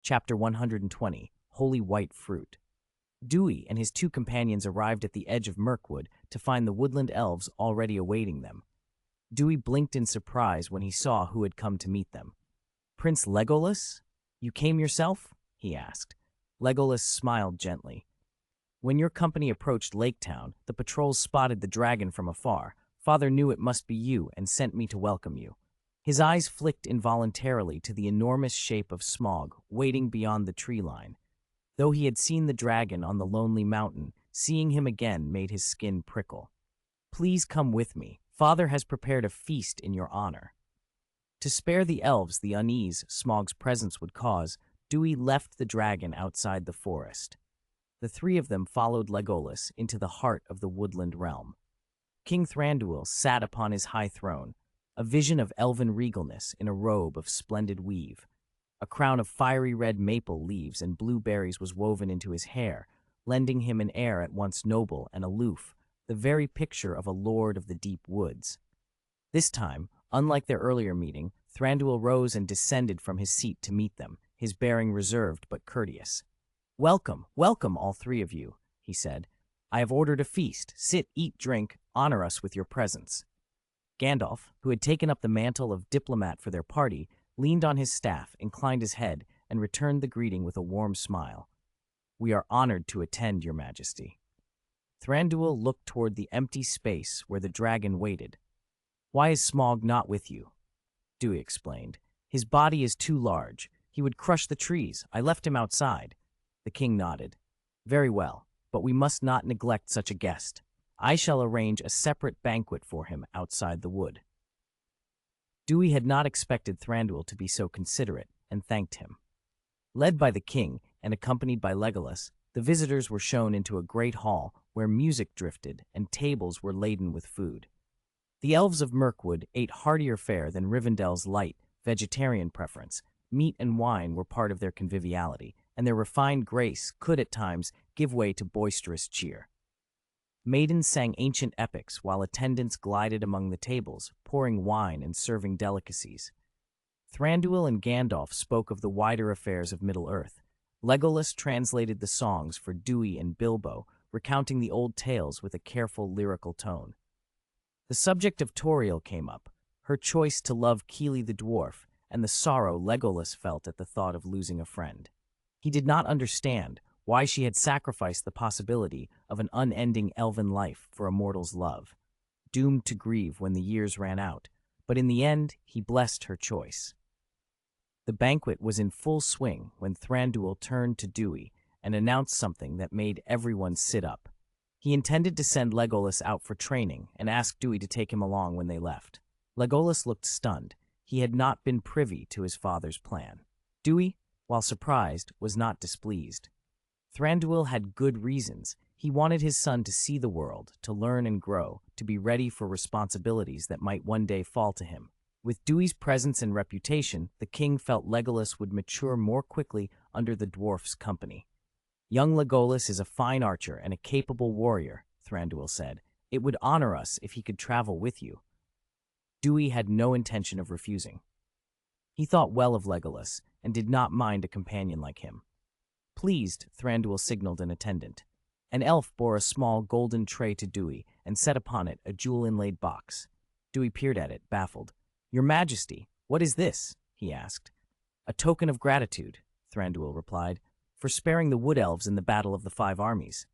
Chapter 120, Holy White Fruit. Dewey and his two companions arrived at the edge of Mirkwood to find the woodland elves already awaiting them. Dewey blinked in surprise when he saw who had come to meet them. "Prince Legolas? You came yourself?" he asked. Legolas smiled gently. "When your company approached Lake Town, the patrols spotted the dragon from afar. Father knew it must be you and sent me to welcome you." His eyes flicked involuntarily to the enormous shape of Smaug waiting beyond the tree line. Though he had seen the dragon on the lonely mountain, seeing him again made his skin prickle. "Please come with me. Father has prepared a feast in your honor." To spare the elves the unease Smaug's presence would cause, Dewey left the dragon outside the forest. The three of them followed Legolas into the heart of the woodland realm. King Thranduil sat upon his high throne, a vision of elven regalness in a robe of splendid weave. A crown of fiery red maple leaves and blueberries was woven into his hair, lending him an air at once noble and aloof, the very picture of a lord of the deep woods. This time, unlike their earlier meeting, Thranduil rose and descended from his seat to meet them, his bearing reserved but courteous. "Welcome, welcome, all three of you," he said. "I have ordered a feast. Sit, eat, drink, honor us with your presence." Gandalf, who had taken up the mantle of diplomat for their party, leaned on his staff, inclined his head, and returned the greeting with a warm smile. "We are honored to attend, your majesty." Thranduil looked toward the empty space where the dragon waited. "Why is Smaug not with you?" Dewey explained. "His body is too large. He would crush the trees. I left him outside." The king nodded. "Very well, but we must not neglect such a guest. I shall arrange a separate banquet for him outside the wood." Dewey had not expected Thranduil to be so considerate, and thanked him. Led by the king and accompanied by Legolas, the visitors were shown into a great hall where music drifted and tables were laden with food. The elves of Mirkwood ate heartier fare than Rivendell's light, vegetarian preference. Meat and wine were part of their conviviality, and their refined grace could at times give way to boisterous cheer. Maidens sang ancient epics while attendants glided among the tables, pouring wine and serving delicacies. Thranduil and Gandalf spoke of the wider affairs of Middle-earth. Legolas translated the songs for Dewey and Bilbo, recounting the old tales with a careful lyrical tone. The subject of Tauriel came up, her choice to love Keely the dwarf, and the sorrow Legolas felt at the thought of losing a friend. He did not understand why she had sacrificed the possibility of an unending elven life for a mortal's love, doomed to grieve when the years ran out, but in the end he blessed her choice. The banquet was in full swing when Thranduil turned to Dewey and announced something that made everyone sit up. He intended to send Legolas out for training and asked Dewey to take him along when they left. Legolas looked stunned. He had not been privy to his father's plan. Dewey, while surprised, was not displeased. Thranduil had good reasons. He wanted his son to see the world, to learn and grow, to be ready for responsibilities that might one day fall to him. With Dewey's presence and reputation, the king felt Legolas would mature more quickly under the dwarf's company. "Young Legolas is a fine archer and a capable warrior," Thranduil said. "It would honor us if he could travel with you." Dewey had no intention of refusing. He thought well of Legolas and did not mind a companion like him. Pleased, Thranduil signaled an attendant. An elf bore a small golden tray to Dewey and set upon it a jewel-inlaid box. Dewey peered at it, baffled. "Your Majesty, what is this?" he asked. "A token of gratitude," Thranduil replied, "for sparing the wood elves in the Battle of the Five Armies.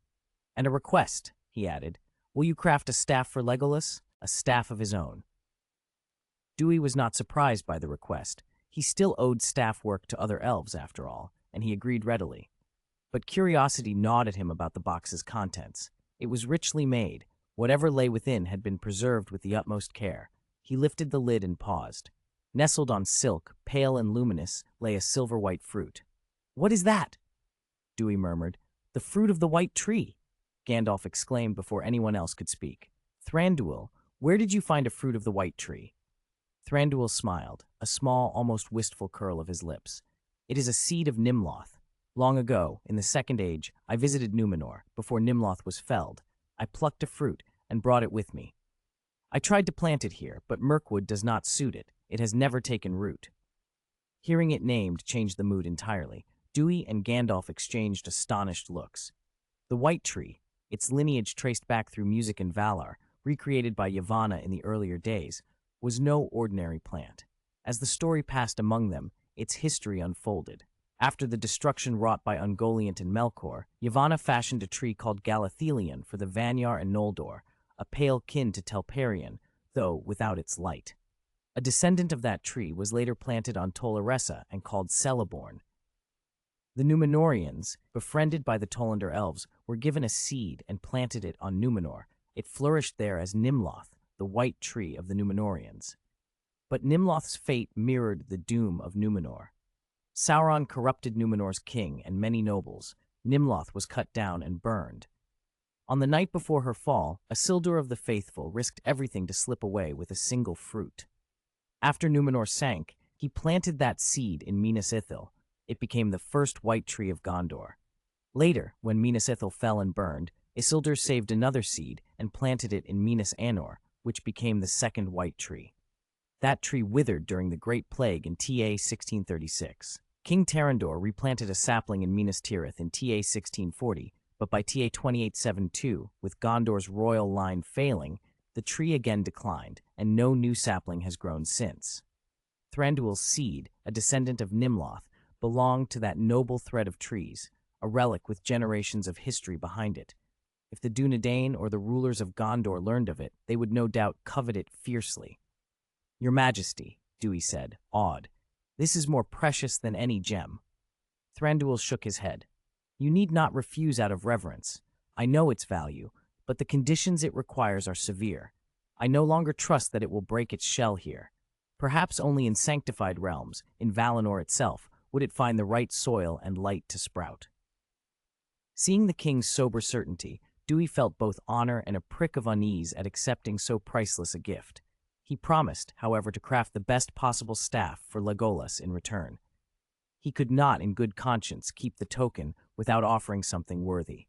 And a request," he added. "Will you craft a staff for Legolas? A staff of his own." Dewey was not surprised by the request. He still owed staff work to other elves, after all, and he agreed readily. But curiosity gnawed at him about the box's contents. It was richly made. Whatever lay within had been preserved with the utmost care. He lifted the lid and paused. Nestled on silk, pale and luminous, lay a silver-white fruit. "What is that?" Dewey murmured. "The fruit of the white tree," Gandalf exclaimed before anyone else could speak. "Thranduil, where did you find a fruit of the white tree?" Thranduil smiled, a small, almost wistful curl of his lips. "It is a seed of Nimloth. Long ago, in the Second Age, I visited Númenor, before Nimloth was felled. I plucked a fruit and brought it with me. I tried to plant it here, but Mirkwood does not suit it. It has never taken root." Hearing it named changed the mood entirely. Dewey and Gandalf exchanged astonished looks. The White Tree, its lineage traced back through music and valor, recreated by Yavanna in the earlier days, was no ordinary plant. As the story passed among them, its history unfolded. After the destruction wrought by Ungoliant and Melkor, Yavanna fashioned a tree called Galathelion for the Vanyar and Noldor, a pale kin to Telperion, though without its light. A descendant of that tree was later planted on Tol Eressë and called Celeborn. The Númenóreans, befriended by the Tolkien elves, were given a seed and planted it on Númenor. It flourished there as Nimloth, the white tree of the Númenóreans. But Nimloth's fate mirrored the doom of Númenor. Sauron corrupted Númenor's king and many nobles. Nimloth was cut down and burned. On the night before her fall, Isildur of the Faithful risked everything to slip away with a single fruit. After Númenor sank, he planted that seed in Minas Ithil. It became the first white tree of Gondor. Later, when Minas Ithil fell and burned, Isildur saved another seed and planted it in Minas Anor, which became the second white tree. That tree withered during the Great Plague in TA 1636. King Terendor replanted a sapling in Minas Tirith in TA 1640, but by TA 2872, with Gondor's royal line failing, the tree again declined, and no new sapling has grown since. Thranduil's seed, a descendant of Nimloth, belonged to that noble thread of trees, a relic with generations of history behind it. If the Dunedain or the rulers of Gondor learned of it, they would no doubt covet it fiercely. "Your Majesty," Dewey said, awed, "this is more precious than any gem." Thranduil shook his head. "You need not refuse out of reverence. I know its value, but the conditions it requires are severe. I no longer trust that it will break its shell here. Perhaps only in sanctified realms, in Valinor itself, would it find the right soil and light to sprout." Seeing the king's sober certainty, Dewey felt both honor and a prick of unease at accepting so priceless a gift. He promised, however, to craft the best possible staff for Legolas in return. He could not, in good conscience, keep the token without offering something worthy.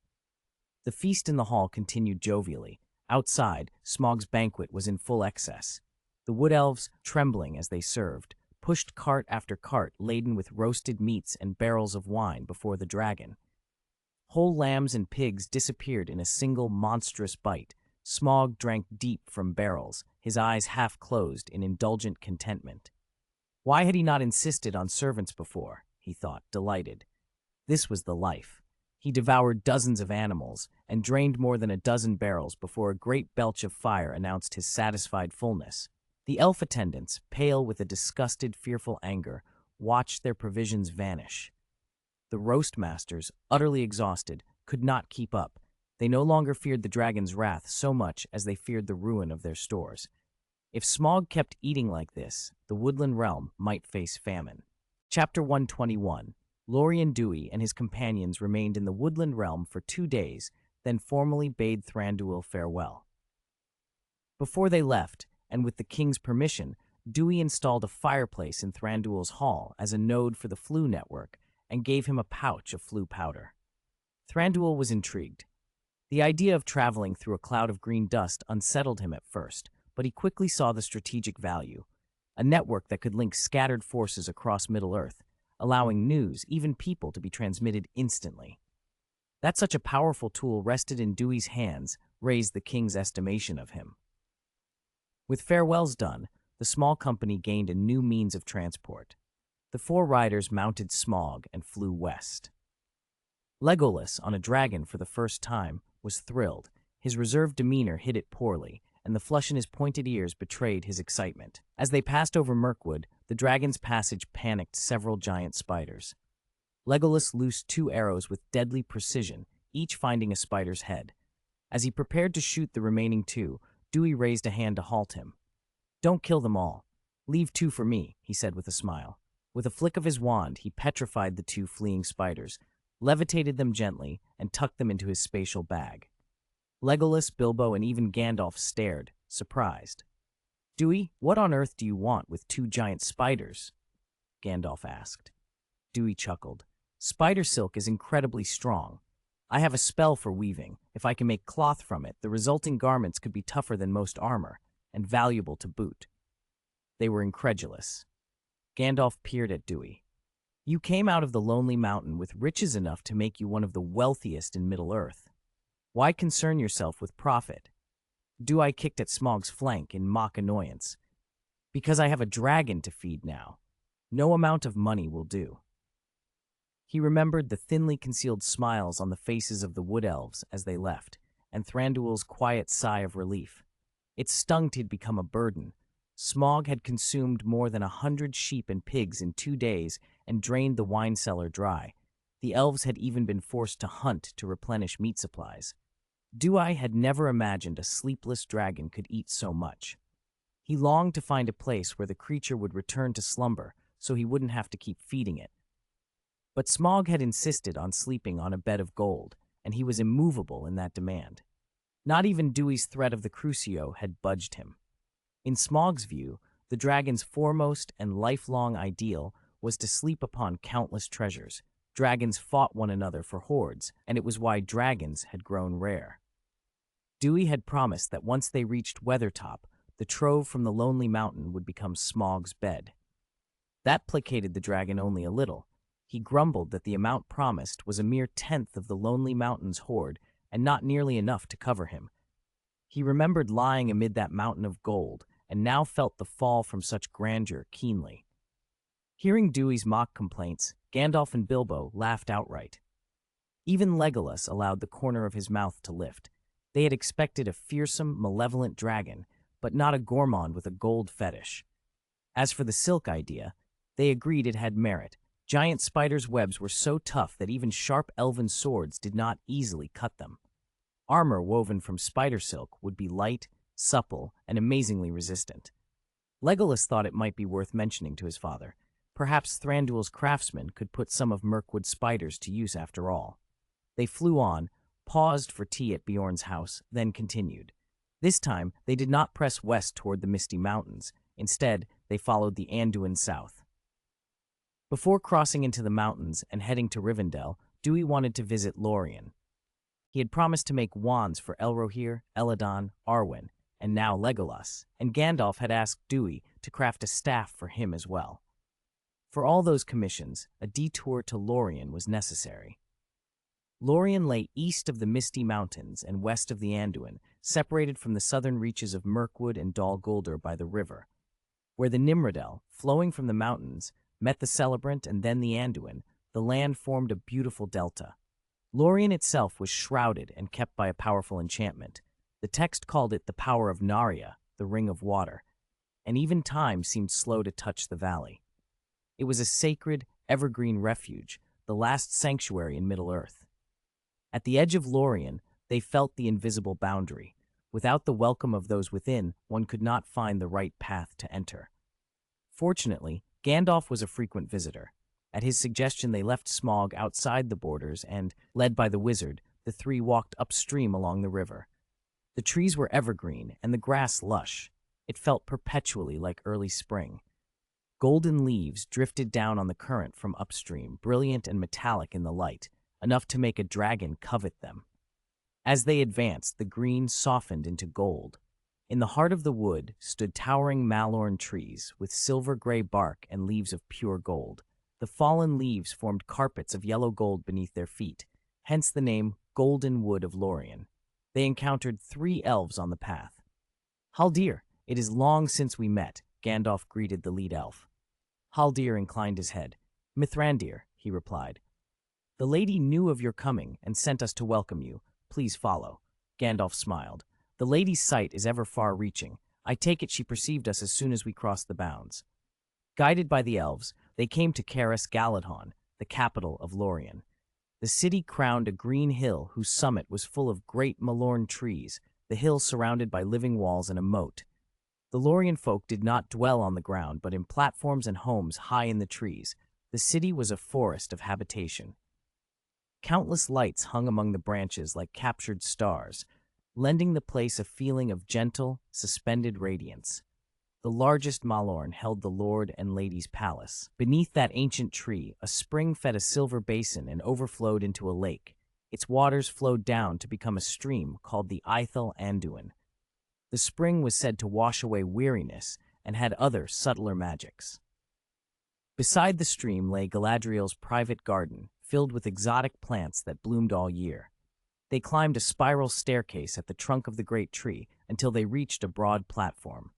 The feast in the hall continued jovially. Outside, Smaug's banquet was in full excess. The wood elves, trembling as they served, pushed cart after cart laden with roasted meats and barrels of wine before the dragon. Whole lambs and pigs disappeared in a single monstrous bite. Smaug drank deep from barrels, his eyes half closed in indulgent contentment. Why had he not insisted on servants before, he thought, delighted. This was the life. He devoured dozens of animals and drained more than a dozen barrels before a great belch of fire announced his satisfied fullness. The elf attendants, pale with a disgusted, fearful anger, watched their provisions vanish. The roast masters, utterly exhausted, could not keep up. They no longer feared the dragon's wrath so much as they feared the ruin of their stores. If Smaug kept eating like this, the woodland realm might face famine. Chapter 121. Lorien Dewey and his companions remained in the woodland realm for 2 days, then formally bade Thranduil farewell. Before they left, and with the king's permission, Dewey installed a fireplace in Thranduil's hall as a node for the Floo network and gave him a pouch of Floo powder. Thranduil was intrigued. The idea of traveling through a cloud of green dust unsettled him at first, but he quickly saw the strategic value. A network that could link scattered forces across Middle-earth, allowing news, even people, to be transmitted instantly. That such a powerful tool rested in Dewey's hands raised the king's estimation of him. With farewells done, the small company gained a new means of transport. The 4 riders mounted Smaug and flew west. Legolas, on a dragon for the first time, was thrilled. His reserved demeanor hid it poorly, and the flush in his pointed ears betrayed his excitement. As they passed over Mirkwood, the dragon's passage panicked several giant spiders. Legolas loosed 2 arrows with deadly precision, each finding a spider's head. As he prepared to shoot the remaining 2, Dewey raised a hand to halt him. "Don't kill them all. Leave 2 for me," he said with a smile. With a flick of his wand, he petrified the 2 fleeing spiders, levitated them gently, and tucked them into his spatial bag. Legolas, Bilbo, and even Gandalf stared, surprised. "Dewey, what on earth do you want with 2 giant spiders?" Gandalf asked. Dewey chuckled. "Spider silk is incredibly strong. I have a spell for weaving. If I can make cloth from it, the resulting garments could be tougher than most armor, and valuable to boot." They were incredulous. Gandalf peered at Dewey. You came out of the lonely mountain with riches enough to make you one of the wealthiest in Middle-earth. Why concern yourself with profit? Duir kicked at Smaug's flank in mock annoyance. Because I have a dragon to feed now. No amount of money will do. He remembered the thinly concealed smiles on the faces of the wood elves as they left, and Thranduil's quiet sigh of relief. It stung he'd become a burden. Smaug had consumed more than 100 sheep and pigs in 2 days and drained the wine cellar dry. The elves had even been forced to hunt to replenish meat supplies. Duir had never imagined a sleepless dragon could eat so much. He longed to find a place where the creature would return to slumber so he wouldn't have to keep feeding it. But Smaug had insisted on sleeping on a bed of gold, and he was immovable in that demand. Not even Dewey's threat of the Crucio had budged him. In Smaug's view, the dragon's foremost and lifelong ideal was to sleep upon countless treasures. Dragons fought one another for hoards, and it was why dragons had grown rare. Dewey had promised that once they reached Weathertop, the trove from the lonely mountain would become Smaug's bed. That placated the dragon only a little. He grumbled that the amount promised was a mere tenth of the lonely mountain's hoard and not nearly enough to cover him. He remembered lying amid that mountain of gold and now felt the fall from such grandeur keenly. Hearing Dewey's mock complaints, Gandalf and Bilbo laughed outright. Even Legolas allowed the corner of his mouth to lift. They had expected a fearsome, malevolent dragon, but not a gourmand with a gold fetish. As for the silk idea, they agreed it had merit. Giant spiders' webs were so tough that even sharp elven swords did not easily cut them. Armor woven from spider silk would be light, supple, and amazingly resistant. Legolas thought it might be worth mentioning to his father. Perhaps Thranduil's craftsmen could put some of Mirkwood's spiders to use after all. They flew on, paused for tea at Beorn's house, then continued. This time, they did not press west toward the Misty Mountains. Instead, they followed the Anduin south. Before crossing into the mountains and heading to Rivendell, Dewey wanted to visit Lorien. He had promised to make wands for Elrohir, Elladan, Arwen, and now Legolas, and Gandalf had asked Dewey to craft a staff for him as well. For all those commissions, a detour to Lorien was necessary. Lorien lay east of the Misty Mountains and west of the Anduin, separated from the southern reaches of Mirkwood and Dol Guldur by the river. Where the Nimrodel, flowing from the mountains, met the Celebrant and then the Anduin, the land formed a beautiful delta. Lorien itself was shrouded and kept by a powerful enchantment. The text called it the power of Narya, the Ring of Water, and even time seemed slow to touch the valley. It was a sacred, evergreen refuge, the last sanctuary in Middle-earth. At the edge of Lorien, they felt the invisible boundary. Without the welcome of those within, one could not find the right path to enter. Fortunately, Gandalf was a frequent visitor. At his suggestion, they left Smaug outside the borders and, led by the wizard, the three walked upstream along the river. The trees were evergreen and the grass lush. It felt perpetually like early spring. Golden leaves drifted down on the current from upstream, brilliant and metallic in the light, enough to make a dragon covet them. As they advanced, the green softened into gold. In the heart of the wood stood towering Malorn trees with silver-gray bark and leaves of pure gold. The fallen leaves formed carpets of yellow gold beneath their feet, hence the name Golden Wood of Lorien. They encountered 3 elves on the path. "Haldir, it is long since we met," Gandalf greeted the lead elf. Haldir inclined his head. "Mithrandir," he replied. "The lady knew of your coming and sent us to welcome you. Please follow." Gandalf smiled. "The lady's sight is ever far-reaching. I take it she perceived us as soon as we crossed the bounds." Guided by the elves, they came to Caras Galadhon, the capital of Lorien. The city crowned a green hill whose summit was full of great Malorn trees, the hill surrounded by living walls and a moat. The Lorien folk did not dwell on the ground, but in platforms and homes high in the trees. The city was a forest of habitation. Countless lights hung among the branches like captured stars, lending the place a feeling of gentle, suspended radiance. The largest Malorn held the Lord and Lady's palace. Beneath that ancient tree, a spring fed a silver basin and overflowed into a lake. Its waters flowed down to become a stream called the Ithel Anduin. The spring was said to wash away weariness and had other subtler magics. Beside the stream lay Galadriel's private garden, filled with exotic plants that bloomed all year. They climbed a spiral staircase at the trunk of the great tree until they reached a broad platform.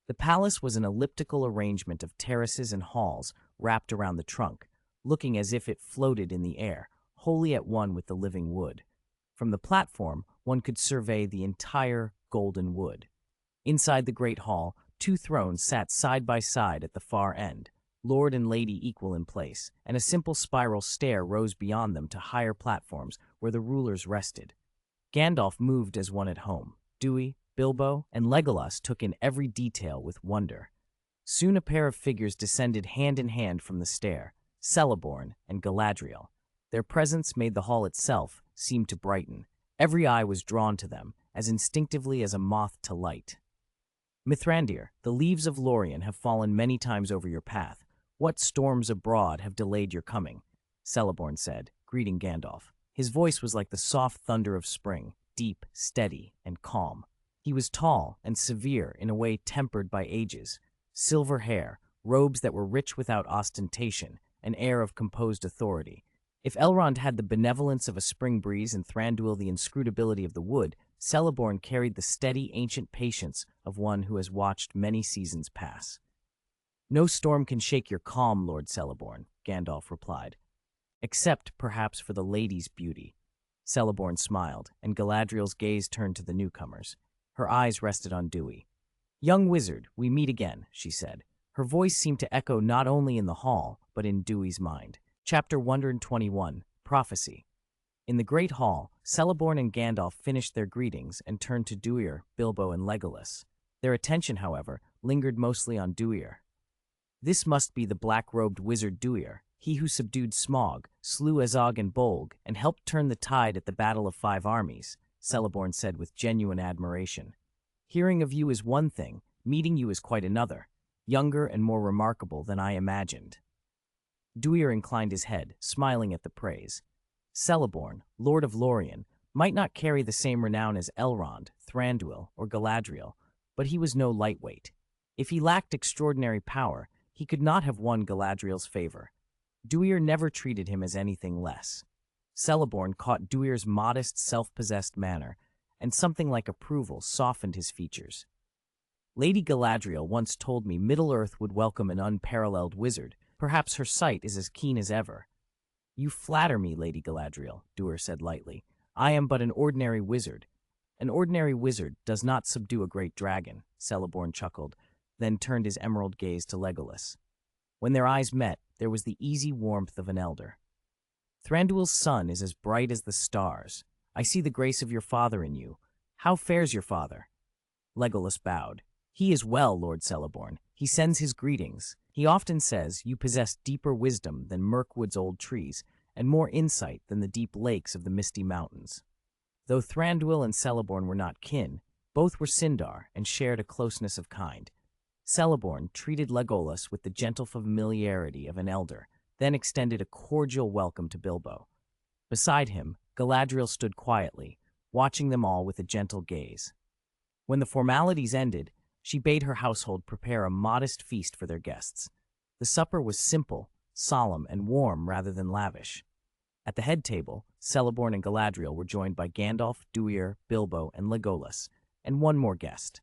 The palace was an elliptical arrangement of terraces and halls wrapped around the trunk, looking as if it floated in the air, wholly at one with the living wood. From the platform, one could survey the entire golden wood. Inside the great hall, two thrones sat side by side at the far end, lord and lady equal in place, and a simple spiral stair rose beyond them to higher platforms where the rulers rested. Gandalf moved as one at home. Duir, Bilbo, and Legolas took in every detail with wonder. Soon a pair of figures descended hand in hand from the stair, Celeborn and Galadriel. Their presence made the hall itself seem to brighten. Every eye was drawn to them, as instinctively as a moth to light. Mithrandir, the leaves of Lorien have fallen many times over your path. What storms abroad have delayed your coming? Celeborn said, greeting Gandalf. His voice was like the soft thunder of spring, deep, steady, and calm. He was tall and severe in a way tempered by ages. Silver hair, robes that were rich without ostentation, an air of composed authority. If Elrond had the benevolence of a spring breeze and Thranduil the inscrutability of the wood, Celeborn carried the steady, ancient patience of one who has watched many seasons pass. No storm can shake your calm, Lord Celeborn, Gandalf replied. Except, perhaps, for the lady's beauty. Celeborn smiled, and Galadriel's gaze turned to the newcomers. Her eyes rested on Duir. Young wizard, we meet again, she said. Her voice seemed to echo not only in the hall, but in Duir's mind. Chapter 121, Prophecy. In the great hall, Celeborn and Gandalf finished their greetings and turned to Duir, Bilbo, and Legolas. Their attention, however, lingered mostly on Duir. This must be the black-robed wizard Duir, he who subdued Smaug, slew Azog and Bolg, and helped turn the tide at the Battle of Five Armies, Celeborn said with genuine admiration. Hearing of you is one thing, meeting you is quite another, younger and more remarkable than I imagined. Duir inclined his head, smiling at the praise. Celeborn, Lord of Lorien, might not carry the same renown as Elrond, Thranduil, or Galadriel, but he was no lightweight. If he lacked extraordinary power, he could not have won Galadriel's favor. Duir never treated him as anything less. Celeborn caught Duir's modest, self-possessed manner, and something like approval softened his features. Lady Galadriel once told me Middle-earth would welcome an unparalleled wizard. Perhaps her sight is as keen as ever. You flatter me, Lady Galadriel, Duir said lightly. I am but an ordinary wizard. An ordinary wizard does not subdue a great dragon, Celeborn chuckled, then turned his emerald gaze to Legolas. When their eyes met, there was the easy warmth of an elder. Thranduil's sun is as bright as the stars. I see the grace of your father in you. How fares your father? Legolas bowed. He is well, Lord Celeborn. He sends his greetings. He often says you possess deeper wisdom than Mirkwood's old trees, and more insight than the deep lakes of the misty mountains. Though Thranduil and Celeborn were not kin, both were Sindar and shared a closeness of kind. Celeborn treated Legolas with the gentle familiarity of an elder, then extended a cordial welcome to Bilbo. Beside him, Galadriel stood quietly, watching them all with a gentle gaze. When the formalities ended, she bade her household prepare a modest feast for their guests. The supper was simple, solemn, and warm rather than lavish. At the head table, Celeborn and Galadriel were joined by Gandalf, Duir, Bilbo, and Legolas, and one more guest,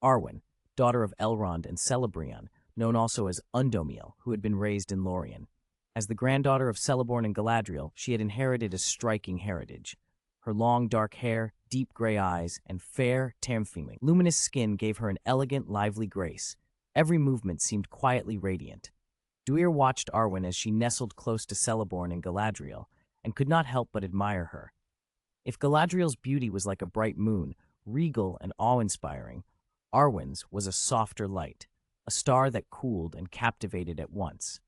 Arwen, daughter of Elrond and Celebrian, known also as Undomiel, who had been raised in Lorien. As the granddaughter of Celeborn and Galadriel, she had inherited a striking heritage. Her long, dark hair, deep gray eyes, and fair, tamfeming, luminous skin gave her an elegant, lively grace. Every movement seemed quietly radiant. Duir watched Arwen as she nestled close to Celeborn and Galadriel, and could not help but admire her. If Galadriel's beauty was like a bright moon, regal and awe-inspiring, Arwen's was a softer light, a star that cooled and captivated at once.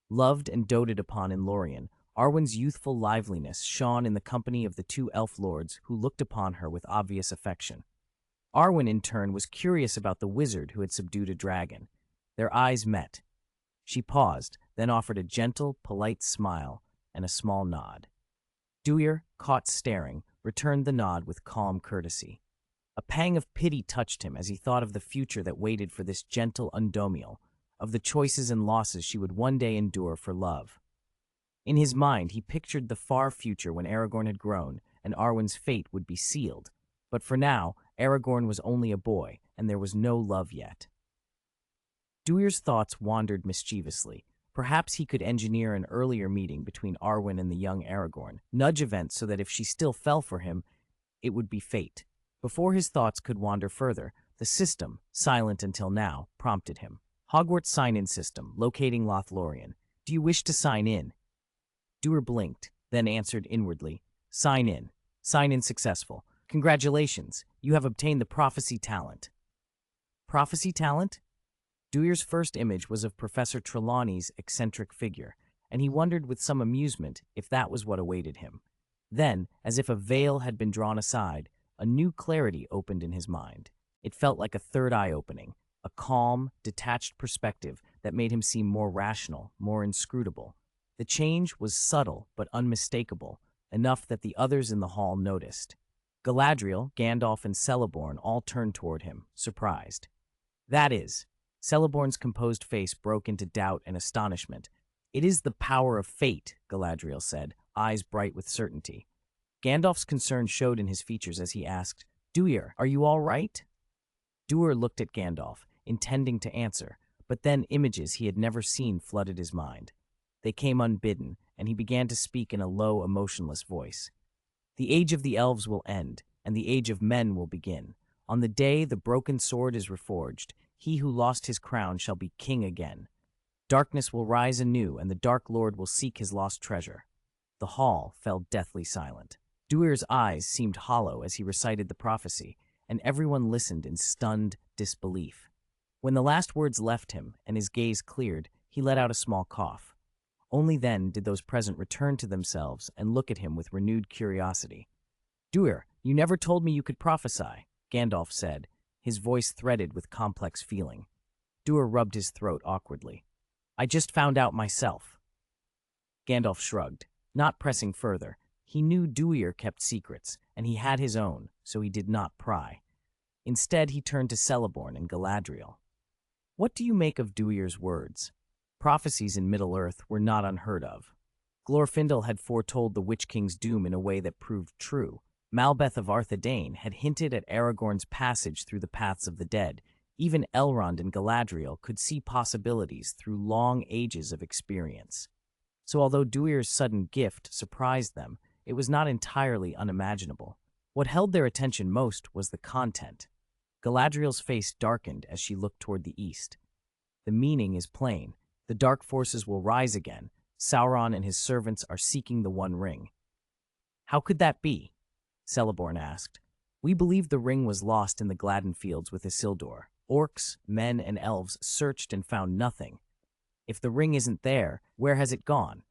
Loved and doted upon in Lorien, Arwen's youthful liveliness shone in the company of the two elf lords who looked upon her with obvious affection. Arwen, in turn, was curious about the wizard who had subdued a dragon. Their eyes met. She paused, then offered a gentle, polite smile and a small nod. Duir, caught staring, returned the nod with calm courtesy. A pang of pity touched him as he thought of the future that waited for this gentle Undomiel, of the choices and losses she would one day endure for love. In his mind, he pictured the far future when Aragorn had grown and Arwen's fate would be sealed. But for now, Aragorn was only a boy, and there was no love yet. Duir's thoughts wandered mischievously. Perhaps he could engineer an earlier meeting between Arwen and the young Aragorn, nudge events so that if she still fell for him, it would be fate. Before his thoughts could wander further, the system, silent until now, prompted him. Hogwarts Sign-in System, locating Lothlorien. Do you wish to sign in? Duir blinked, then answered inwardly, Sign in. Sign in successful. Congratulations, you have obtained the prophecy talent. Prophecy talent? Duir's first image was of Professor Trelawney's eccentric figure, and he wondered with some amusement if that was what awaited him. Then, as if a veil had been drawn aside, a new clarity opened in his mind. It felt like a third eye opening, a calm, detached perspective that made him seem more rational, more inscrutable. The change was subtle but unmistakable, enough that the others in the hall noticed. Galadriel, Gandalf, and Celeborn all turned toward him, surprised. That is, Celeborn's composed face broke into doubt and astonishment. It is the power of fate, Galadriel said, eyes bright with certainty. Gandalf's concern showed in his features as he asked, Duir, are you all right? Duir looked at Gandalf, intending to answer, but then images he had never seen flooded his mind. They came unbidden, and he began to speak in a low, emotionless voice. The age of the elves will end, and the age of men will begin. On the day the broken sword is reforged, he who lost his crown shall be king again. Darkness will rise anew, and the Dark Lord will seek his lost treasure. The hall fell deathly silent. Duir's eyes seemed hollow as he recited the prophecy, and everyone listened in stunned disbelief. When the last words left him and his gaze cleared, he let out a small cough. Only then did those present return to themselves and look at him with renewed curiosity. Duir, you never told me you could prophesy, Gandalf said, his voice threaded with complex feeling. Duir rubbed his throat awkwardly. I just found out myself. Gandalf shrugged, not pressing further. He knew Duir kept secrets, and he had his own, so he did not pry. Instead, he turned to Celeborn and Galadriel. What do you make of Duir's words? Prophecies in Middle-earth were not unheard of. Glorfindel had foretold the Witch King's doom in a way that proved true. Malbeth of Arthedain had hinted at Aragorn's passage through the paths of the dead. Even Elrond and Galadriel could see possibilities through long ages of experience. So although Duir's sudden gift surprised them, it was not entirely unimaginable. What held their attention most was the content. Galadriel's face darkened as she looked toward the east. The meaning is plain. The dark forces will rise again. Sauron and his servants are seeking the One Ring. How could that be? Celeborn asked. We believe the ring was lost in the Gladden fields with Isildur. Orcs, men, and elves searched and found nothing. If the ring isn't there, where has it gone?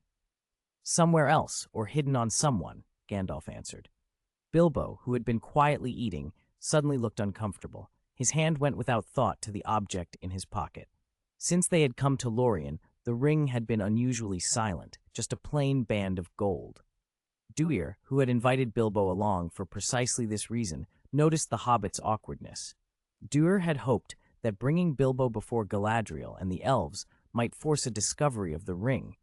Somewhere else, or hidden on someone, Gandalf answered. Bilbo, who had been quietly eating, suddenly looked uncomfortable. His hand went without thought to the object in his pocket. Since they had come to Lorien, the ring had been unusually silent, just a plain band of gold. Duir, who had invited Bilbo along for precisely this reason, noticed the hobbit's awkwardness. Duir had hoped that bringing Bilbo before Galadriel and the elves might force a discovery of the ring,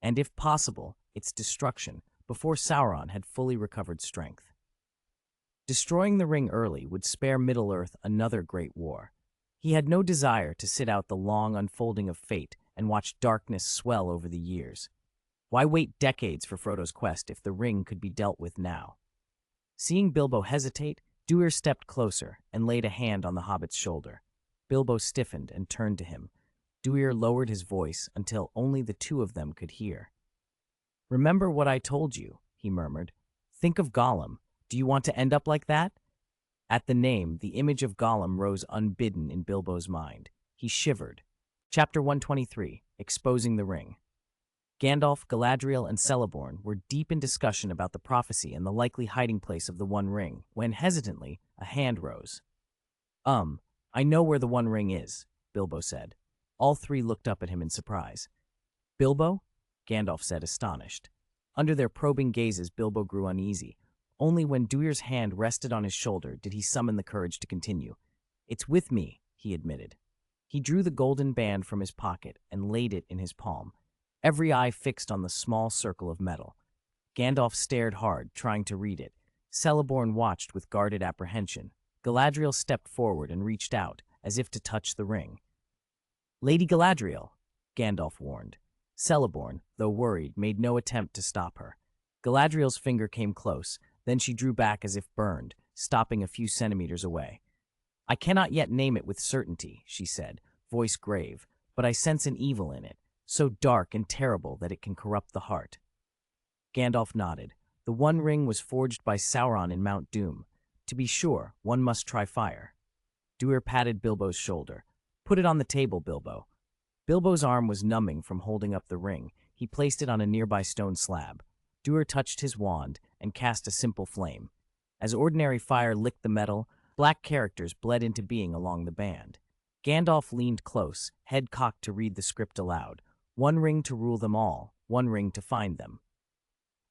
and if possible, its destruction, before Sauron had fully recovered strength. Destroying the ring early would spare Middle-earth another great war. He had no desire to sit out the long unfolding of fate and watch darkness swell over the years. Why wait decades for Frodo's quest if the ring could be dealt with now? Seeing Bilbo hesitate, Duir stepped closer and laid a hand on the hobbit's shoulder. Bilbo stiffened and turned to him. Duir lowered his voice until only the two of them could hear. Remember what I told you, he murmured. Think of Gollum. Do you want to end up like that? At the name, the image of Gollum rose unbidden in Bilbo's mind. He shivered. Chapter 123, Exposing the Ring. Gandalf, Galadriel, and Celeborn were deep in discussion about the prophecy and the likely hiding place of the One Ring, when hesitantly, a hand rose. I know where the One Ring is, Bilbo said. All three looked up at him in surprise. Bilbo? Gandalf said, astonished. Under their probing gazes, Bilbo grew uneasy. Only when Duir's hand rested on his shoulder did he summon the courage to continue. It's with me, he admitted. He drew the golden band from his pocket and laid it in his palm, every eye fixed on the small circle of metal. Gandalf stared hard, trying to read it. Celeborn watched with guarded apprehension. Galadriel stepped forward and reached out, as if to touch the ring. "Lady Galadriel," Gandalf warned. Celeborn, though worried, made no attempt to stop her. Galadriel's finger came close, then she drew back as if burned, stopping a few centimeters away. "I cannot yet name it with certainty," she said, voice grave, "but I sense an evil in it, so dark and terrible that it can corrupt the heart." Gandalf nodded. The One Ring was forged by Sauron in Mount Doom. To be sure, one must try fire. Duir patted Bilbo's shoulder. "Put it on the table, Bilbo." Bilbo's arm was numbing from holding up the ring. He placed it on a nearby stone slab. Duir touched his wand and cast a simple flame. As ordinary fire licked the metal, black characters bled into being along the band. Gandalf leaned close, head cocked to read the script aloud. "One ring to rule them all, one ring to find them.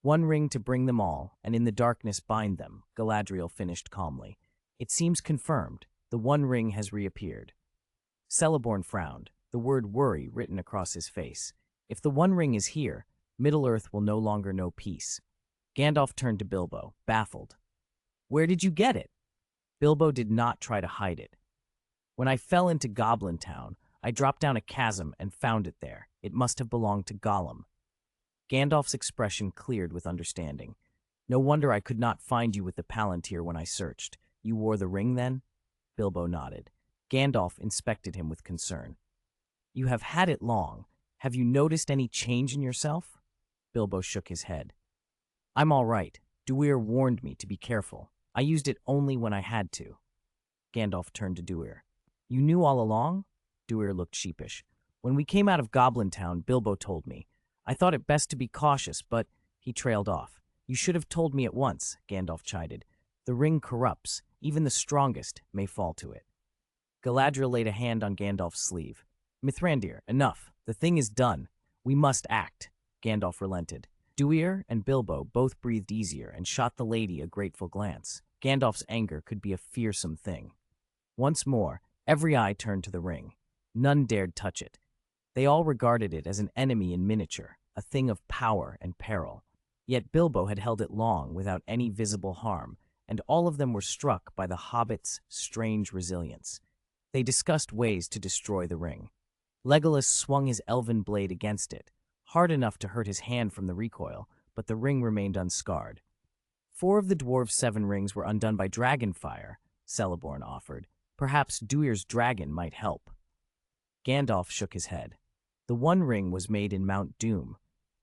One ring to bring them all, and in the darkness bind them," Galadriel finished calmly. "It seems confirmed. The One Ring has reappeared." Celeborn frowned, the word worry written across his face. If the One Ring is here, Middle-earth will no longer know peace. Gandalf turned to Bilbo, baffled. "Where did you get it?" Bilbo did not try to hide it. "When I fell into Goblin Town, I dropped down a chasm and found it there. It must have belonged to Gollum." Gandalf's expression cleared with understanding. "No wonder I could not find you with the Palantir when I searched. You wore the ring then?" Bilbo nodded. Gandalf inspected him with concern. "You have had it long. Have you noticed any change in yourself?" Bilbo shook his head. "I'm all right. Duir warned me to be careful. I used it only when I had to." Gandalf turned to Duir. "You knew all along?" Duir looked sheepish. "When we came out of Goblin Town, Bilbo told me. I thought it best to be cautious, but—" He trailed off. "You should have told me at once," Gandalf chided. "The ring corrupts. Even the strongest may fall to it." Galadriel laid a hand on Gandalf's sleeve. "Mithrandir, enough. The thing is done. We must act." Gandalf relented. Duir and Bilbo both breathed easier and shot the lady a grateful glance. Gandalf's anger could be a fearsome thing. Once more, every eye turned to the ring. None dared touch it. They all regarded it as an enemy in miniature, a thing of power and peril. Yet Bilbo had held it long without any visible harm, and all of them were struck by the hobbit's strange resilience. They discussed ways to destroy the ring. Legolas swung his elven blade against it, hard enough to hurt his hand from the recoil, but the ring remained unscarred. 4 of the dwarves' 7 rings were undone by dragon fire, Celeborn offered. Perhaps Duir's dragon might help. Gandalf shook his head. The One Ring was made in Mount Doom.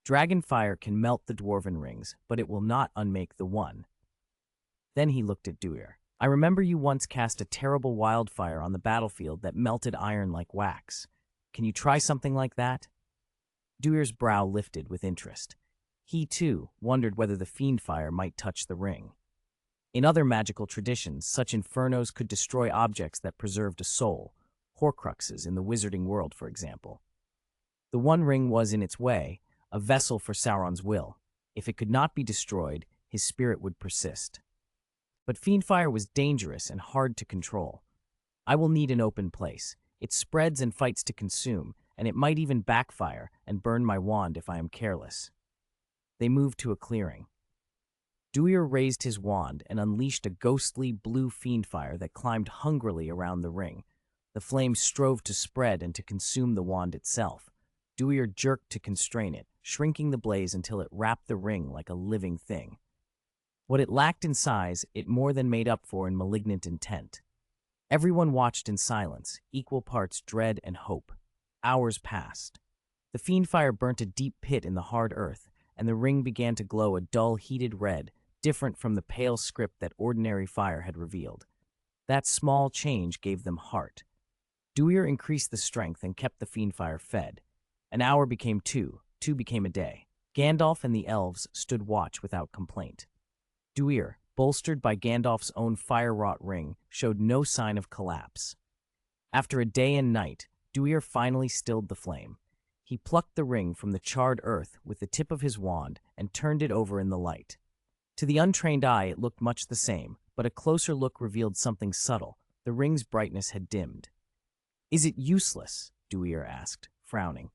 Dragon fire can melt the dwarven rings, but it will not unmake the one. Then he looked at Duir. "I remember you once cast a terrible wildfire on the battlefield that melted iron like wax. Can you try something like that?" Duir's brow lifted with interest. He, too, wondered whether the fiend fire might touch the ring. In other magical traditions, such infernos could destroy objects that preserved a soul, Horcruxes in the wizarding world, for example. The One Ring was, in its way, a vessel for Sauron's will. If it could not be destroyed, his spirit would persist. But fiendfire was dangerous and hard to control. "I will need an open place. It spreads and fights to consume, and it might even backfire and burn my wand if I am careless." They moved to a clearing. Duir raised his wand and unleashed a ghostly blue fiendfire that climbed hungrily around the ring. The flame strove to spread and to consume the wand itself. Duir jerked to constrain it, shrinking the blaze until it wrapped the ring like a living thing. What it lacked in size, it more than made up for in malignant intent. Everyone watched in silence, equal parts dread and hope. Hours passed. The fiendfire burnt a deep pit in the hard earth, and the ring began to glow a dull, heated red, different from the pale script that ordinary fire had revealed. That small change gave them heart. Duir increased the strength and kept the fiendfire fed. An hour became 2, 2 became a day. Gandalf and the elves stood watch without complaint. Duir, bolstered by Gandalf's own fire-wrought ring, showed no sign of collapse. After a day and night, Duir finally stilled the flame. He plucked the ring from the charred earth with the tip of his wand and turned it over in the light. To the untrained eye, it looked much the same, but a closer look revealed something subtle. The ring's brightness had dimmed. Is it useless? Duir asked, frowning.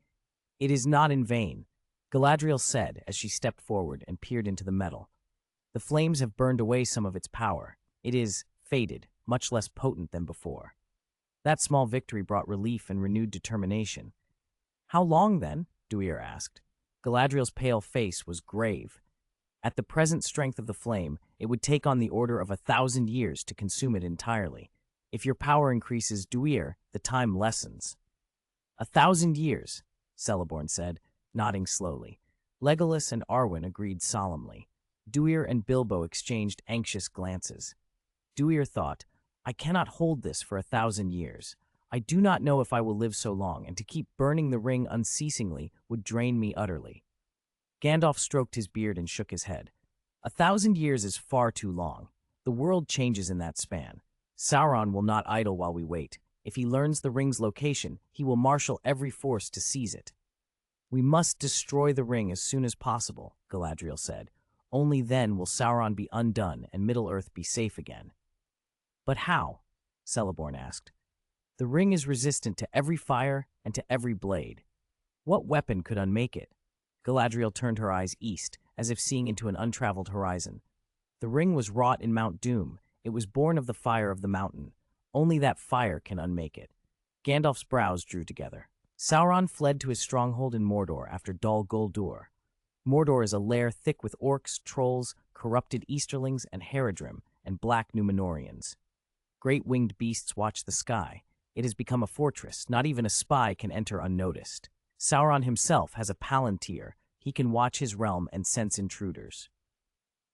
It is not in vain, Galadriel said as she stepped forward and peered into the metal. The flames have burned away some of its power. It is faded, much less potent than before. That small victory brought relief and renewed determination. How long, then? Duir asked. Galadriel's pale face was grave. At the present strength of the flame, it would take on the order of 1,000 years to consume it entirely. If your power increases, Duir, the time lessens. 1,000 years, Celeborn said, nodding slowly. Legolas and Arwen agreed solemnly. Duir and Bilbo exchanged anxious glances. Duir thought, I cannot hold this for 1,000 years. I do not know if I will live so long, and to keep burning the ring unceasingly would drain me utterly. Gandalf stroked his beard and shook his head. 1,000 years is far too long. The world changes in that span. Sauron will not idle while we wait. If he learns the ring's location, he will marshal every force to seize it. We must destroy the ring as soon as possible, Galadriel said. Only then will Sauron be undone and Middle-earth be safe again. But how? Celeborn asked. The ring is resistant to every fire and to every blade. What weapon could unmake it? Galadriel turned her eyes east, as if seeing into an untraveled horizon. The ring was wrought in Mount Doom. It was born of the fire of the mountain. Only that fire can unmake it. Gandalf's brows drew together. Sauron fled to his stronghold in Mordor after Dol Guldur. Mordor is a lair thick with orcs, trolls, corrupted Easterlings, and Haradrim, and black Númenóreans. Great winged beasts watch the sky. It has become a fortress. Not even a spy can enter unnoticed. Sauron himself has a palantir. He can watch his realm and sense intruders.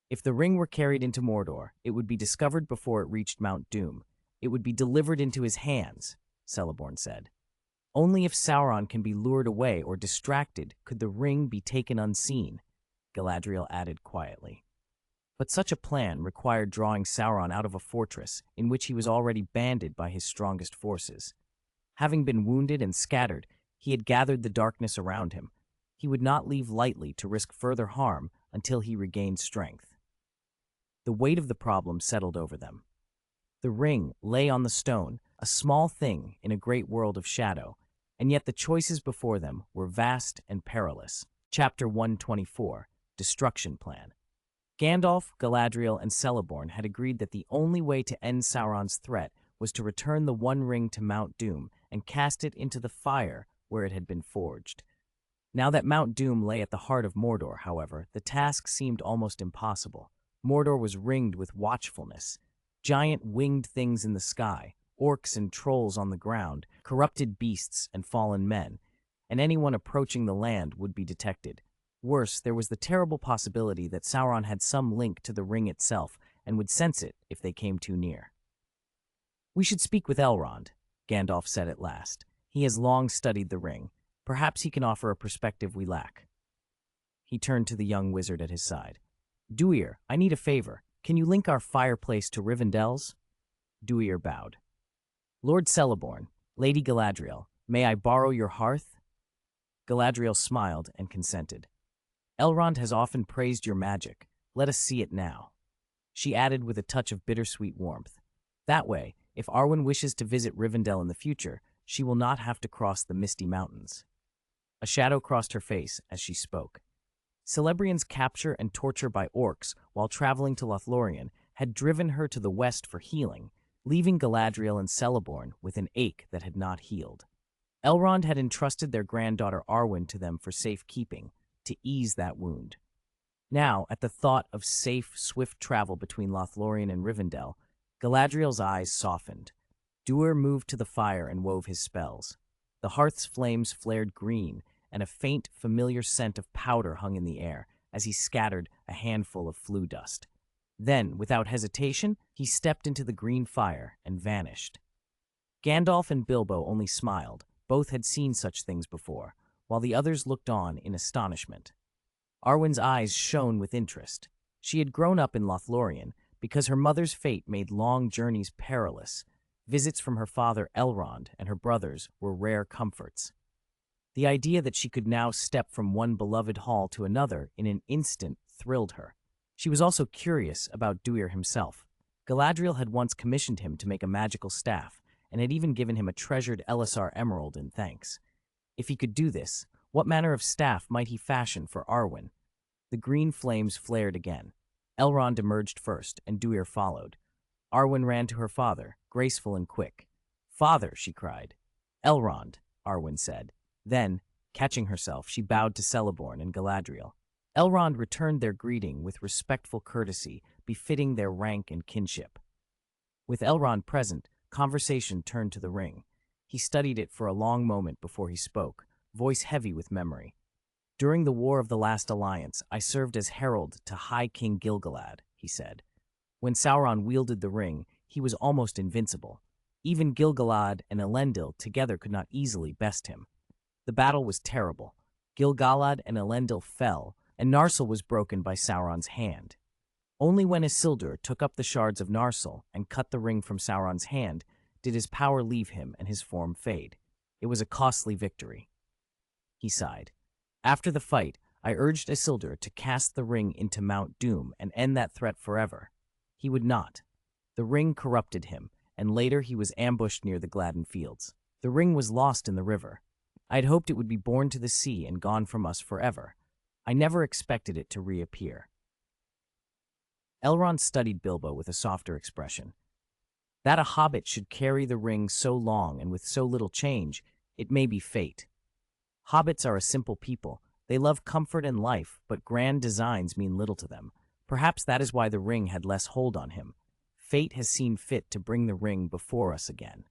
If the ring were carried into Mordor, it would be discovered before it reached Mount Doom. It would be delivered into his hands, Celeborn said. Only if Sauron can be lured away or distracted could the ring be taken unseen, Galadriel added quietly. But such a plan required drawing Sauron out of a fortress in which he was already banded by his strongest forces. Having been wounded and scattered, he had gathered the darkness around him. He would not leave lightly to risk further harm until he regained strength. The weight of the problem settled over them. The ring lay on the stone, a small thing in a great world of shadow, and yet the choices before them were vast and perilous. Chapter 124, Destruction Plan. Gandalf, Galadriel, and Celeborn had agreed that the only way to end Sauron's threat was to return the One Ring to Mount Doom and cast it into the fire where it had been forged. Now that Mount Doom lay at the heart of Mordor, however, the task seemed almost impossible. Mordor was ringed with watchfulness. Giant winged things in the sky, orcs and trolls on the ground, corrupted beasts and fallen men, and anyone approaching the land would be detected. Worse, there was the terrible possibility that Sauron had some link to the ring itself and would sense it if they came too near. We should speak with Elrond, Gandalf said at last. He has long studied the ring. Perhaps he can offer a perspective we lack. He turned to the young wizard at his side. Duir, I need a favor. Can you link our fireplace to Rivendell's? Duir bowed. Lord Celeborn, Lady Galadriel, may I borrow your hearth? Galadriel smiled and consented. Elrond has often praised your magic. Let us see it now. She added with a touch of bittersweet warmth. That way, if Arwen wishes to visit Rivendell in the future, she will not have to cross the misty mountains. A shadow crossed her face as she spoke. Celebrion's capture and torture by orcs while traveling to Lothlorien had driven her to the west for healing, leaving Galadriel and Celeborn with an ache that had not healed. Elrond had entrusted their granddaughter Arwen to them for safekeeping, to ease that wound. Now, at the thought of safe, swift travel between Lothlorien and Rivendell, Galadriel's eyes softened. Duir moved to the fire and wove his spells. The hearth's flames flared green, and a faint, familiar scent of powder hung in the air as he scattered a handful of flue dust. Then, without hesitation, he stepped into the green fire and vanished. Gandalf and Bilbo only smiled. Both had seen such things before, while the others looked on in astonishment. Arwen's eyes shone with interest. She had grown up in Lothlorien because her mother's fate made long journeys perilous. Visits from her father Elrond and her brothers were rare comforts. The idea that she could now step from one beloved hall to another in an instant thrilled her. She was also curious about Duir himself. Galadriel had once commissioned him to make a magical staff, and had even given him a treasured Elisar emerald in thanks. If he could do this, what manner of staff might he fashion for Arwen? The green flames flared again. Elrond emerged first, and Duir followed. Arwen ran to her father, graceful and quick. "Father," she cried. "Elrond," Arwen said. Then, catching herself, she bowed to Celeborn and Galadriel. Elrond returned their greeting with respectful courtesy, befitting their rank and kinship. With Elrond present, conversation turned to the ring. He studied it for a long moment before he spoke, voice heavy with memory. "During the War of the Last Alliance, I served as herald to High King Gil-galad," he said. "When Sauron wielded the ring, he was almost invincible. Even Gil-galad and Elendil together could not easily best him. The battle was terrible. Gil-galad and Elendil fell, and Narsil was broken by Sauron's hand. Only when Isildur took up the shards of Narsil and cut the ring from Sauron's hand did his power leave him and his form fade. It was a costly victory." He sighed. "After the fight, I urged Isildur to cast the ring into Mount Doom and end that threat forever. He would not. The ring corrupted him, and later he was ambushed near the Gladden Fields. The ring was lost in the river. I had hoped it would be borne to the sea and gone from us forever. I never expected it to reappear." Elrond studied Bilbo with a softer expression. "That a hobbit should carry the ring so long and with so little change, it may be fate. Hobbits are a simple people. They love comfort and life, but grand designs mean little to them. Perhaps that is why the ring had less hold on him. Fate has seen fit to bring the ring before us again."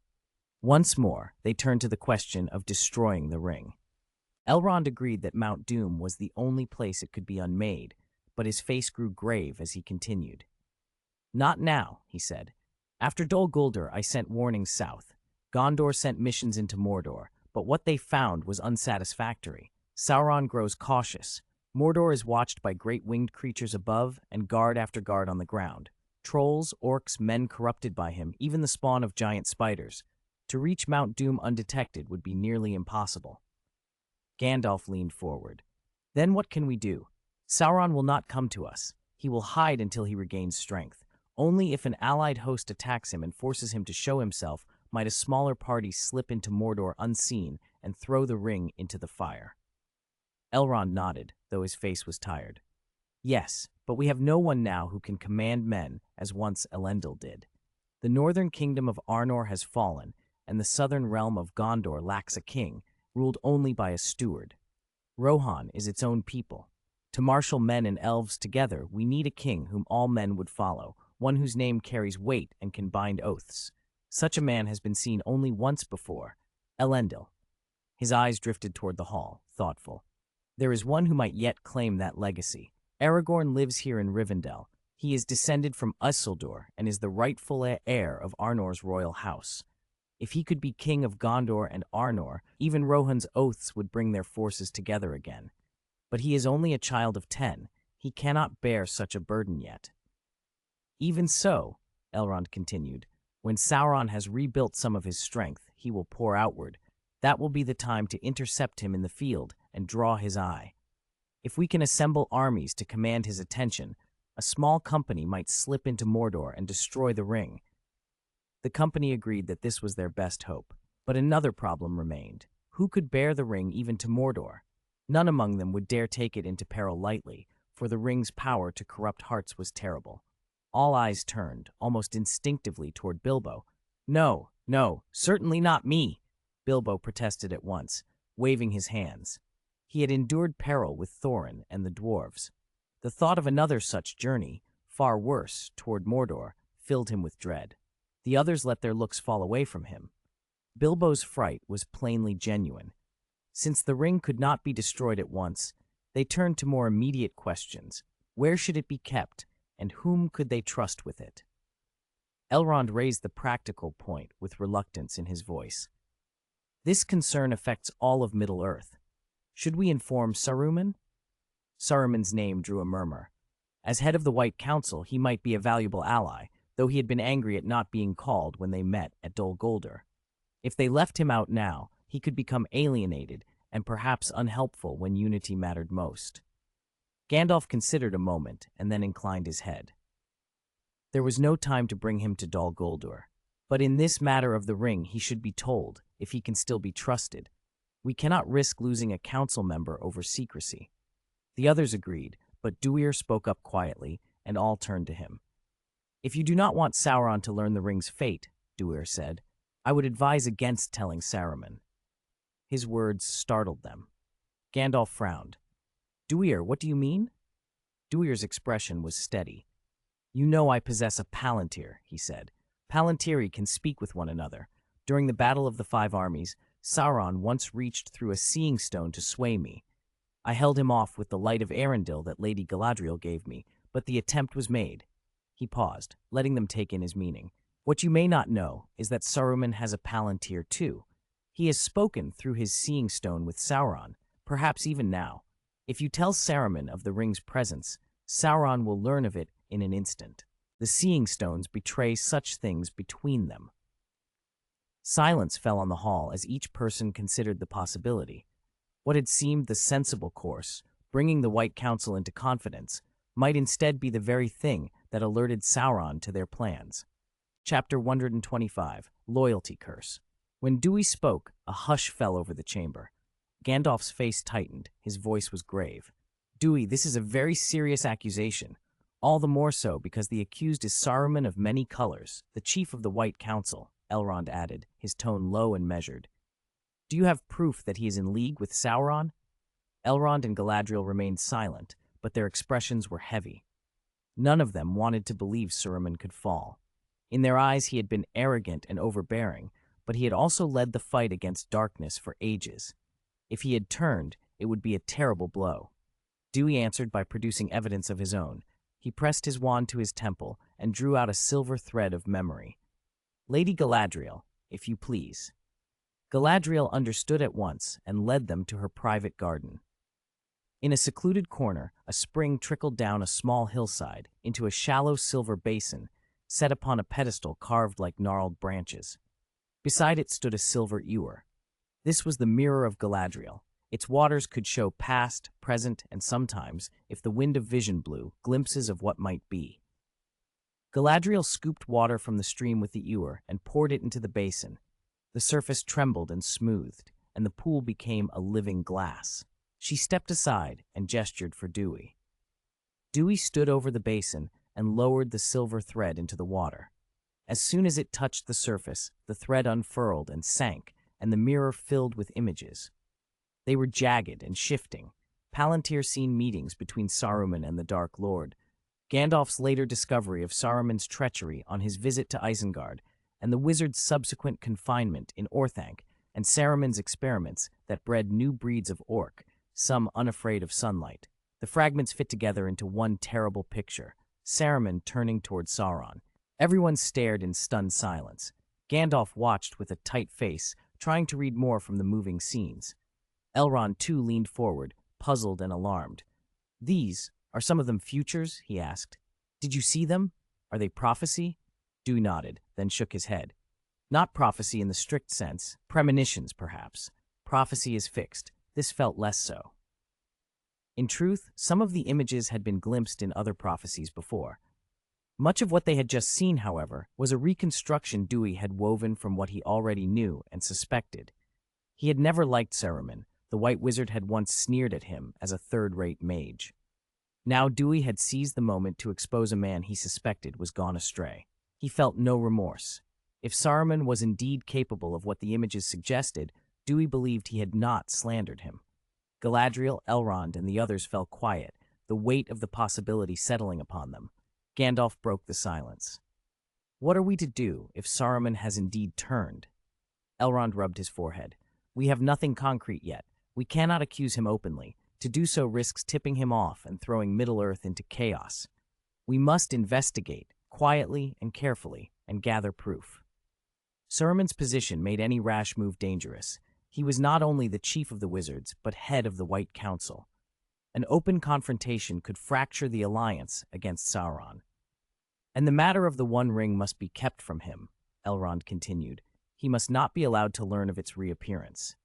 Once more, they turned to the question of destroying the ring. Elrond agreed that Mount Doom was the only place it could be unmade, but his face grew grave as he continued. "Not now," he said. "After Dol Guldur, I sent warnings south. Gondor sent missions into Mordor, but what they found was unsatisfactory. Sauron grows cautious. Mordor is watched by great winged creatures above and guard after guard on the ground. Trolls, orcs, men corrupted by him, even the spawn of giant spiders. To reach Mount Doom undetected would be nearly impossible." Gandalf leaned forward. "Then what can we do? Sauron will not come to us. He will hide until he regains strength. Only if an allied host attacks him and forces him to show himself might a smaller party slip into Mordor unseen and throw the ring into the fire." Elrond nodded, though his face was tired. "Yes, but we have no one now who can command men as once Elendil did. The northern kingdom of Arnor has fallen, and the southern realm of Gondor lacks a king, ruled only by a steward. Rohan is its own people. To marshal men and elves together, we need a king whom all men would follow, one whose name carries weight and can bind oaths. Such a man has been seen only once before, Elendil." His eyes drifted toward the hall, thoughtful. "There is one who might yet claim that legacy. Aragorn lives here in Rivendell. He is descended from Isildur and is the rightful heir of Arnor's royal house. If he could be king of Gondor and Arnor, even Rohan's oaths would bring their forces together again. But he is only a child of 10. He cannot bear such a burden yet." "Even so," Elrond continued, "when Sauron has rebuilt some of his strength, he will pour outward. That will be the time to intercept him in the field and draw his eye. If we can assemble armies to command his attention, a small company might slip into Mordor and destroy the ring." The company agreed that this was their best hope. But another problem remained. Who could bear the ring even to Mordor? None among them would dare take it into peril lightly, for the ring's power to corrupt hearts was terrible. All eyes turned, almost instinctively, toward Bilbo. "No, no, certainly not me," Bilbo protested at once, waving his hands. He had endured peril with Thorin and the dwarves. The thought of another such journey, far worse, toward Mordor, filled him with dread. The others let their looks fall away from him. Bilbo's fright was plainly genuine. Since the ring could not be destroyed at once, they turned to more immediate questions. Where should it be kept, and whom could they trust with it? Elrond raised the practical point with reluctance in his voice. "This concern affects all of Middle-earth. Should we inform Saruman?" Saruman's name drew a murmur. As head of the White Council, he might be a valuable ally, though he had been angry at not being called when they met at Dol Guldur. If they left him out now, he could become alienated and perhaps unhelpful when unity mattered most. Gandalf considered a moment and then inclined his head. There was no time to bring him to Dol Guldur. But in this matter of the ring, he should be told, if he can still be trusted. We cannot risk losing a council member over secrecy." The others agreed, but Duir spoke up quietly, and all turned to him. "If you do not want Sauron to learn the ring's fate," Duir said, "I would advise against telling Saruman." His words startled them. Gandalf frowned. "Duir, what do you mean?" Duir's expression was steady. "You know I possess a palantir," he said. "Palantiri can speak with one another. During the Battle of the Five Armies, Sauron once reached through a seeing stone to sway me. I held him off with the light of Arundel that Lady Galadriel gave me, but the attempt was made." He paused, letting them take in his meaning. "What you may not know is that Saruman has a palantir too. He has spoken through his seeing stone with Sauron, perhaps even now. If you tell Saruman of the ring's presence, Sauron will learn of it in an instant. The seeing stones betray such things between them." Silence fell on the hall as each person considered the possibility. What had seemed the sensible course, bringing the White Council into confidence, might instead be the very thing that alerted Sauron to their plans. Chapter 125, Loyalty Curse. When Dewey spoke, a hush fell over the chamber. Gandalf's face tightened, his voice was grave. "Dewey, this is a very serious accusation. All the more so because the accused is Saruman of Many Colors, the chief of the White Council," Elrond added, his tone low and measured. "Do you have proof that he is in league with Sauron?" Elrond and Galadriel remained silent, but their expressions were heavy. None of them wanted to believe Saruman could fall. In their eyes he had been arrogant and overbearing, but he had also led the fight against darkness for ages. If he had turned, it would be a terrible blow. Dewey answered by producing evidence of his own. He pressed his wand to his temple and drew out a silver thread of memory. "Lady Galadriel, if you please." Galadriel understood at once and led them to her private garden. In a secluded corner, a spring trickled down a small hillside into a shallow silver basin set upon a pedestal carved like gnarled branches. Beside it stood a silver ewer. This was the mirror of Galadriel. Its waters could show past, present, and sometimes, if the wind of vision blew, glimpses of what might be. Galadriel scooped water from the stream with the ewer and poured it into the basin. The surface trembled and smoothed, and the pool became a living glass. She stepped aside and gestured for Dewey. Dewey stood over the basin and lowered the silver thread into the water. As soon as it touched the surface, the thread unfurled and sank, and the mirror filled with images. They were jagged and shifting, Palantir-scene meetings between Saruman and the Dark Lord, Gandalf's later discovery of Saruman's treachery on his visit to Isengard, and the wizard's subsequent confinement in Orthanc, and Saruman's experiments that bred new breeds of orc, some unafraid of sunlight. The fragments fit together into one terrible picture, Saruman turning toward Sauron. Everyone stared in stunned silence. Gandalf watched with a tight face, trying to read more from the moving scenes. Elrond, too, leaned forward, puzzled and alarmed. "These, are some of them futures?" he asked. "Did you see them? Are they prophecy?" Dewey nodded, then shook his head. "Not prophecy in the strict sense, premonitions, perhaps. Prophecy is fixed. This felt less so." In truth, some of the images had been glimpsed in other prophecies before. Much of what they had just seen, however, was a reconstruction Dewey had woven from what he already knew and suspected. He had never liked Saruman. The White Wizard had once sneered at him as a third-rate mage. Now Dewey had seized the moment to expose a man he suspected was gone astray. He felt no remorse. If Saruman was indeed capable of what the images suggested, Dewey believed he had not slandered him. Galadriel, Elrond, and the others fell quiet, the weight of the possibility settling upon them. Gandalf broke the silence. "What are we to do if Saruman has indeed turned?" Elrond rubbed his forehead. "We have nothing concrete yet. We cannot accuse him openly. To do so risks tipping him off and throwing Middle-earth into chaos. We must investigate, quietly and carefully, and gather proof." Saruman's position made any rash move dangerous. He was not only the chief of the wizards, but head of the White Council. An open confrontation could fracture the alliance against Sauron. "And the matter of the One Ring must be kept from him," Elrond continued. "He must not be allowed to learn of its reappearance."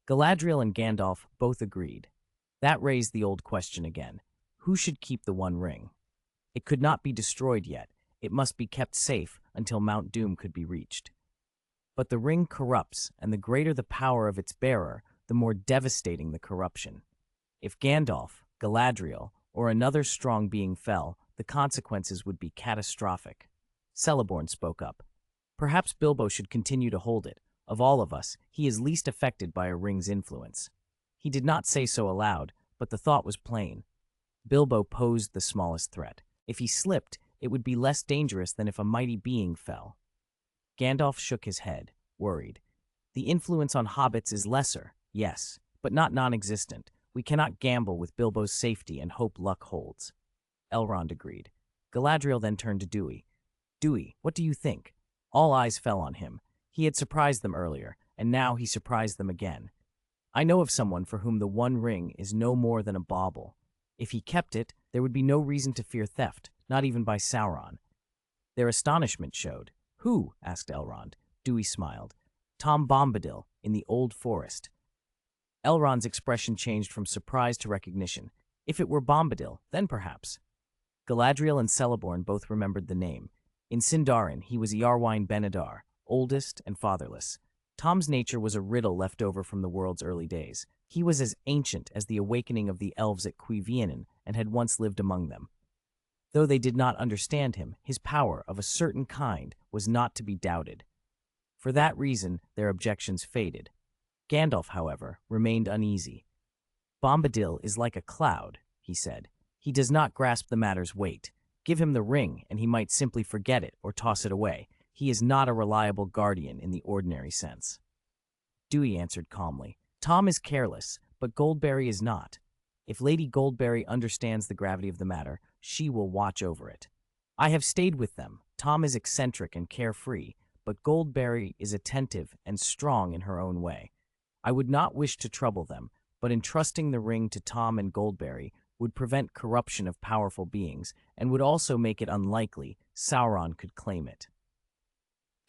Galadriel and Gandalf both agreed. That raised the old question again. Who should keep the One Ring? It could not be destroyed yet. It must be kept safe, until Mount Doom could be reached. But the ring corrupts, and the greater the power of its bearer, the more devastating the corruption. If Gandalf, Galadriel, or another strong being fell, the consequences would be catastrophic. Celeborn spoke up. Perhaps Bilbo should continue to hold it. Of all of us, he is least affected by a ring's influence. He did not say so aloud, but the thought was plain. Bilbo posed the smallest threat. If he slipped, it would be less dangerous than if a mighty being fell. Gandalf shook his head, worried. The influence on hobbits is lesser, yes, but not non-existent. We cannot gamble with Bilbo's safety and hope luck holds. Elrond agreed. Galadriel then turned to Duir. Duir, what do you think? All eyes fell on him. He had surprised them earlier, and now he surprised them again. I know of someone for whom the One Ring is no more than a bauble. If he kept it, there would be no reason to fear theft, not even by Sauron. Their astonishment showed. Who? Asked Elrond. Duir smiled. Tom Bombadil, in the Old Forest. Elrond's expression changed from surprise to recognition. If it were Bombadil, then perhaps. Galadriel and Celeborn both remembered the name. In Sindarin, he was Iarwain Benedar, oldest and fatherless. Tom's nature was a riddle left over from the world's early days. He was as ancient as the awakening of the elves at Cuiviénen and had once lived among them. Though they did not understand him, his power of a certain kind was not to be doubted. For that reason, their objections faded. Gandalf, however, remained uneasy. Bombadil is like a cloud, he said. He does not grasp the matter's weight. Give him the ring, and he might simply forget it or toss it away. He is not a reliable guardian in the ordinary sense. Duir answered calmly. Tom is careless, but Goldberry is not. If Lady Goldberry understands the gravity of the matter, she will watch over it. I have stayed with them. Tom is eccentric and carefree, but Goldberry is attentive and strong in her own way. I would not wish to trouble them, but entrusting the ring to Tom and Goldberry would prevent corruption of powerful beings and would also make it unlikely Sauron could claim it.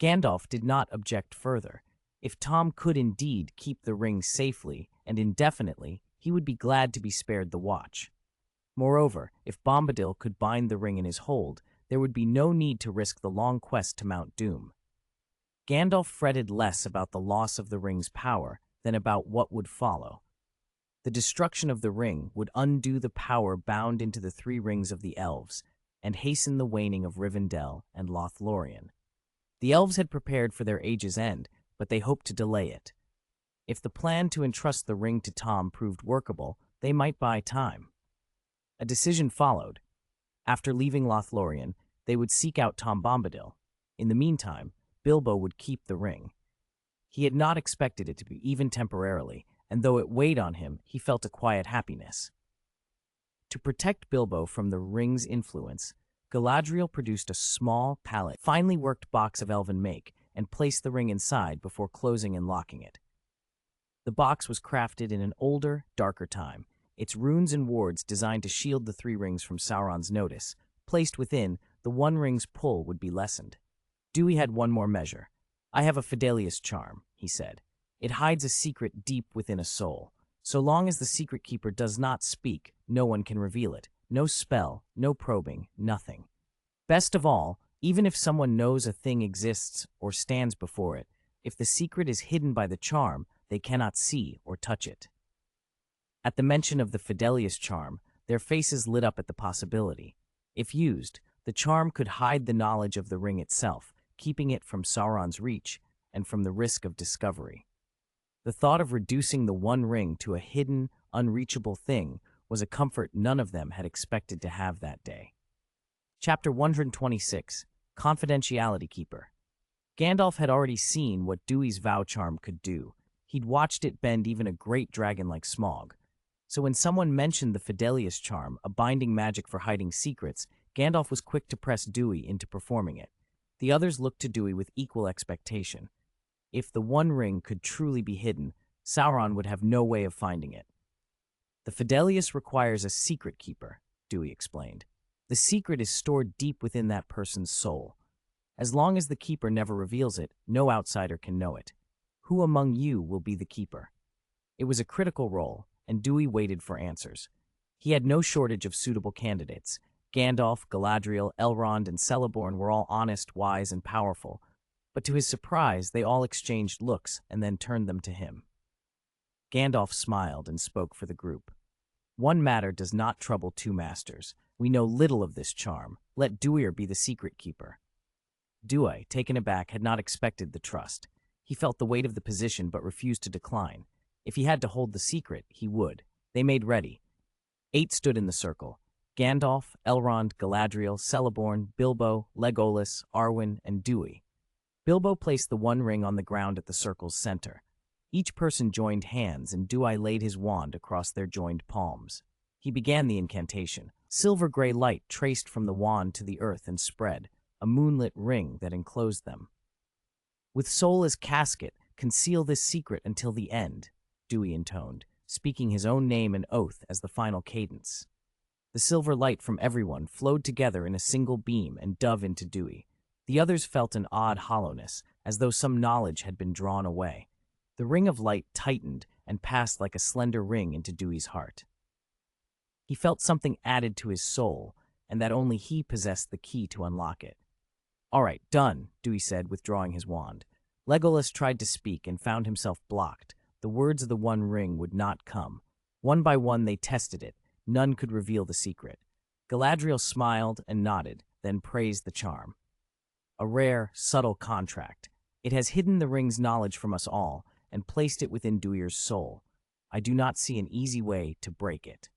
Gandalf did not object further. If Tom could indeed keep the ring safely and indefinitely, he would be glad to be spared the watch. Moreover, if Bombadil could bind the ring in his hold, there would be no need to risk the long quest to Mount Doom. Gandalf fretted less about the loss of the ring's power than about what would follow. The destruction of the ring would undo the power bound into the three rings of the elves and hasten the waning of Rivendell and Lothlorien. The elves had prepared for their age's end, but they hoped to delay it. If the plan to entrust the ring to Tom proved workable, they might buy time. A decision followed. After leaving Lothlorien, they would seek out Tom Bombadil. In the meantime, Bilbo would keep the ring. He had not expected it to be, even temporarily, and though it weighed on him, he felt a quiet happiness. To protect Bilbo from the ring's influence, Galadriel produced a small, pallet, finely worked box of elven make and placed the ring inside before closing and locking it. The box was crafted in an older, darker time, its runes and wards designed to shield the three rings from Sauron's notice. Placed within, the One Ring's pull would be lessened. Duir had one more measure. I have a Fidelius charm, he said. It hides a secret deep within a soul. So long as the secret keeper does not speak, no one can reveal it. No spell, no probing, nothing. Best of all, even if someone knows a thing exists or stands before it, if the secret is hidden by the charm, they cannot see or touch it. At the mention of the Fidelius charm, their faces lit up at the possibility. If used, the charm could hide the knowledge of the ring itself, keeping it from Sauron's reach and from the risk of discovery. The thought of reducing the One Ring to a hidden, unreachable thing was a comfort none of them had expected to have that day. Chapter 126, Confidentiality Keeper. Gandalf had already seen what Duir's vow charm could do. He'd watched it bend even a great dragon like Smaug. So when someone mentioned the Fidelius charm, a binding magic for hiding secrets, Gandalf was quick to press Duir into performing it. The others looked to Duir with equal expectation. If the One Ring could truly be hidden, Sauron would have no way of finding it. The Fidelius requires a secret keeper, Duir explained. The secret is stored deep within that person's soul. As long as the keeper never reveals it, no outsider can know it. Who among you will be the keeper? It was a critical role, and Duir waited for answers. He had no shortage of suitable candidates, Gandalf, Galadriel, Elrond, and Celeborn were all honest, wise, and powerful, but to his surprise, they all exchanged looks and then turned them to him. Gandalf smiled and spoke for the group. One matter does not trouble two masters. We know little of this charm. Let Duir be the secret keeper. Duir, taken aback, had not expected the trust. He felt the weight of the position but refused to decline. If he had to hold the secret, he would. They made ready. 8 stood in the circle. Gandalf, Elrond, Galadriel, Celeborn, Bilbo, Legolas, Arwen, and Duir. Bilbo placed the one ring on the ground at the circle's center. Each person joined hands, and Duir laid his wand across their joined palms. He began the incantation. Silver-gray light traced from the wand to the earth and spread, a moonlit ring that enclosed them. With soul as casket, conceal this secret until the end, Duir intoned, speaking his own name and oath as the final cadence. The silver light from everyone flowed together in a single beam and dove into Duir. The others felt an odd hollowness, as though some knowledge had been drawn away. The ring of light tightened and passed like a slender ring into Duir's heart. He felt something added to his soul, and that only he possessed the key to unlock it. "All right, done," Duir said, withdrawing his wand. Legolas tried to speak and found himself blocked. The words of the One Ring would not come. One by one they tested it. None could reveal the secret. Galadriel smiled and nodded, then praised the charm. "A rare, subtle contract. It has hidden the ring's knowledge from us all and placed it within Duir's soul. I do not see an easy way to break it."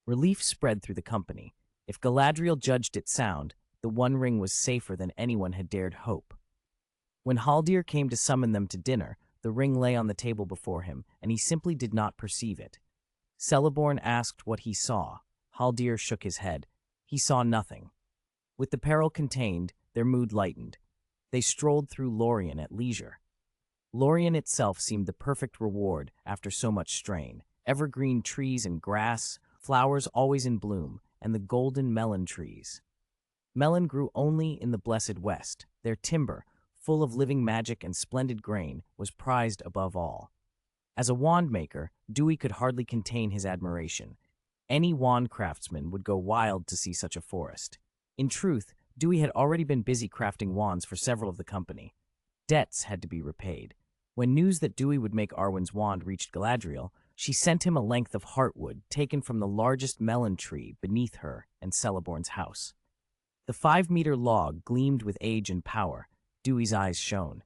Relief spread through the company. If Galadriel judged it sound, the One Ring was safer than anyone had dared hope. When Haldir came to summon them to dinner, the ring lay on the table before him, and he simply did not perceive it. Celeborn asked what he saw. Haldir shook his head. He saw nothing. With the peril contained, their mood lightened. They strolled through Lorien at leisure. Lorien itself seemed the perfect reward after so much strain. Evergreen trees and grass, flowers always in bloom, and the golden melon trees. Melon grew only in the blessed West. Their timber, full of living magic and splendid grain, was prized above all. As a wand maker, Duir could hardly contain his admiration. Any wand craftsman would go wild to see such a forest. In truth, Duir had already been busy crafting wands for several of the company. Debts had to be repaid. When news that Duir would make Arwen's wand reached Galadriel, she sent him a length of heartwood taken from the largest melon tree beneath her and Celeborn's house. The 5-meter log gleamed with age and power. Duir's eyes shone.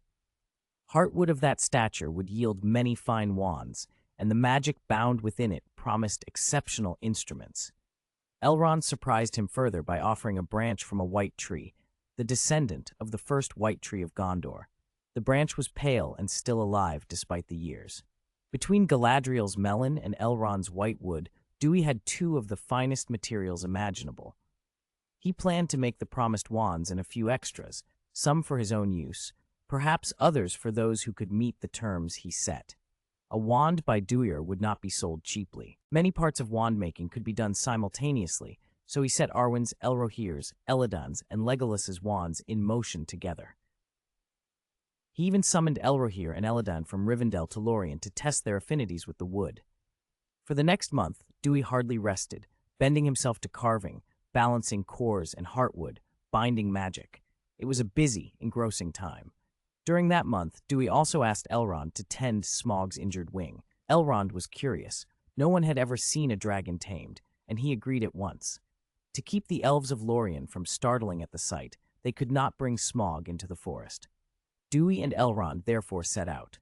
Heartwood of that stature would yield many fine wands, and the magic bound within it promised exceptional instruments. Elrond surprised him further by offering a branch from a white tree, the descendant of the first white tree of Gondor. The branch was pale and still alive despite the years. Between Galadriel's melon and Elrond's white wood, Duir had 2 of the finest materials imaginable. He planned to make the promised wands and a few extras, some for his own use, perhaps others for those who could meet the terms he set. A wand by Duir would not be sold cheaply. Many parts of wand making could be done simultaneously, so he set Arwen's, Elrohir's, Elladan's, and Legolas's wands in motion together. He even summoned Elrohir and Elladan from Rivendell to Lorien to test their affinities with the wood. For the next month, Duir hardly rested, bending himself to carving, balancing cores and heartwood, binding magic. It was a busy, engrossing time. During that month, Duir also asked Elrond to tend Smaug's injured wing. Elrond was curious. No one had ever seen a dragon tamed, and he agreed at once. To keep the elves of Lorien from startling at the sight, they could not bring Smaug into the forest. Duir and Elrond therefore set out.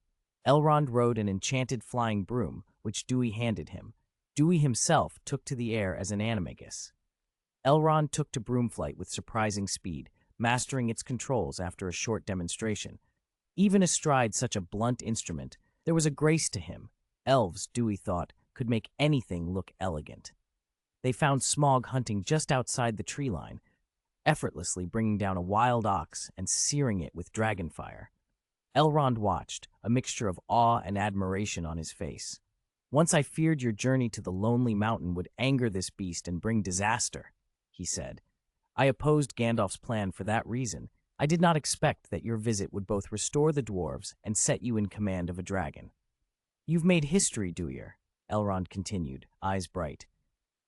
Elrond rode an enchanted flying broom, which Duir handed him. Duir himself took to the air as an animagus. Elrond took to broom flight with surprising speed, mastering its controls after a short demonstration. Even astride such a blunt instrument, there was a grace to him. Elves, Duir thought, could make anything look elegant. They found Smaug hunting just outside the tree line, effortlessly bringing down a wild ox and searing it with dragonfire. Elrond watched, a mixture of awe and admiration on his face. "Once I feared your journey to the lonely mountain would anger this beast and bring disaster," he said. "I opposed Gandalf's plan for that reason. I did not expect that your visit would both restore the dwarves and set you in command of a dragon." "You've made history, Duir," Elrond continued, eyes bright.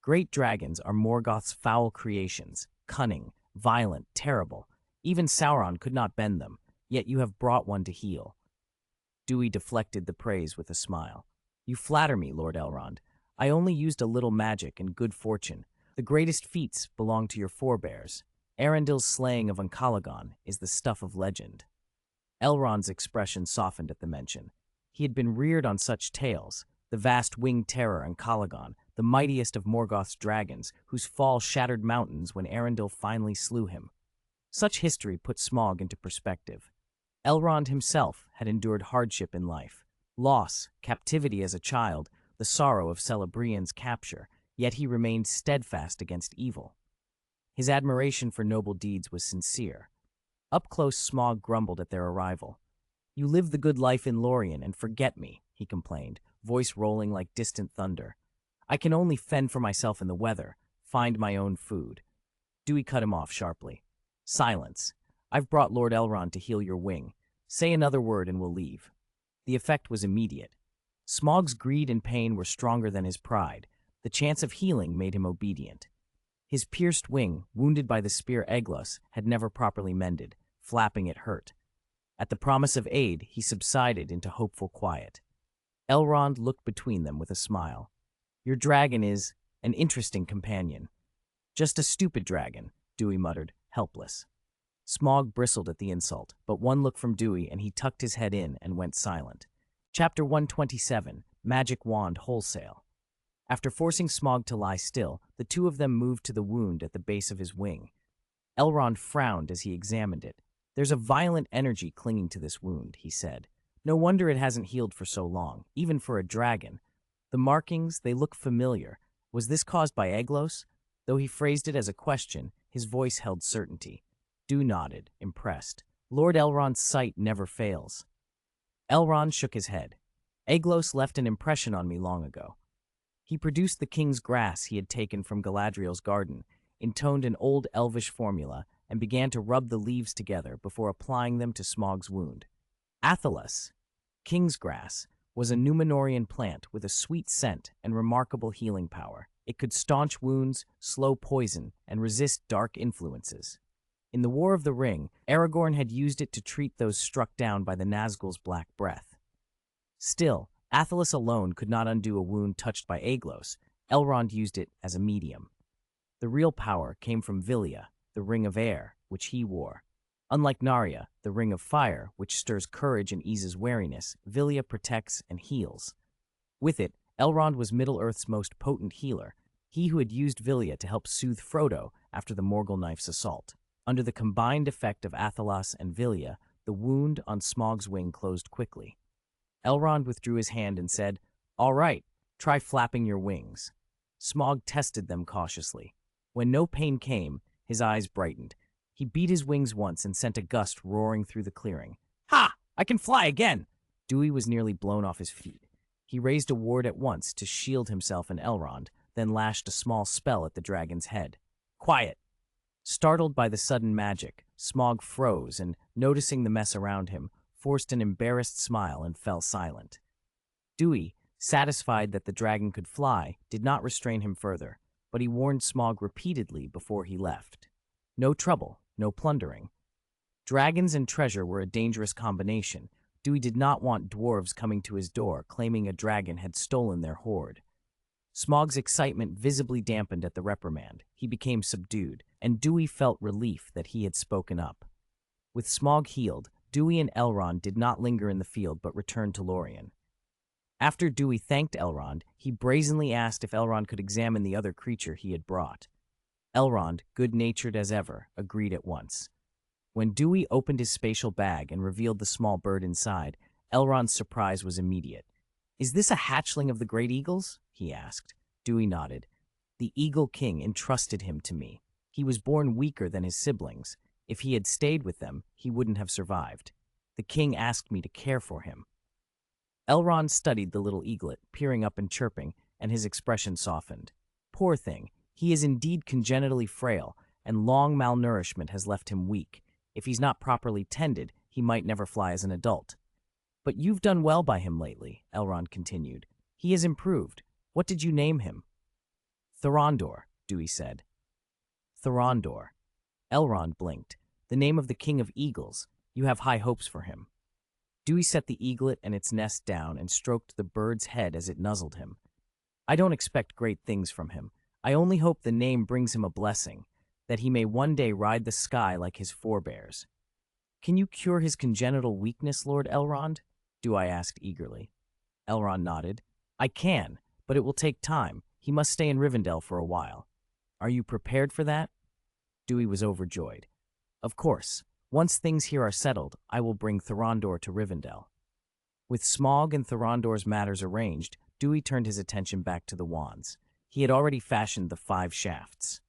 Great dragons are Morgoth's foul creations, cunning, violent, terrible. Even Sauron could not bend them, yet you have brought one to heal." Dewey deflected the praise with a smile. "You flatter me, Lord Elrond. I only used a little magic and good fortune. The greatest feats belong to your forebears. Arundel's slaying of Uncalagon is the stuff of legend." Elrond's expression softened at the mention. He had been reared on such tales, the vast winged terror Uncalagon, the mightiest of Morgoth's dragons, whose fall shattered mountains when Arundel finally slew him. Such history put Smaug into perspective. Elrond himself had endured hardship in life, loss, captivity as a child, the sorrow of Celebrian's capture, yet he remained steadfast against evil. His admiration for noble deeds was sincere. Up close, Smaug grumbled at their arrival. "You live the good life in Lorien and forget me," he complained, voice rolling like distant thunder. "I can only fend for myself in the weather, find my own food." Dewey cut him off sharply. "Silence. I've brought Lord Elrond to heal your wing. Say another word and we'll leave." The effect was immediate. Smaug's greed and pain were stronger than his pride. The chance of healing made him obedient. His pierced wing, wounded by the spear Eglos, had never properly mended. Flapping it hurt. At the promise of aid, he subsided into hopeful quiet. Elrond looked between them with a smile. "Your dragon is an interesting companion." "Just a stupid dragon," Dewey muttered, helpless. Smaug bristled at the insult, but one look from Dewey and he tucked his head in and went silent. Chapter 127, Magic Wand Wholesale. After forcing Smaug to lie still, the two of them moved to the wound at the base of his wing. Elrond frowned as he examined it. "There's a violent energy clinging to this wound," he said. "No wonder it hasn't healed for so long, even for a dragon. The markings, they look familiar. Was this caused by Eglos?" Though he phrased it as a question, his voice held certainty. Dew nodded, impressed. "Lord Elrond's sight never fails." Elrond shook his head. "Eglos left an impression on me long ago." He produced the king's grass he had taken from Galadriel's garden, intoned an old elvish formula, and began to rub the leaves together before applying them to Smaug's wound. Athelas, king's grass, was a Númenórean plant with a sweet scent and remarkable healing power. It could staunch wounds, slow poison, and resist dark influences. In the War of the Ring, Aragorn had used it to treat those struck down by the Nazgul's black breath. Still, Athelas alone could not undo a wound touched by Eglos. Elrond used it as a medium. The real power came from Vilya, the ring of air, which he wore. Unlike Narya, the ring of fire, which stirs courage and eases wariness, Vilya protects and heals. With it, Elrond was Middle-earth's most potent healer, he who had used Vilya to help soothe Frodo after the Morgul knife's assault. Under the combined effect of Athelas and Vilya, the wound on Smaug's wing closed quickly. Elrond withdrew his hand and said, "All right, try flapping your wings." Smaug tested them cautiously. When no pain came, his eyes brightened. He beat his wings once and sent a gust roaring through the clearing. "Ha! I can fly again!" Dewey was nearly blown off his feet. He raised a ward at once to shield himself and Elrond, then lashed a small spell at the dragon's head. "Quiet!" Startled by the sudden magic, Smaug froze and, noticing the mess around him, forced an embarrassed smile and fell silent. Dewey, satisfied that the dragon could fly, did not restrain him further, but he warned Smaug repeatedly before he left. No trouble, no plundering. Dragons and treasure were a dangerous combination. Dewey did not want dwarves coming to his door claiming a dragon had stolen their hoard. Smaug's excitement visibly dampened at the reprimand. He became subdued, and Dewey felt relief that he had spoken up. With Smaug healed, Dewey and Elrond did not linger in the field but returned to Lorien. After Dewey thanked Elrond, he brazenly asked if Elrond could examine the other creature he had brought. Elrond, good-natured as ever, agreed at once. When Dewey opened his spatial bag and revealed the small bird inside, Elrond's surprise was immediate. "Is this a hatchling of the great eagles?" he asked. Dewey nodded. "The Eagle King entrusted him to me. He was born weaker than his siblings. If he had stayed with them, he wouldn't have survived. The king asked me to care for him." Elrond studied the little eaglet, peering up and chirping, and his expression softened. "Poor thing, he is indeed congenitally frail, and long malnourishment has left him weak. If he's not properly tended, he might never fly as an adult." "But you've done well by him lately," Elrond continued. "He has improved. What did you name him?" Thorondor, Dewey said. Thorondor. Elrond blinked. The name of the king of eagles. You have high hopes for him. Dewey set the eaglet and its nest down and stroked the bird's head as it nuzzled him. I don't expect great things from him. I only hope the name brings him a blessing, that he may one day ride the sky like his forebears. Can you cure his congenital weakness, Lord Elrond? Dewey asked eagerly. Elrond nodded. I can, but it will take time. He must stay in Rivendell for a while. Are you prepared for that? Dewey was overjoyed. Of course. Once things here are settled, I will bring Thorondor to Rivendell. With Smaug and Thorondor's matters arranged, Dewey turned his attention back to the wands. He had already fashioned the 5 shafts.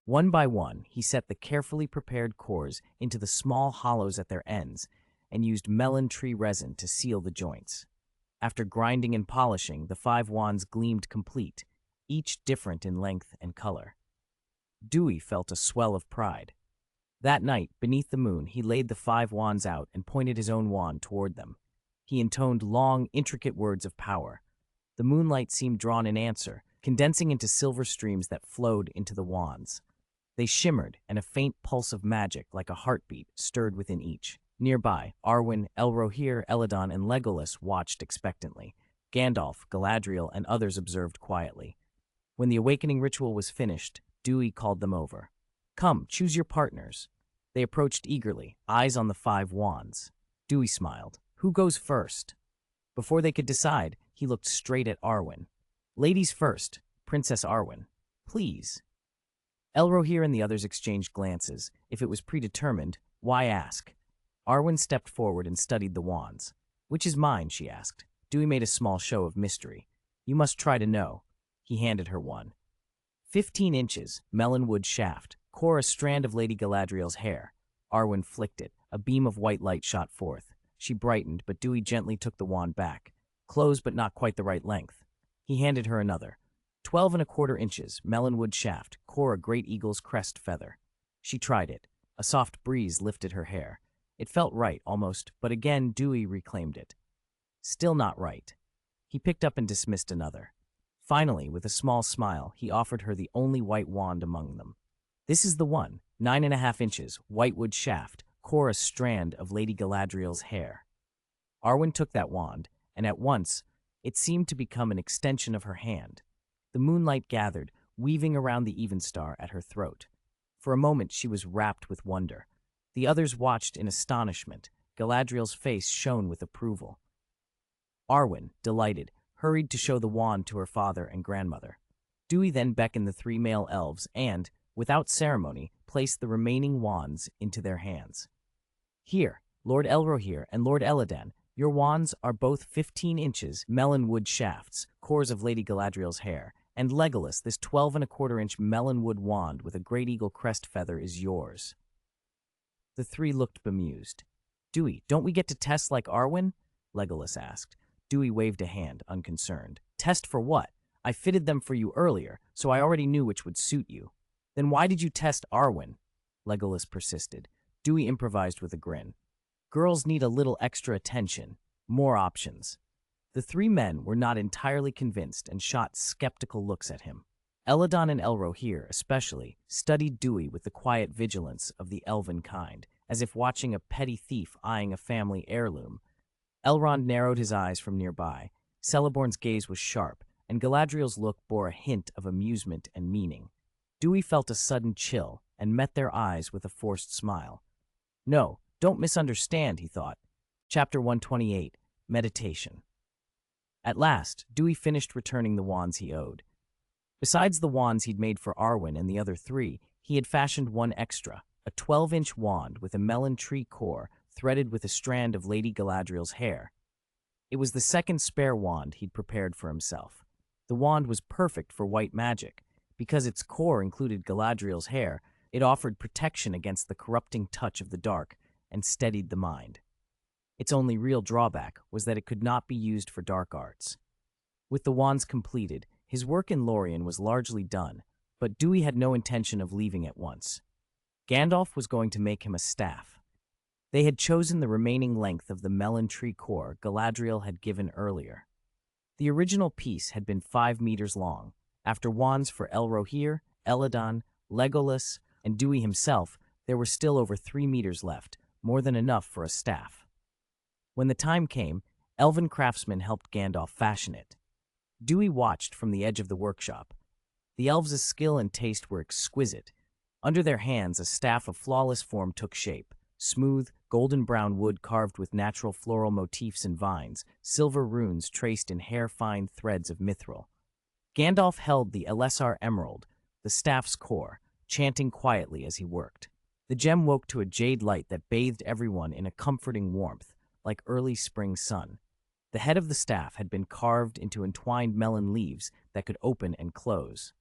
One by one, he set the carefully prepared cores into the small hollows at their ends and used melon tree resin to seal the joints. After grinding and polishing, the 5 wands gleamed complete, each different in length and color. Dewey felt a swell of pride. That night, beneath the moon, he laid the 5 wands out and pointed his own wand toward them. He intoned long, intricate words of power. The moonlight seemed drawn in answer, condensing into silver streams that flowed into the wands. They shimmered, and a faint pulse of magic, like a heartbeat, stirred within each. Nearby, Arwen, Elrohir, Elladan, and Legolas watched expectantly. Gandalf, Galadriel, and others observed quietly. When the awakening ritual was finished, Dewey called them over. Come, choose your partners. They approached eagerly, eyes on the 5 wands. Dewey smiled. Who goes first? Before they could decide, he looked straight at Arwen. Ladies first, Princess Arwen. Please. Elrohir and the others exchanged glances. If it was predetermined, why ask? Arwen stepped forward and studied the wands. Which is mine, she asked. Dewey made a small show of mystery. You must try to know. He handed her one. 15 inches, melonwood shaft, core a strand of Lady Galadriel's hair. Arwen flicked it. A beam of white light shot forth. She brightened, but Dewey gently took the wand back. Closed, but not quite the right length. He handed her another. 12 1/4 inches, melonwood shaft, core a great eagle's crest feather. She tried it. A soft breeze lifted her hair. It felt right, almost, but again Dewey reclaimed it. Still not right. He picked up and dismissed another. Finally, with a small smile, he offered her the only white wand among them. This is the one, 9 1/2 inches, whitewood shaft, core a strand of Lady Galadriel's hair. Arwen took that wand, and at once, it seemed to become an extension of her hand. The moonlight gathered, weaving around the evenstar at her throat. For a moment, she was rapt with wonder. The others watched in astonishment. Galadriel's face shone with approval. Arwen, delighted, hurried to show the wand to her father and grandmother. Dewey then beckoned the 3 male elves and, without ceremony, placed the remaining wands into their hands. Here, Lord Elrohir and Lord Elladan, your wands are both 15 inches, melonwood shafts, cores of Lady Galadriel's hair, and Legolas, this 12 1/4 inch melonwood wand with a great eagle crest feather is yours. The 3 looked bemused. Dewey, don't we get to test like Arwen? Legolas asked. Dewey waved a hand, unconcerned. Test for what? I fitted them for you earlier, so I already knew which would suit you. Then why did you test Arwen? Legolas persisted. Dewey improvised with a grin. Girls need a little extra attention, more options. The 3 men were not entirely convinced and shot skeptical looks at him. Elladan and Elrohir, especially, studied Dewey with the quiet vigilance of the elven kind, as if watching a petty thief eyeing a family heirloom. Elrond narrowed his eyes from nearby. Celeborn's gaze was sharp, and Galadriel's look bore a hint of amusement and meaning. Dewey felt a sudden chill and met their eyes with a forced smile. No, don't misunderstand, he thought. Chapter 128, Meditation. At last, Dewey finished returning the wands he owed. Besides the wands he'd made for Arwen and the other 3, he had fashioned one extra, a 12-inch wand with a melon tree core threaded with a strand of Lady Galadriel's hair. It was the second spare wand he'd prepared for himself. The wand was perfect for white magic. Because its core included Galadriel's hair, it offered protection against the corrupting touch of the dark and steadied the mind. Its only real drawback was that it could not be used for dark arts. With the wands completed, his work in Lorien was largely done, but Dewey had no intention of leaving at once. Gandalf was going to make him a staff. They had chosen the remaining length of the melon tree core Galadriel had given earlier. The original piece had been 5 meters long. After wands for Elrohir, Eladon, Legolas, and Dewey himself, there were still over 3 meters left, more than enough for a staff. When the time came, elven craftsmen helped Gandalf fashion it. Dewey watched from the edge of the workshop. The elves' skill and taste were exquisite. Under their hands, a staff of flawless form took shape. Smooth, golden-brown wood carved with natural floral motifs and vines, silver runes traced in hair-fine threads of mithril. Gandalf held the Elessar Emerald, the staff's core, chanting quietly as he worked. The gem woke to a jade light that bathed everyone in a comforting warmth, like early spring sun. The head of the staff had been carved into entwined melon leaves that could open and close.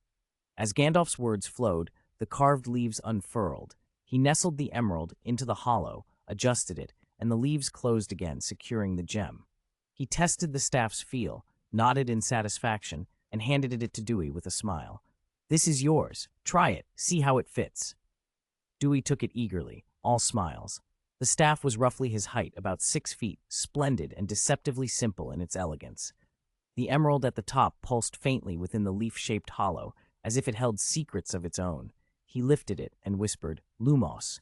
As Gandalf's words flowed, the carved leaves unfurled. He nestled the emerald into the hollow, adjusted it, and the leaves closed again, securing the gem. He tested the staff's feel, nodded in satisfaction, and handed it to Dewey with a smile. "This is yours. Try it. See how it fits." Dewey took it eagerly, all smiles. The staff was roughly his height, about 6 feet, splendid and deceptively simple in its elegance. The emerald at the top pulsed faintly within the leaf-shaped hollow, as if it held secrets of its own. He lifted it and whispered, "Lumos."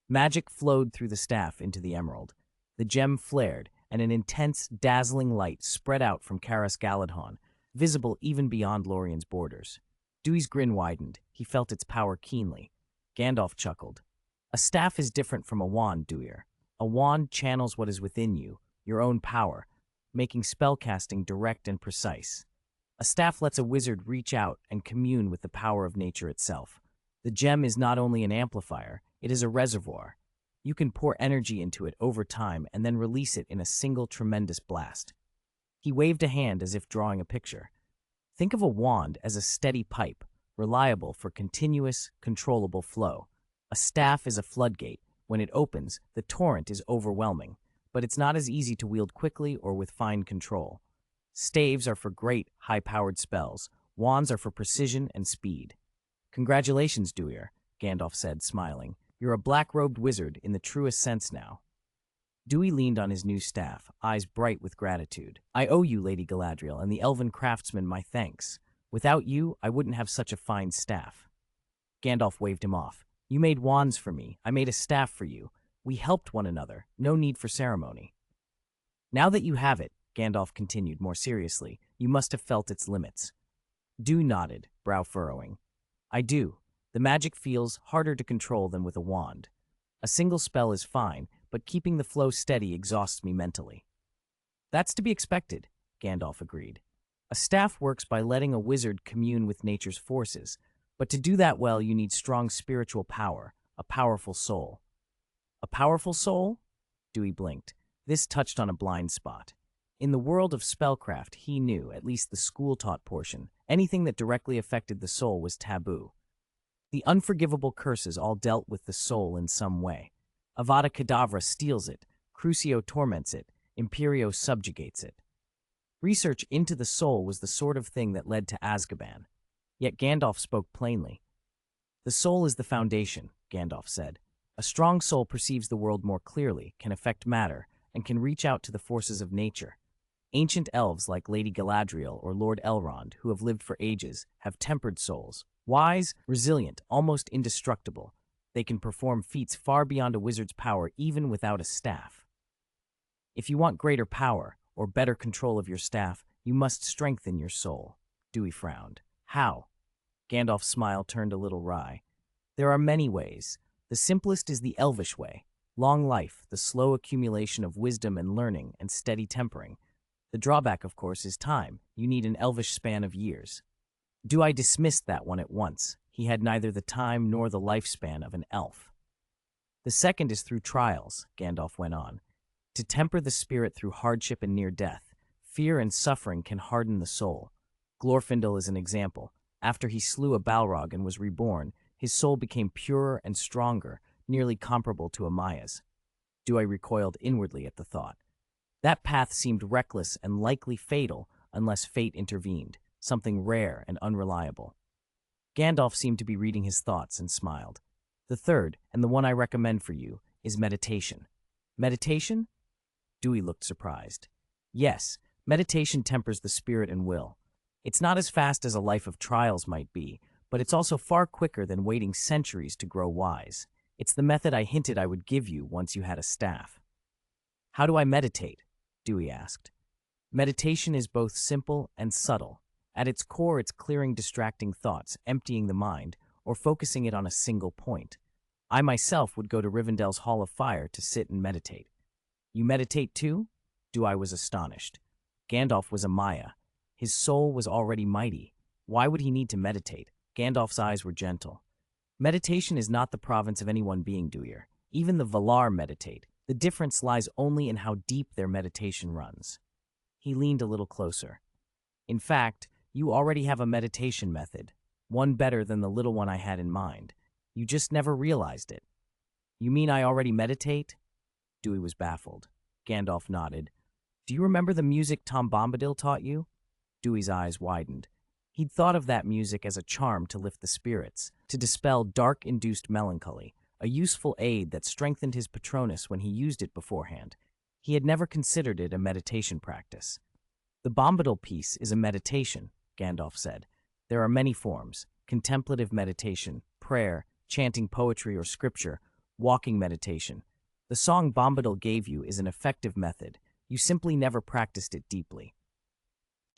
Magic flowed through the staff into the emerald. The gem flared, and an intense, dazzling light spread out from Caras Galadhon, visible even beyond Lorien's borders. Dewey's grin widened. He felt its power keenly. Gandalf chuckled. "A staff is different from a wand, Duir. A wand channels what is within you, your own power, making spellcasting direct and precise. A staff lets a wizard reach out and commune with the power of nature itself. The gem is not only an amplifier, it is a reservoir. You can pour energy into it over time and then release it in a single tremendous blast." He waved a hand as if drawing a picture. "Think of a wand as a steady pipe, reliable for continuous, controllable flow. A staff is a floodgate. When it opens, the torrent is overwhelming, but it's not as easy to wield quickly or with fine control. Staves are for great, high-powered spells. Wands are for precision and speed." "Congratulations, Duir," Gandalf said, smiling. "You're a black-robed wizard in the truest sense now." Dewey leaned on his new staff, eyes bright with gratitude. "I owe you, Lady Galadriel, and the elven craftsmen my thanks. Without you, I wouldn't have such a fine staff." Gandalf waved him off. "You made wands for me. I made a staff for you. We helped one another. No need for ceremony." "Now that you have it," Gandalf continued more seriously, "you must have felt its limits." Dewey nodded, brow furrowing. "I do. The magic feels harder to control than with a wand. A single spell is fine, but keeping the flow steady exhausts me mentally." "That's to be expected," Gandalf agreed. "A staff works by letting a wizard commune with nature's forces, but to do that well you need strong spiritual power, a powerful soul." "A powerful soul?" Dewey blinked. This touched on a blind spot. In the world of spellcraft, he knew, at least the school-taught portion, anything that directly affected the soul was taboo. The unforgivable curses all dealt with the soul in some way. Avada Kedavra steals it, Crucio torments it, Imperio subjugates it. Research into the soul was the sort of thing that led to Azkaban. Yet Gandalf spoke plainly. "The soul is the foundation," Gandalf said. "A strong soul perceives the world more clearly, can affect matter, and can reach out to the forces of nature. Ancient elves like Lady Galadriel or Lord Elrond, who have lived for ages, have tempered souls. Wise, resilient, almost indestructible. They can perform feats far beyond a wizard's power even without a staff. If you want greater power, or better control of your staff, you must strengthen your soul." Dewey frowned. "How?" Gandalf's smile turned a little wry. "There are many ways. The simplest is the elvish way. Long life, the slow accumulation of wisdom and learning, and steady tempering. The drawback, of course, is time. You need an elvish span of years." Dewey dismissed that one at once. He had neither the time nor the lifespan of an elf. "The second is through trials," Gandalf went on. "To temper the spirit through hardship and near death. Fear and suffering can harden the soul. Glorfindel is an example. After he slew a Balrog and was reborn, his soul became purer and stronger, nearly comparable to Amaya's." Dewey recoiled inwardly at the thought. That path seemed reckless and likely fatal unless fate intervened, something rare and unreliable. Gandalf seemed to be reading his thoughts and smiled. "The third, and the one I recommend for you, is meditation." "Meditation?" Dewey looked surprised. "Yes, meditation tempers the spirit and will. It's not as fast as a life of trials might be, but it's also far quicker than waiting centuries to grow wise. It's the method I hinted I would give you once you had a staff." "How do I meditate?" Dewey asked. "Meditation is both simple and subtle. At its core, it's clearing distracting thoughts, emptying the mind, or focusing it on a single point. I myself would go to Rivendell's Hall of Fire to sit and meditate." "You meditate too?" Dewey was astonished. Gandalf was a Maya. His soul was already mighty. Why would he need to meditate? Gandalf's eyes were gentle. "Meditation is not the province of any one being, Duir. Even the Valar meditate. The difference lies only in how deep their meditation runs." He leaned a little closer. "In fact, you already have a meditation method, one better than the little one I had in mind. You just never realized it." "You mean I already meditate?" Dewey was baffled. Gandalf nodded. "Do you remember the music Tom Bombadil taught you?" Dewey's eyes widened. He'd thought of that music as a charm to lift the spirits, to dispel dark-induced melancholy, a useful aid that strengthened his Patronus when he used it beforehand. He had never considered it a meditation practice. "The Bombadil piece is a meditation," Gandalf said. "There are many forms: contemplative meditation, prayer, chanting poetry or scripture, walking meditation. The song Bombadil gave you is an effective method. You simply never practiced it deeply."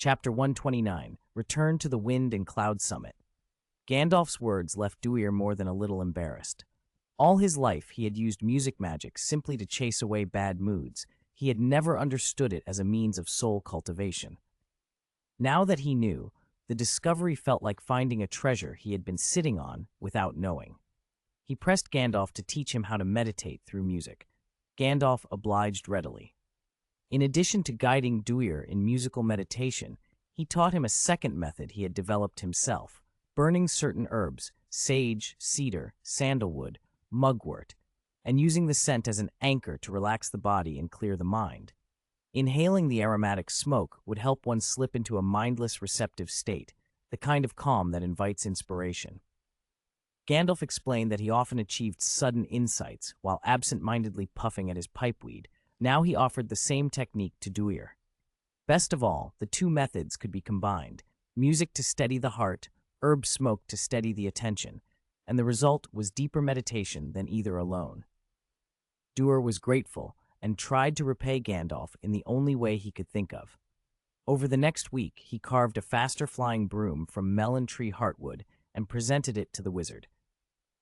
Chapter 129, Return to the Wind and Cloud Summit. Gandalf's words left Duir more than a little embarrassed. All his life he had used music magic simply to chase away bad moods. He had never understood it as a means of soul cultivation. Now that he knew, the discovery felt like finding a treasure he had been sitting on without knowing. He pressed Gandalf to teach him how to meditate through music. Gandalf obliged readily. In addition to guiding Duir in musical meditation, he taught him a second method he had developed himself: burning certain herbs, sage, cedar, sandalwood, mugwort, and using the scent as an anchor to relax the body and clear the mind. Inhaling the aromatic smoke would help one slip into a mindless, receptive state, the kind of calm that invites inspiration. Gandalf explained that he often achieved sudden insights while absent-mindedly puffing at his pipeweed. Now he offered the same technique to Duir. Best of all, the two methods could be combined: music to steady the heart, herb smoke to steady the attention, and the result was deeper meditation than either alone. Duir was grateful and tried to repay Gandalf in the only way he could think of. Over the next week, he carved a faster-flying broom from melon tree heartwood and presented it to the wizard.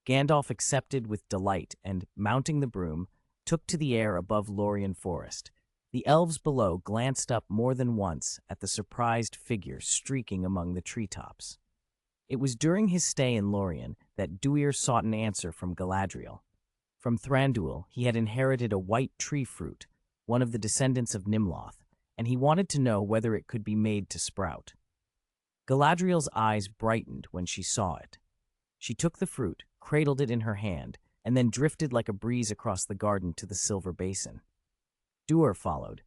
Gandalf accepted with delight and, mounting the broom, took to the air above Lorien Forest. The elves below glanced up more than once at the surprised figure streaking among the treetops. It was during his stay in Lorien that Duir sought an answer from Galadriel. From Thranduil, he had inherited a white tree fruit, one of the descendants of Nimloth, and he wanted to know whether it could be made to sprout. Galadriel's eyes brightened when she saw it. She took the fruit, cradled it in her hand, and then drifted like a breeze across the garden to the silver basin. Duir followed.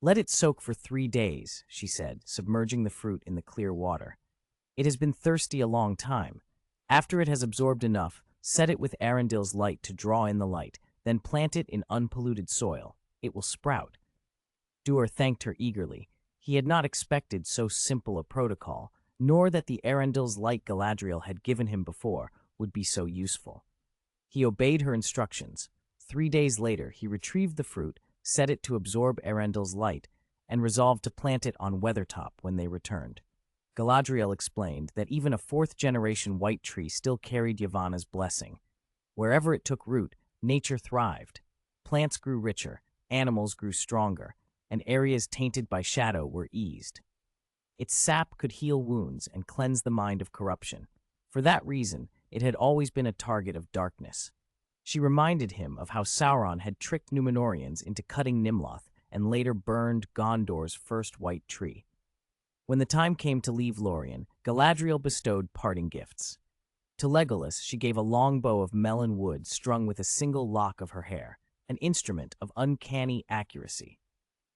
"Let it soak for 3 days," she said, submerging the fruit in the clear water. "It has been thirsty a long time. After it has absorbed enough, set it with Arundel's light to draw in the light, then plant it in unpolluted soil. It will sprout." Duir thanked her eagerly. He had not expected so simple a protocol, nor that the Arundel's light Galadriel had given him before would be so useful. He obeyed her instructions. 3 days later, he retrieved the fruit, set it to absorb Arundel's light, and resolved to plant it on Weathertop when they returned. Galadriel explained that even a 4th-generation white tree still carried Yavanna's blessing. Wherever it took root, nature thrived. Plants grew richer, animals grew stronger, and areas tainted by shadow were eased. Its sap could heal wounds and cleanse the mind of corruption. For that reason, it had always been a target of darkness. She reminded him of how Sauron had tricked Númenóreans into cutting Nimloth and later burned Gondor's first white tree. When the time came to leave Lorien, Galadriel bestowed parting gifts. To Legolas, she gave a long bow of melon wood strung with a single lock of her hair, an instrument of uncanny accuracy.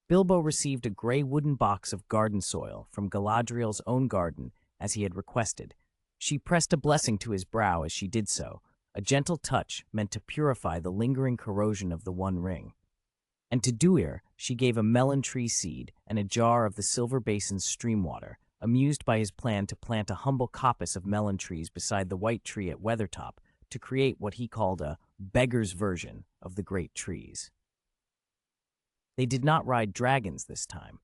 Bilbo received a gray wooden box of garden soil from Galadriel's own garden, as he had requested. She pressed a blessing to his brow as she did so, a gentle touch meant to purify the lingering corrosion of the One Ring. And to Duir, she gave a melon tree seed and a jar of the Silver Basin's stream water, amused by his plan to plant a humble coppice of melon trees beside the white tree at Weathertop to create what he called a beggar's version of the great trees. They did not ride dragons this time.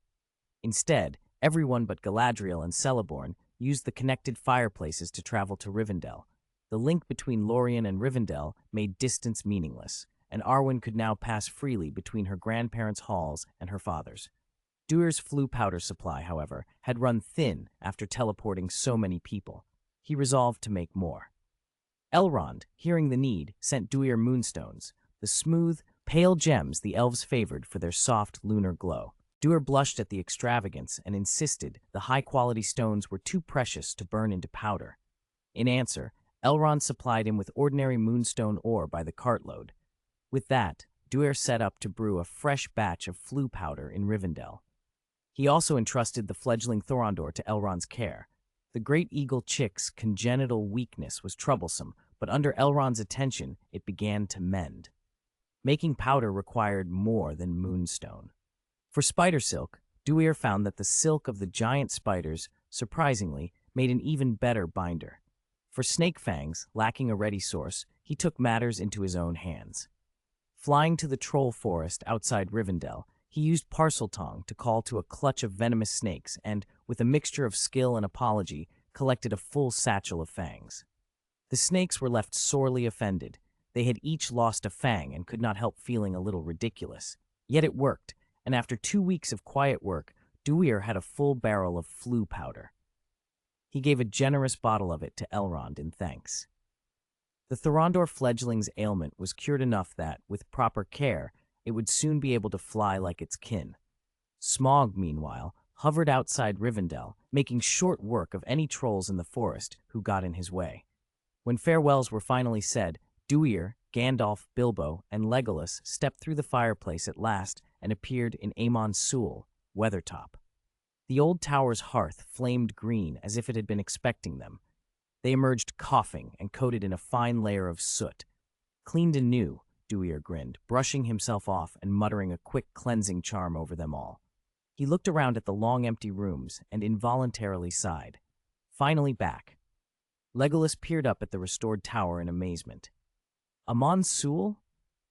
Instead, everyone but Galadriel and Celeborn used the connected fireplaces to travel to Rivendell. The link between Lorien and Rivendell made distance meaningless, and Arwen could now pass freely between her grandparents' halls and her father's. Duir's flue powder supply, however, had run thin after teleporting so many people. He resolved to make more. Elrond, hearing the need, sent Duir moonstones, the smooth, pale gems the elves favored for their soft lunar glow. Duir blushed at the extravagance and insisted the high-quality stones were too precious to burn into powder. In answer, Elrond supplied him with ordinary moonstone ore by the cartload. With that, Duir set up to brew a fresh batch of flue powder in Rivendell. He also entrusted the fledgling Thorondor to Elrond's care. The great eagle chick's congenital weakness was troublesome, but under Elrond's attention, it began to mend. Making powder required more than moonstone. For spider silk, Duir found that the silk of the giant spiders, surprisingly, made an even better binder. For snake fangs, lacking a ready source, he took matters into his own hands. Flying to the troll forest outside Rivendell, he used Parseltongue to call to a clutch of venomous snakes and, with a mixture of skill and apology, collected a full satchel of fangs. The snakes were left sorely offended. They had each lost a fang and could not help feeling a little ridiculous. Yet it worked, and after 2 weeks of quiet work, Duir had a full barrel of flue powder. He gave a generous bottle of it to Elrond in thanks. The Thorondor fledgling's ailment was cured enough that, with proper care, it would soon be able to fly like its kin. Smaug, meanwhile, hovered outside Rivendell, making short work of any trolls in the forest who got in his way. When farewells were finally said, Duir, Gandalf, Bilbo, and Legolas stepped through the fireplace at last and appeared in Amon Sul, Weathertop. The old tower's hearth flamed green as if it had been expecting them. They emerged coughing and coated in a fine layer of soot. Cleaned anew, Duir grinned, brushing himself off and muttering a quick cleansing charm over them all. He looked around at the long empty rooms and involuntarily sighed. Finally back. Legolas peered up at the restored tower in amazement. Amon Sul?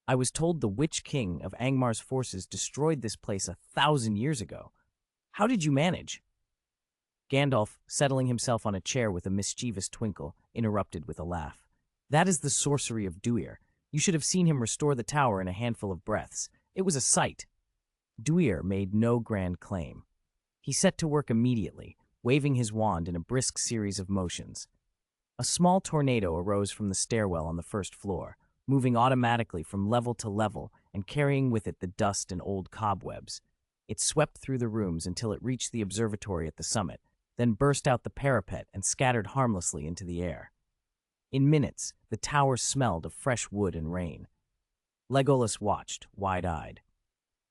I was told the Witch King of Angmar's forces destroyed this place 1,000 years ago. How did you manage? Gandalf, settling himself on a chair with a mischievous twinkle, interrupted with a laugh. That is the sorcery of Duir. You should have seen him restore the tower in a handful of breaths. It was a sight. Duir made no grand claim. He set to work immediately, waving his wand in a brisk series of motions. A small tornado arose from the stairwell on the first floor, moving automatically from level to level and carrying with it the dust and old cobwebs. It swept through the rooms until it reached the observatory at the summit, then burst out the parapet and scattered harmlessly into the air. In minutes, the tower smelled of fresh wood and rain. Legolas watched, wide-eyed.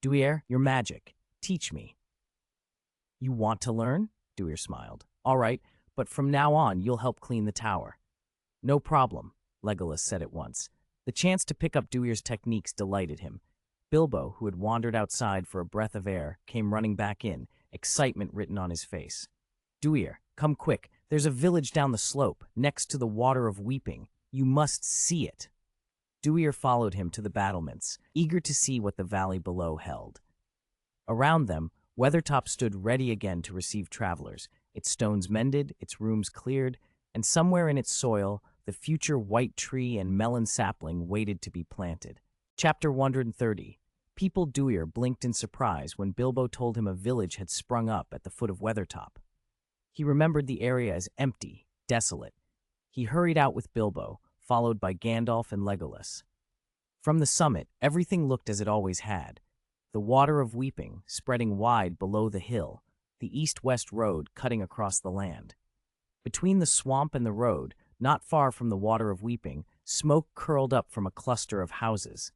Duir, you're magic. Teach me. You want to learn? Duir smiled. All right, but from now on, you'll help clean the tower. No problem, Legolas said at once. The chance to pick up Duir's techniques delighted him. Bilbo, who had wandered outside for a breath of air, came running back in, excitement written on his face. Duir, come quick. There's a village down the slope, next to the Water of Weeping. You must see it. Duir followed him to the battlements, eager to see what the valley below held. Around them, Weathertop stood ready again to receive travelers, its stones mended, its rooms cleared, and somewhere in its soil, the future white tree and melon sapling waited to be planted. Chapter 130. People Duir blinked in surprise when Bilbo told him a village had sprung up at the foot of Weathertop. He remembered the area as empty, desolate. He hurried out with Bilbo, followed by Gandalf and Legolas. From the summit, everything looked as it always had. The Water of Weeping, spreading wide below the hill, the east-west road cutting across the land. Between the swamp and the road, not far from the Water of Weeping, smoke curled up from a cluster of houses.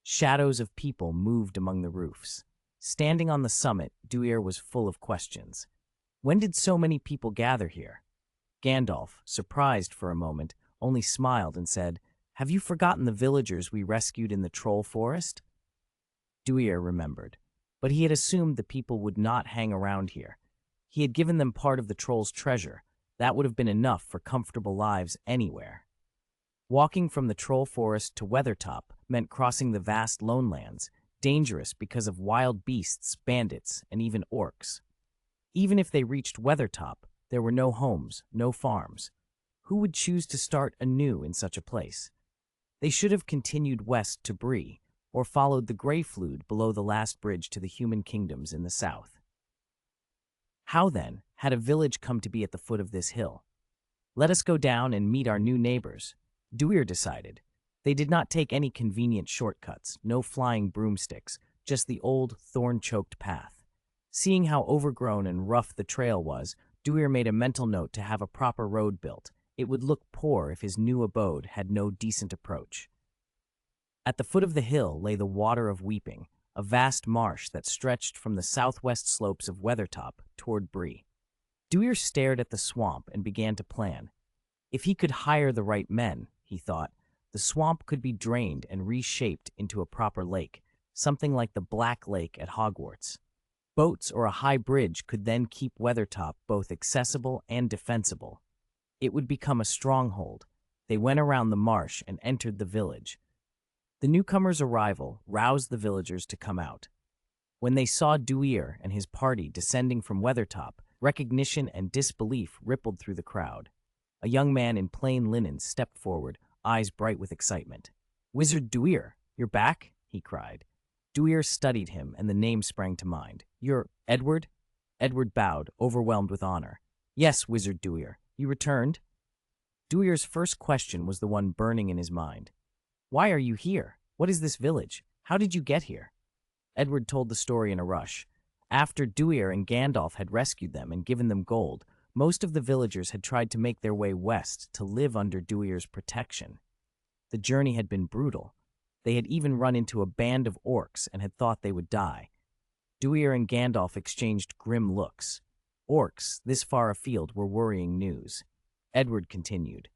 Shadows of people moved among the roofs. Standing on the summit, Duir was full of questions. When did so many people gather here? Gandalf, surprised for a moment, only smiled and said, Have you forgotten the villagers we rescued in the troll forest? Duir remembered, but he had assumed the people would not hang around here. He had given them part of the troll's treasure. That would have been enough for comfortable lives anywhere. Walking from the troll forest to Weathertop meant crossing the vast lone lands, dangerous because of wild beasts, bandits, and even orcs. Even if they reached Weathertop, there were no homes, no farms. Who would choose to start anew in such a place? They should have continued west to Bree, or followed the Grey Flood below the last bridge to the human kingdoms in the south. How, then, had a village come to be at the foot of this hill? Let us go down and meet our new neighbors, Duir decided. They did not take any convenient shortcuts, no flying broomsticks, just the old, thorn-choked path. Seeing how overgrown and rough the trail was, Duir made a mental note to have a proper road built. It would look poor if his new abode had no decent approach. At the foot of the hill lay the Water of Weeping, a vast marsh that stretched from the southwest slopes of Weathertop toward Bree. Duir stared at the swamp and began to plan. If he could hire the right men, he thought, the swamp could be drained and reshaped into a proper lake, something like the Black Lake at Hogwarts. Boats or a high bridge could then keep Weathertop both accessible and defensible. It would become a stronghold. They went around the marsh and entered the village. The newcomers' arrival roused the villagers to come out. When they saw Duir and his party descending from Weathertop, recognition and disbelief rippled through the crowd. A young man in plain linen stepped forward, eyes bright with excitement. "Wizard Duir, you're back?" he cried. Duir studied him, and the name sprang to mind. "You're Edward?" Edward bowed, overwhelmed with honor. "Yes, Wizard Duir. You returned?" Duir's first question was the one burning in his mind. "Why are you here? What is this village? How did you get here?" Edward told the story in a rush. After Duir and Gandalf had rescued them and given them gold, most of the villagers had tried to make their way west to live under Duir's protection. The journey had been brutal. They had even run into a band of orcs and had thought they would die. Duir and Gandalf exchanged grim looks. Orcs, this far afield, were worrying news. Edward continued.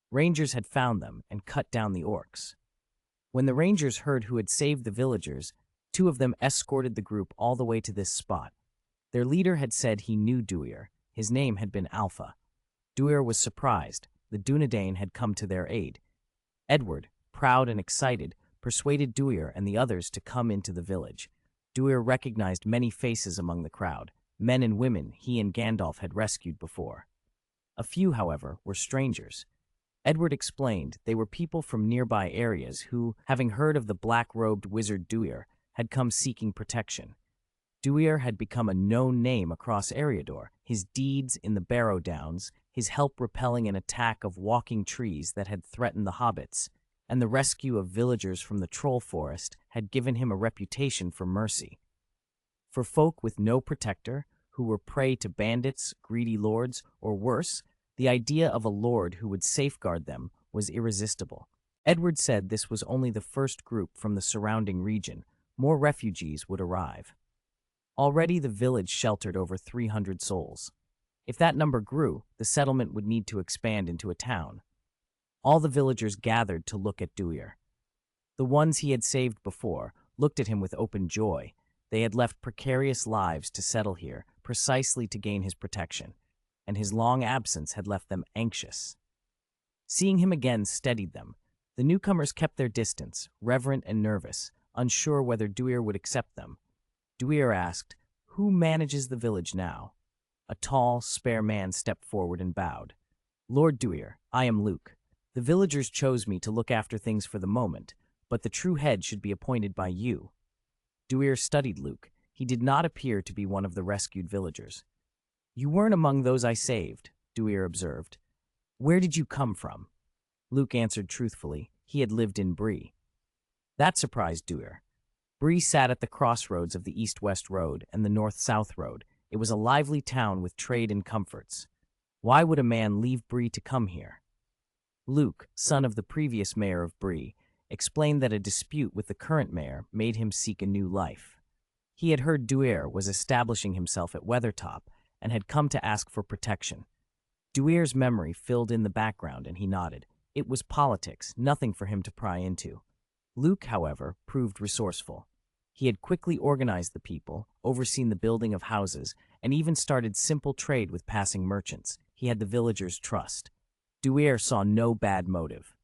Rangers had found them and cut down the orcs. When the rangers heard who had saved the villagers, 2 of them escorted the group all the way to this spot. Their leader had said he knew Duir. His name had been Alpha. Duir was surprised. The Dunedain had come to their aid. Edward, proud and excited, persuaded Duir and the others to come into the village. Duir recognized many faces among the crowd, men and women he and Gandalf had rescued before. A few, however, were strangers. Edward explained they were people from nearby areas who, having heard of the black-robed wizard Duir, had come seeking protection. Duir had become a known name across Eriador, his deeds in the Barrow Downs, his help repelling an attack of walking trees that had threatened the hobbits, and the rescue of villagers from the troll forest had given him a reputation for mercy. For folk with no protector, who were prey to bandits, greedy lords, or worse, the idea of a lord who would safeguard them was irresistible. Edward said this was only the first group from the surrounding region. More refugees would arrive. Already the village sheltered over 300 souls. If that number grew, the settlement would need to expand into a town. All the villagers gathered to look at Duir. The ones he had saved before looked at him with open joy. They had left precarious lives to settle here precisely to gain his protection, and his long absence had left them anxious. Seeing him again steadied them. The newcomers kept their distance, reverent and nervous, unsure whether Duir would accept them. Duir asked, "Who manages the village now?" A tall, spare man stepped forward and bowed. "Lord Duir, I am Luke. The villagers chose me to look after things for the moment, but the true head should be appointed by you." Duir studied Luke. He did not appear to be one of the rescued villagers. "You weren't among those I saved," Duir observed. "Where did you come from?" Luke answered truthfully. He had lived in Bree. That surprised Duir. Bree sat at the crossroads of the east-west road and the north-south road. It was a lively town with trade and comforts. Why would a man leave Bree to come here? Luke, son of the previous mayor of Bree, explained that a dispute with the current mayor made him seek a new life. He had heard Duir was establishing himself at Weathertop and had come to ask for protection. Duir's memory filled in the background and he nodded. It was politics, nothing for him to pry into. Luke, however, proved resourceful. He had quickly organized the people, overseen the building of houses, and even started simple trade with passing merchants. He had the villagers' trust. Duir saw no bad motive.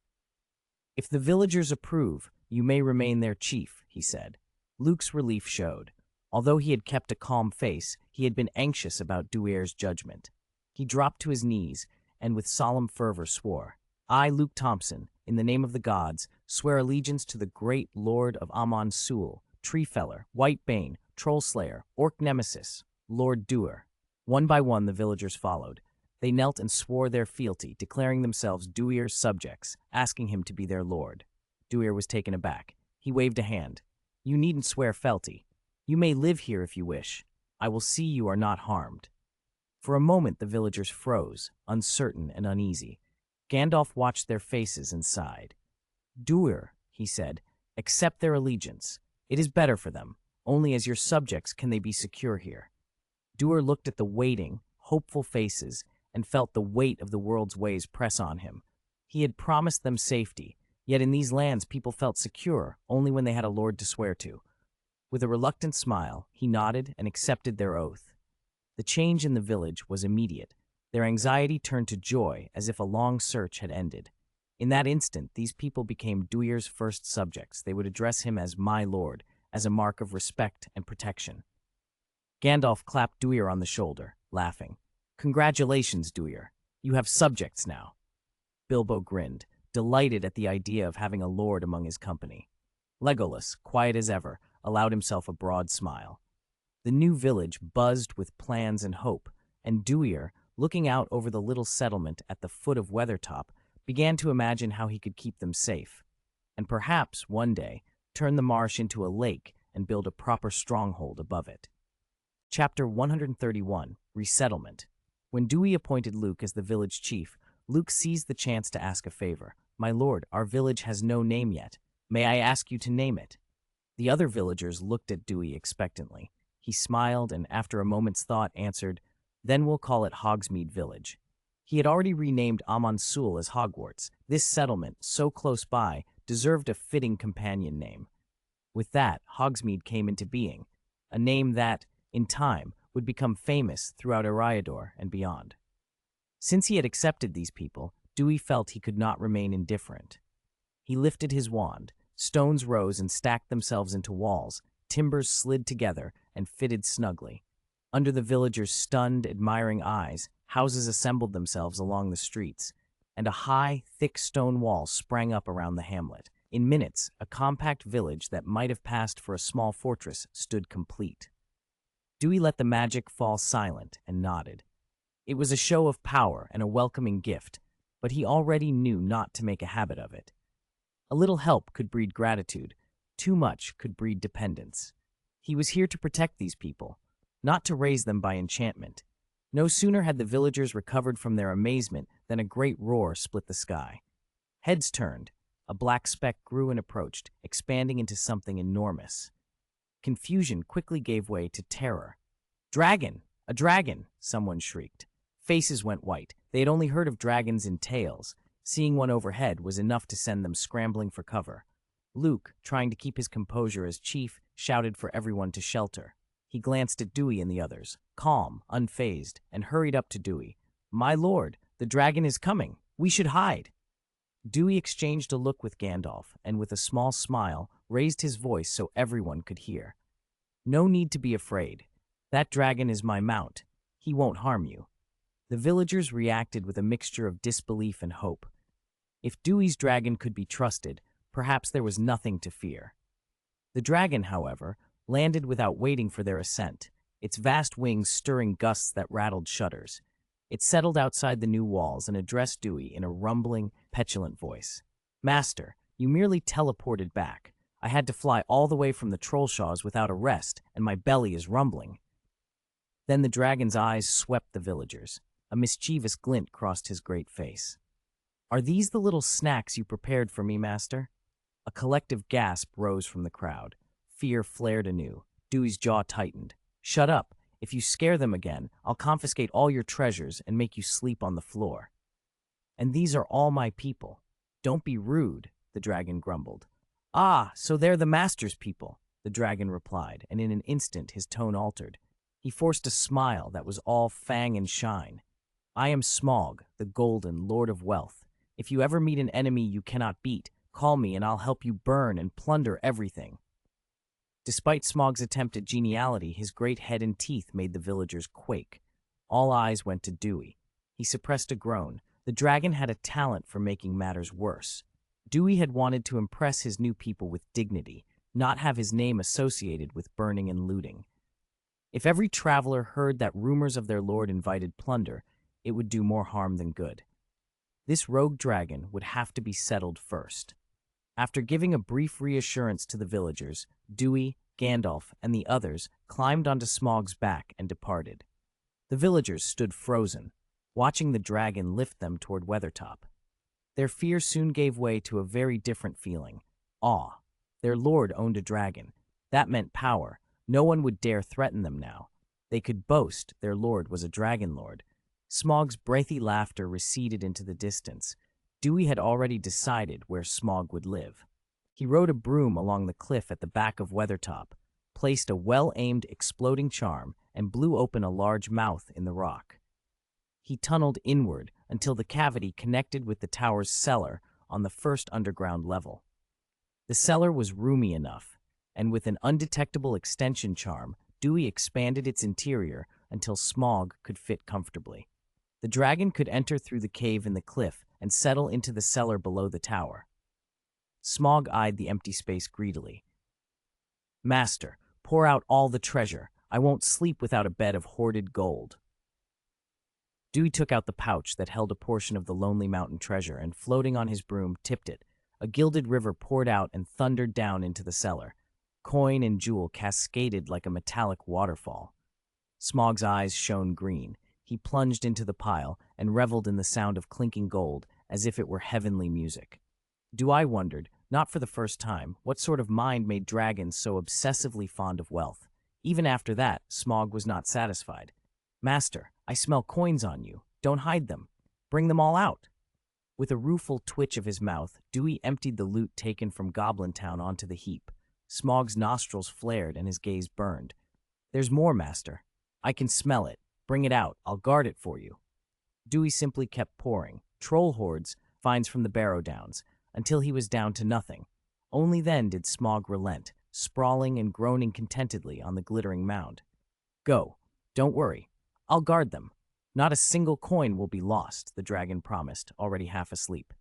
"If the villagers approve, you may remain their chief," he said. Luke's relief showed. Although he had kept a calm face, he had been anxious about Duir's judgment. He dropped to his knees and with solemn fervor swore, "I, Luke Thompson, in the name of the gods, swear allegiance to the great Lord of Amon Sul, Tree Feller, White Bane, Troll Slayer, Orc Nemesis, Lord Duir." One by one the villagers followed. They knelt and swore their fealty, declaring themselves Duir's subjects, asking him to be their lord. Duir was taken aback. He waved a hand. "You needn't swear fealty. You may live here if you wish. I will see you are not harmed." For a moment the villagers froze, uncertain and uneasy. Gandalf watched their faces and sighed. "Duir," he said, "accept their allegiance. It is better for them. Only as your subjects can they be secure here." Duir looked at the waiting, hopeful faces and felt the weight of the world's ways press on him. He had promised them safety, yet in these lands people felt secure only when they had a lord to swear to. With a reluctant smile, he nodded and accepted their oath. The change in the village was immediate. Their anxiety turned to joy as if a long search had ended. In that instant, these people became Duir's first subjects. They would address him as "my lord," as a mark of respect and protection. Gandalf clapped Duir on the shoulder, laughing. "Congratulations, Duir. You have subjects now." Bilbo grinned, delighted at the idea of having a lord among his company. Legolas, quiet as ever, allowed himself a broad smile. The new village buzzed with plans and hope, and Duir, looking out over the little settlement at the foot of Weathertop, began to imagine how he could keep them safe, and perhaps, one day, turn the marsh into a lake and build a proper stronghold above it. Chapter 131, Resettlement. When Dewey appointed Luke as the village chief, Luke seized the chance to ask a favor. "My lord, our village has no name yet. May I ask you to name it?" The other villagers looked at Dewey expectantly. He smiled and, after a moment's thought, answered, "Then we'll call it Hogsmeade Village." He had already renamed Amon Sul as Hogwarts. This settlement, so close by, deserved a fitting companion name. With that, Hogsmeade came into being, a name that, in time, would become famous throughout Eriador and beyond. Since he had accepted these people, Dewey felt he could not remain indifferent. He lifted his wand. Stones rose and stacked themselves into walls. Timbers slid together and fitted snugly. Under the villagers' stunned, admiring eyes, houses assembled themselves along the streets, and a high, thick stone wall sprang up around the hamlet. In minutes, a compact village that might have passed for a small fortress stood complete. Dewey let the magic fall silent and nodded. It was a show of power and a welcoming gift, but he already knew not to make a habit of it. A little help could breed gratitude. Too much could breed dependence. He was here to protect these people, not to raise them by enchantment. No sooner had the villagers recovered from their amazement than a great roar split the sky. Heads turned. A black speck grew and approached, expanding into something enormous. Confusion quickly gave way to terror. "Dragon! A dragon!" someone shrieked. Faces went white. They had only heard of dragons in tales. Seeing one overhead was enough to send them scrambling for cover. Luke, trying to keep his composure as chief, shouted for everyone to shelter. He glanced at Dewey and the others, calm, unfazed, and hurried up to Dewey. "My lord, the dragon is coming. We should hide." Dewey exchanged a look with Gandalf, and with a small smile, raised his voice so everyone could hear. "No need to be afraid. That dragon is my mount. He won't harm you." The villagers reacted with a mixture of disbelief and hope. If Dewey's dragon could be trusted, perhaps there was nothing to fear. The dragon, however, landed without waiting for their ascent, its vast wings stirring gusts that rattled shutters. It settled outside the new walls and addressed Dewey in a rumbling, petulant voice. "Master, you merely teleported back. I had to fly all the way from the Trollshaws without a rest, and my belly is rumbling." Then the dragon's eyes swept the villagers. A mischievous glint crossed his great face. "Are these the little snacks you prepared for me, master?" A collective gasp rose from the crowd. Fear flared anew. Dewey's jaw tightened. "Shut up. If you scare them again, I'll confiscate all your treasures and make you sleep on the floor." "And these are all my people. Don't be rude," the dragon grumbled. "Ah, so they're the master's people," the dragon replied, and in an instant his tone altered. He forced a smile that was all fang and shine. I am Smaug, the Golden, Lord of Wealth. If you ever meet an enemy you cannot beat, call me and I'll help you burn and plunder everything. Despite Smaug's attempt at geniality, his great head and teeth made the villagers quake. All eyes went to Dewey. He suppressed a groan. The dragon had a talent for making matters worse. Dewey had wanted to impress his new people with dignity, not have his name associated with burning and looting. If every traveler heard that rumors of their lord invited plunder, it would do more harm than good. This rogue dragon would have to be settled first. After giving a brief reassurance to the villagers, Dewey, Gandalf, and the others climbed onto Smaug's back and departed. The villagers stood frozen, watching the dragon lift them toward Weathertop. Their fear soon gave way to a very different feeling: awe. Their lord owned a dragon. That meant power. No one would dare threaten them now. They could boast their lord was a dragon lord. Smaug's breathy laughter receded into the distance. Dewey had already decided where Smaug would live. He rode a broom along the cliff at the back of Weathertop, placed a well-aimed exploding charm, and blew open a large mouth in the rock. He tunneled inward until the cavity connected with the tower's cellar on the first underground level. The cellar was roomy enough, and with an undetectable extension charm, Dewey expanded its interior until Smaug could fit comfortably. The dragon could enter through the cave in the cliff and settle into the cellar below the tower. Smaug eyed the empty space greedily. Master, pour out all the treasure. I won't sleep without a bed of hoarded gold. Dewey took out the pouch that held a portion of the Lonely Mountain treasure and, floating on his broom, tipped it. A gilded river poured out and thundered down into the cellar. Coin and jewel cascaded like a metallic waterfall. Smaug's eyes shone green. He plunged into the pile and reveled in the sound of clinking gold as if it were heavenly music. Dewey wondered, not for the first time, what sort of mind made dragons so obsessively fond of wealth. Even after that, Smaug was not satisfied. Master, I smell coins on you. Don't hide them. Bring them all out. With a rueful twitch of his mouth, Dewey emptied the loot taken from Goblin Town onto the heap. Smaug's nostrils flared and his gaze burned. There's more, Master. I can smell it. Bring it out. I'll guard it for you. Dewey simply kept pouring. Troll hordes, finds from the Barrow Downs, until he was down to nothing. Only then did Smaug relent, sprawling and groaning contentedly on the glittering mound. Go. Don't worry. I'll guard them. Not a single coin will be lost, the dragon promised, already half asleep.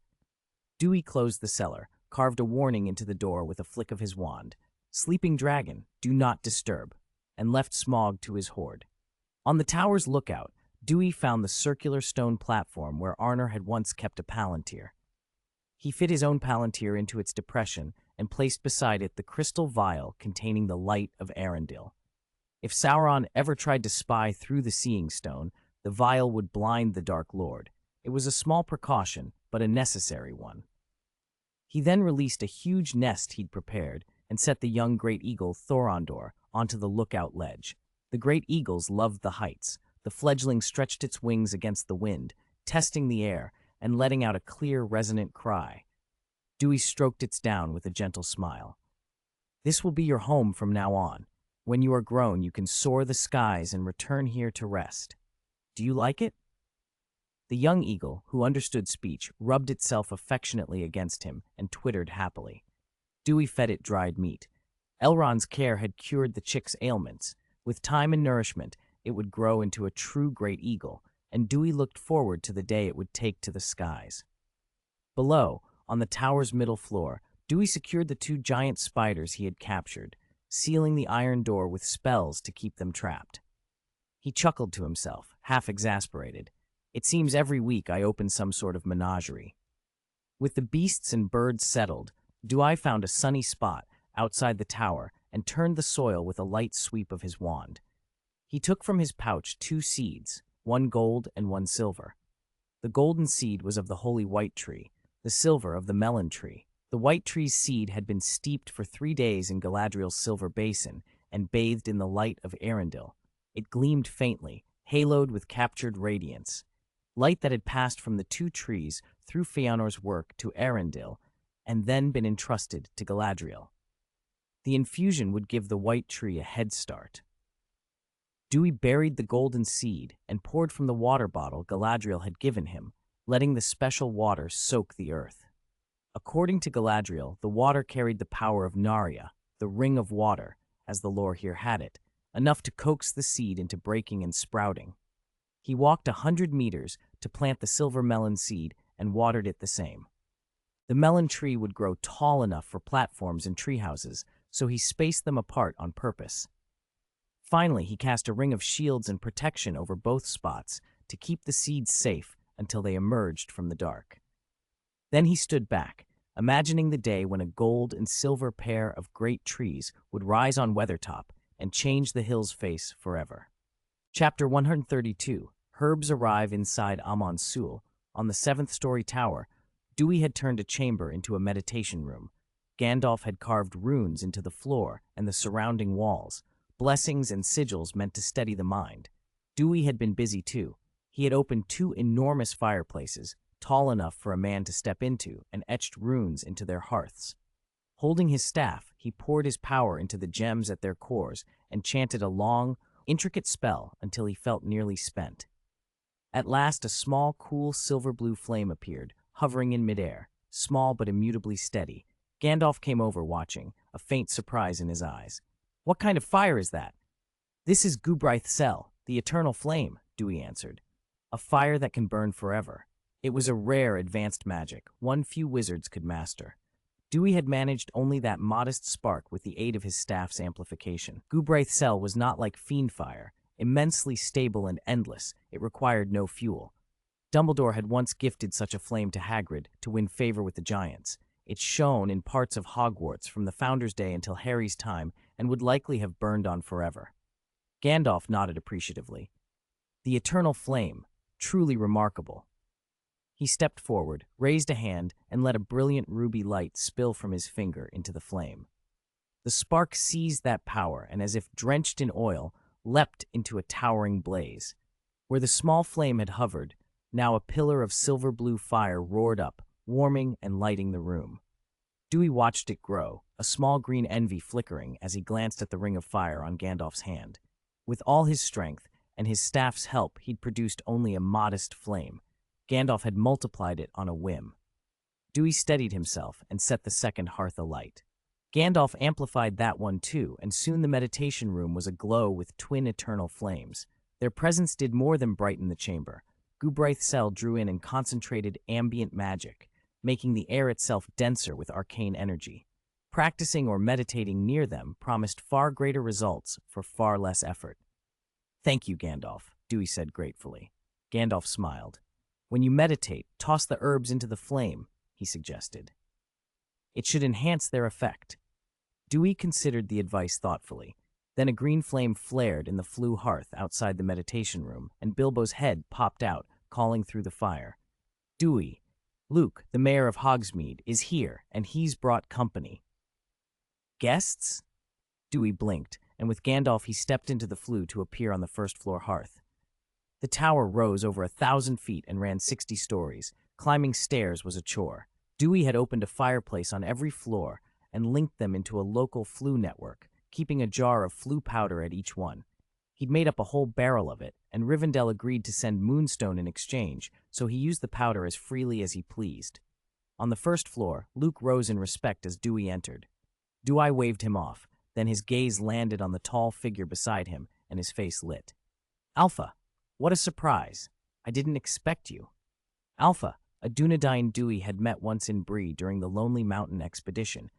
Dewey closed the cellar, carved a warning into the door with a flick of his wand. Sleeping dragon, do not disturb, and left Smaug to his hoard. On the tower's lookout, Dewey found the circular stone platform where Arnor had once kept a palantir. He fit his own palantir into its depression and placed beside it the crystal vial containing the light of Arendelle. If Sauron ever tried to spy through the Seeing Stone, the vial would blind the Dark Lord. It was a small precaution, but a necessary one. He then released a huge nest he'd prepared and set the young great eagle Thorondor onto the lookout ledge. The great eagles loved the heights. The fledgling stretched its wings against the wind, testing the air and letting out a clear, resonant cry. Dewey stroked its down with a gentle smile. This will be your home from now on. When you are grown, you can soar the skies and return here to rest. Do you like it? The young eagle, who understood speech, rubbed itself affectionately against him and twittered happily. Dewey fed it dried meat. Elrond's care had cured the chick's ailments. With time and nourishment, it would grow into a true great eagle, and Dewey looked forward to the day it would take to the skies. Below, on the tower's middle floor, Dewey secured the 2 giant spiders he had captured, sealing the iron door with spells to keep them trapped. He chuckled to himself, half exasperated. It seems every week I open some sort of menagerie. With the beasts and birds settled, Dewey found a sunny spot outside the tower and turned the soil with a light sweep of his wand. He took from his pouch 2 seeds, 1 gold and 1 silver. The golden seed was of the holy white tree, the silver of the melon tree. The white tree's seed had been steeped for 3 days in Galadriel's silver basin and bathed in the light of Arendelle. It gleamed faintly, haloed with captured radiance, light that had passed from the 2 trees through Fëanor's work to Arendelle and then been entrusted to Galadriel. The infusion would give the white tree a head start. Dewey buried the golden seed and poured from the water bottle Galadriel had given him, letting the special water soak the earth. According to Galadriel, the water carried the power of Narya, the ring of water, as the lore here had it, enough to coax the seed into breaking and sprouting. He walked 100 meters to plant the silver melon seed and watered it the same. The melon tree would grow tall enough for platforms and treehouses, so he spaced them apart on purpose. Finally, he cast a ring of shields and protection over both spots to keep the seeds safe until they emerged from the dark. Then he stood back, imagining the day when a gold and silver pair of great trees would rise on Weathertop and change the hill's face forever. Chapter 132. Herbs arrive inside Amon Sul. On the 7th-story tower, Dewey had turned a chamber into a meditation room. Gandalf had carved runes into the floor and the surrounding walls, blessings and sigils meant to steady the mind. Dewey had been busy too. He had opened 2 enormous fireplaces, tall enough for a man to step into, and etched runes into their hearths. Holding his staff, he poured his power into the gems at their cores and chanted a long, intricate spell until he felt nearly spent. At last, a small, cool silver-blue flame appeared, hovering in midair, small but immutably steady. Gandalf came over watching, a faint surprise in his eyes. "What kind of fire is that?" "This is Gubraith Sel, the eternal flame," Dewey answered. "A fire that can burn forever." It was a rare advanced magic, one few wizards could master. Dewey had managed only that modest spark with the aid of his staff's amplification. Gubraith Sel was not like fiend fire, immensely stable and endless. It required no fuel. Dumbledore had once gifted such a flame to Hagrid to win favor with the giants. It shone in parts of Hogwarts from the Founder's Day until Harry's time and would likely have burned on forever. Gandalf nodded appreciatively. The eternal flame, truly remarkable. He stepped forward, raised a hand, and let a brilliant ruby light spill from his finger into the flame. The spark seized that power and, as if drenched in oil, leapt into a towering blaze. Where the small flame had hovered, now a pillar of silver-blue fire roared up, warming and lighting the room. Dewey watched it grow, a small green envy flickering as he glanced at the ring of fire on Gandalf's hand. With all his strength and his staff's help, he'd produced only a modest flame. Gandalf had multiplied it on a whim. Dewey steadied himself and set the second hearth alight. Gandalf amplified that one too, and soon the meditation room was aglow with twin eternal flames. Their presence did more than brighten the chamber. Gubraith Sel drew in and concentrated ambient magic, making the air itself denser with arcane energy. Practicing or meditating near them promised far greater results for far less effort. "Thank you, Gandalf," Dewey said gratefully. Gandalf smiled. "When you meditate, toss the herbs into the flame," he suggested. "It should enhance their effect." Dewey considered the advice thoughtfully. Then a green flame flared in the flue hearth outside the meditation room, and Bilbo's head popped out, calling through the fire. "Dewey, Luke, the mayor of Hogsmeade, is here, and he's brought company." "Guests?" Dewey blinked, and with Gandalf he stepped into the flue to appear on the first-floor hearth. The tower rose over 1,000 feet and ran 60 stories. Climbing stairs was a chore. Dewey had opened a fireplace on every floor and linked them into a local flue network, keeping a jar of flue powder at each one. He'd made up a whole barrel of it, and Rivendell agreed to send Moonstone in exchange, so he used the powder as freely as he pleased. On the first floor, Luke rose in respect as Dewey entered. Dewey waved him off, then his gaze landed on the tall figure beside him, and his face lit. "Alpha, what a surprise. I didn't expect you." Alpha, a Dunedain Dewey had met once in Bree during the Lonely Mountain expedition,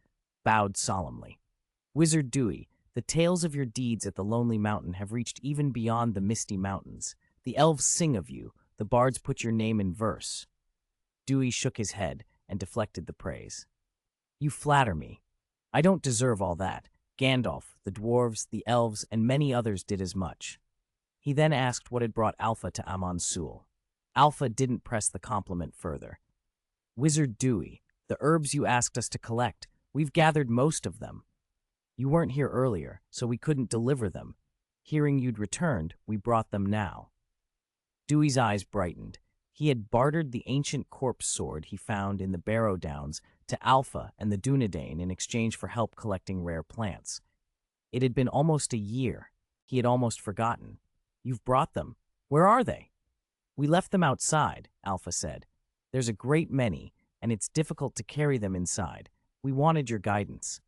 bowed solemnly. "Wizard Dewey, the tales of your deeds at the Lonely Mountain have reached even beyond the Misty Mountains. The elves sing of you, the bards put your name in verse." Dewey shook his head and deflected the praise. "You flatter me. I don't deserve all that. Gandalf, the dwarves, the elves, and many others did as much." He then asked what had brought Alpha to Amon Sul. Alpha didn't press the compliment further. "Wizard Dewey, the herbs you asked us to collect, we've gathered most of them. You weren't here earlier, so we couldn't deliver them. Hearing you'd returned, we brought them now." Dewey's eyes brightened. He had bartered the ancient corpse sword he found in the Barrow Downs to Alpha and the Dunedain in exchange for help collecting rare plants. It had been almost a year. He had almost forgotten. "You've brought them. Where are they?" "We left them outside," Alpha said. "There's a great many, and it's difficult to carry them inside. We wanted your guidance."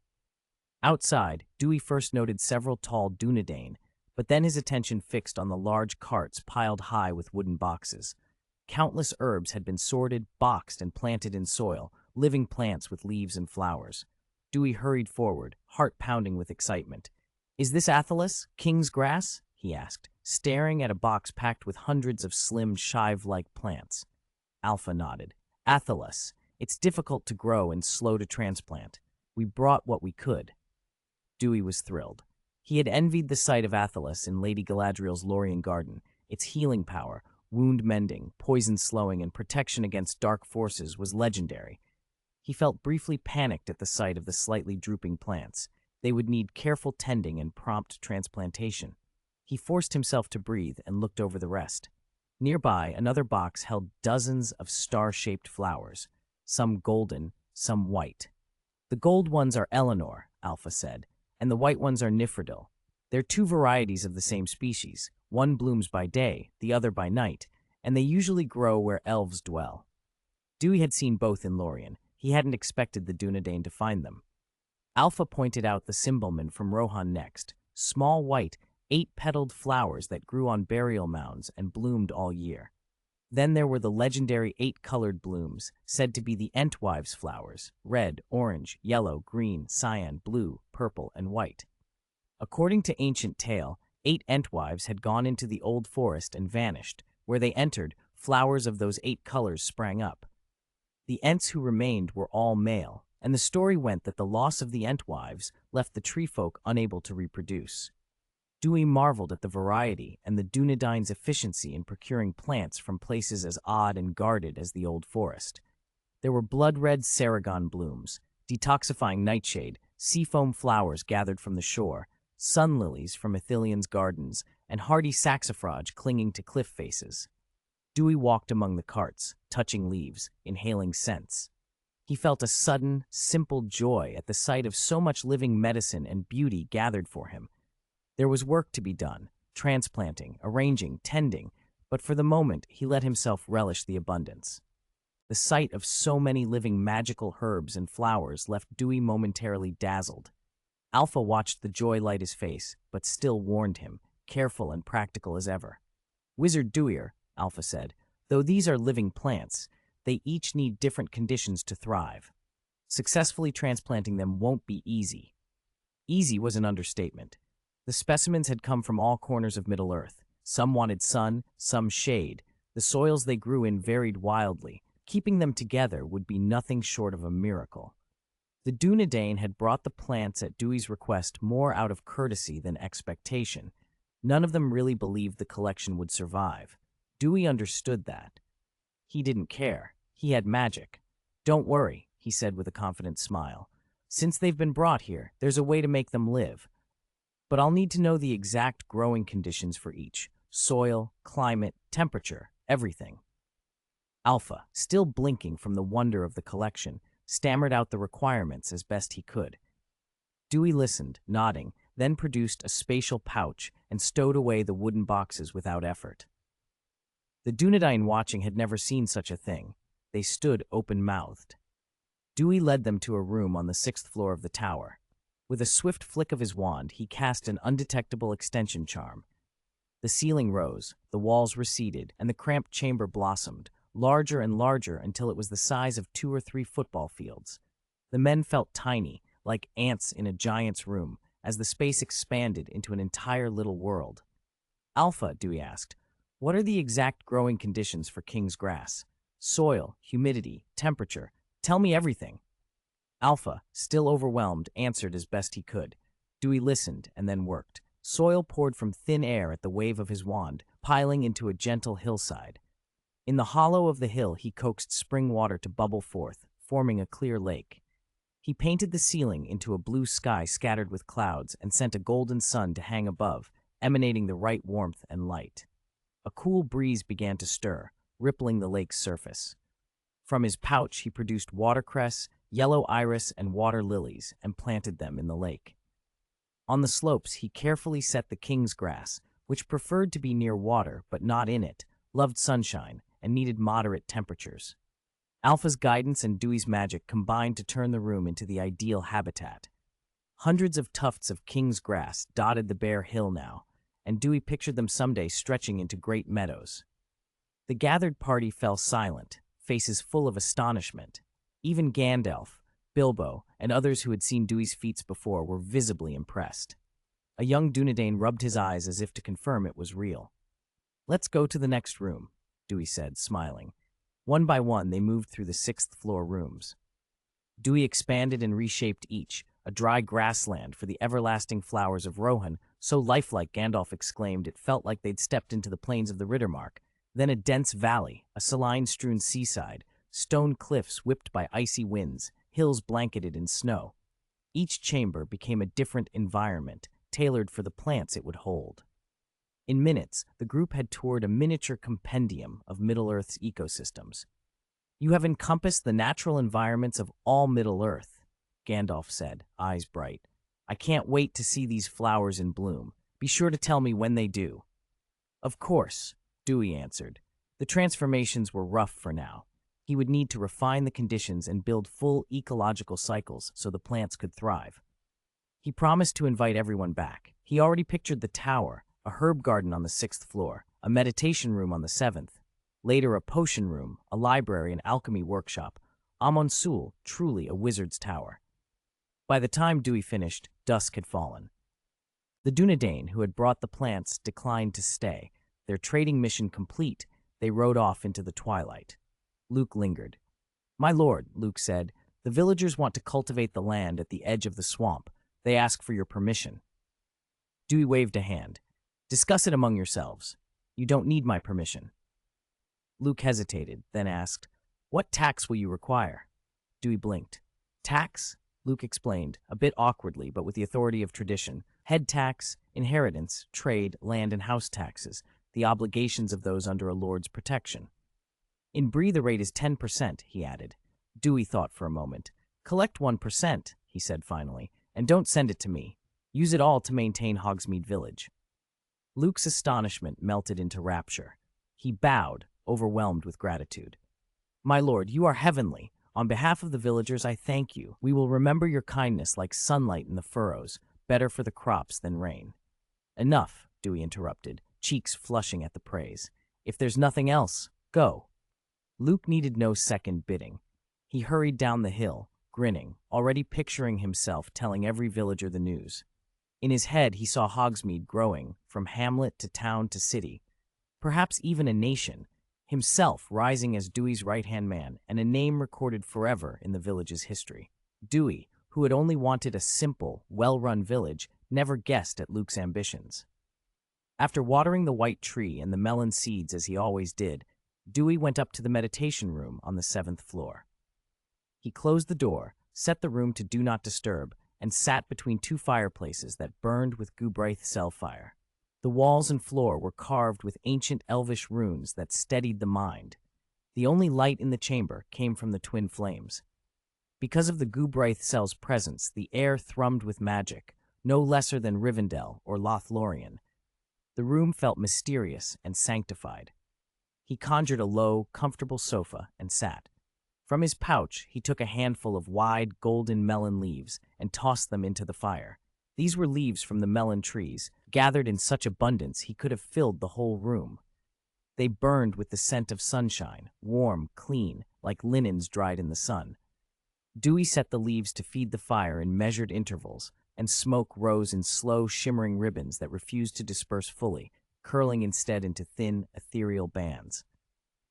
Outside, Dewey first noted several tall Dunedain, but then his attention fixed on the large carts piled high with wooden boxes. Countless herbs had been sorted, boxed, and planted in soil, living plants with leaves and flowers. Dewey hurried forward, heart pounding with excitement. "Is this Athelas, King's grass?" he asked, staring at a box packed with hundreds of slim, chive-like plants. Alpha nodded. "Athelas. It's difficult to grow and slow to transplant. We brought what we could." Dewey was thrilled. He had envied the sight of Athelas in Lady Galadriel's Lorien garden. Its healing power, wound mending, poison slowing, and protection against dark forces was legendary. He felt briefly panicked at the sight of the slightly drooping plants. They would need careful tending and prompt transplantation. He forced himself to breathe and looked over the rest. Nearby, another box held dozens of star-shaped flowers, some golden, some white. "The gold ones are Eleanor," Alpha said, "and the white ones are Nifredil. They're two varieties of the same species. One blooms by day, the other by night, and they usually grow where elves dwell." Dewey had seen both in Lorien. He hadn't expected the Dunedain to find them. Alpha pointed out the Cymbalmen from Rohan next, small white, 8-petaled flowers that grew on burial mounds and bloomed all year. Then there were the legendary 8-colored blooms, said to be the Entwives flowers: red, orange, yellow, green, cyan, blue, purple, and white. According to ancient tale, 8 Entwives had gone into the old forest and vanished. Where they entered, flowers of those 8 colors sprang up. The Ents who remained were all male, and the story went that the loss of the Entwives left the treefolk unable to reproduce. Dewey marveled at the variety and the Dunedain's efficiency in procuring plants from places as odd and guarded as the old forest. There were blood-red Saragon blooms, detoxifying nightshade, seafoam flowers gathered from the shore, sun lilies from Ithilion's gardens, and hardy saxifrage clinging to cliff faces. Dewey walked among the carts, touching leaves, inhaling scents. He felt a sudden, simple joy at the sight of so much living medicine and beauty gathered for him. There was work to be done, transplanting, arranging, tending, but for the moment he let himself relish the abundance. The sight of so many living magical herbs and flowers left Dewey momentarily dazzled. Alpha watched the joy light his face, but still warned him, careful and practical as ever. "Wizard Duir," Alpha said, "though these are living plants, they each need different conditions to thrive. Successfully transplanting them won't be easy." Easy was an understatement. The specimens had come from all corners of Middle-earth. Some wanted sun, some shade. The soils they grew in varied wildly. Keeping them together would be nothing short of a miracle. The Dunedain had brought the plants at Dewey's request more out of courtesy than expectation. None of them really believed the collection would survive. Dewey understood that. He didn't care. He had magic. "Don't worry," he said with a confident smile. "Since they've been brought here, there's a way to make them live. But I'll need to know the exact growing conditions for each: soil, climate, temperature, everything." Alpha, still blinking from the wonder of the collection, stammered out the requirements as best he could. Dewey listened, nodding, then produced a spatial pouch and stowed away the wooden boxes without effort. The Dunedain watching had never seen such a thing. They stood open-mouthed. Dewey led them to a room on the 6th floor of the tower. With a swift flick of his wand, he cast an undetectable extension charm. The ceiling rose, the walls receded, and the cramped chamber blossomed, larger and larger until it was the size of 2 or 3 football fields. The men felt tiny, like ants in a giant's room, as the space expanded into an entire little world. "Alpha," Dewey asked, "what are the exact growing conditions for King's grass? Soil, humidity, temperature. Tell me everything." Alpha, still overwhelmed, answered as best he could. Dewey listened and then worked. Soil poured from thin air at the wave of his wand, piling into a gentle hillside. In the hollow of the hill, he coaxed spring water to bubble forth, forming a clear lake. He painted the ceiling into a blue sky scattered with clouds and sent a golden sun to hang above, emanating the right warmth and light. A cool breeze began to stir, rippling the lake's surface. From his pouch, he produced watercress, yellow iris and water lilies, and planted them in the lake. On the slopes, he carefully set the king's grass, which preferred to be near water but not in it, loved sunshine, and needed moderate temperatures. Alpha's guidance and Dewey's magic combined to turn the room into the ideal habitat. Hundreds of tufts of king's grass dotted the bare hill now, and Dewey pictured them someday stretching into great meadows. The gathered party fell silent, faces full of astonishment. Even Gandalf, Bilbo, and others who had seen Dewey's feats before were visibly impressed. A young Dunedain rubbed his eyes as if to confirm it was real. "Let's go to the next room," Dewey said, smiling. One by one, they moved through the sixth-floor rooms. Dewey expanded and reshaped each, a dry grassland for the everlasting flowers of Rohan, so lifelike Gandalf exclaimed it felt like they'd stepped into the plains of the Riddermark. Then a dense valley, a saline-strewn seaside, stone cliffs whipped by icy winds, hills blanketed in snow. Each chamber became a different environment, tailored for the plants it would hold. In minutes, the group had toured a miniature compendium of Middle-earth's ecosystems. "You have encompassed the natural environments of all Middle-earth," Gandalf said, eyes bright. "I can't wait to see these flowers in bloom. Be sure to tell me when they do." "Of course," Dewey answered. The transformations were rough for now. He would need to refine the conditions and build full ecological cycles so the plants could thrive. He promised to invite everyone back. He already pictured the tower, a herb garden on the 6th floor, a meditation room on the 7th, later a potion room, a library, and alchemy workshop. Amon Sul, truly a wizard's tower. By the time Dewey finished, dusk had fallen. The Dunedain, who had brought the plants, declined to stay. Their trading mission complete, they rode off into the twilight. Luke lingered. "My lord," Luke said, "the villagers want to cultivate the land at the edge of the swamp. They ask for your permission." Dewey waved a hand. "Discuss it among yourselves. You don't need my permission." Luke hesitated, then asked, "What tax will you require?" Dewey blinked. "Tax?" Luke explained, a bit awkwardly but with the authority of tradition. "Head tax, inheritance, trade, land and house taxes, the obligations of those under a lord's protection." "In Bree the rate is 10%, he added. Dewey thought for a moment. "Collect 1%, he said finally, "and don't send it to me. Use it all to maintain Hogsmeade Village." Luke's astonishment melted into rapture. He bowed, overwhelmed with gratitude. "My lord, you are heavenly. On behalf of the villagers, I thank you. We will remember your kindness like sunlight in the furrows, better for the crops than rain." "Enough," Dewey interrupted, cheeks flushing at the praise. "If there's nothing else, go." Luke needed no second bidding. He hurried down the hill, grinning, already picturing himself telling every villager the news. In his head, he saw Hogsmeade growing, from hamlet to town to city, perhaps even a nation, himself rising as Dewey's right-hand man and a name recorded forever in the village's history. Dewey, who had only wanted a simple, well-run village, never guessed at Luke's ambitions. After watering the white tree and the melon seeds as he always did, Dewey went up to the meditation room on the 7th floor. He closed the door, set the room to do not disturb, and sat between two fireplaces that burned with Gubraith cellfire. The walls and floor were carved with ancient elvish runes that steadied the mind. The only light in the chamber came from the twin flames. Because of the Gubraith cell's presence, the air thrummed with magic, no lesser than Rivendell or Lothlorien. The room felt mysterious and sanctified. He conjured a low, comfortable sofa and sat. From his pouch, he took a handful of wide, golden melon leaves and tossed them into the fire. These were leaves from the melon trees, gathered in such abundance he could have filled the whole room. They burned with the scent of sunshine, warm, clean, like linens dried in the sun. Dewey set the leaves to feed the fire in measured intervals, and smoke rose in slow, shimmering ribbons that refused to disperse fully, curling instead into thin, ethereal bands.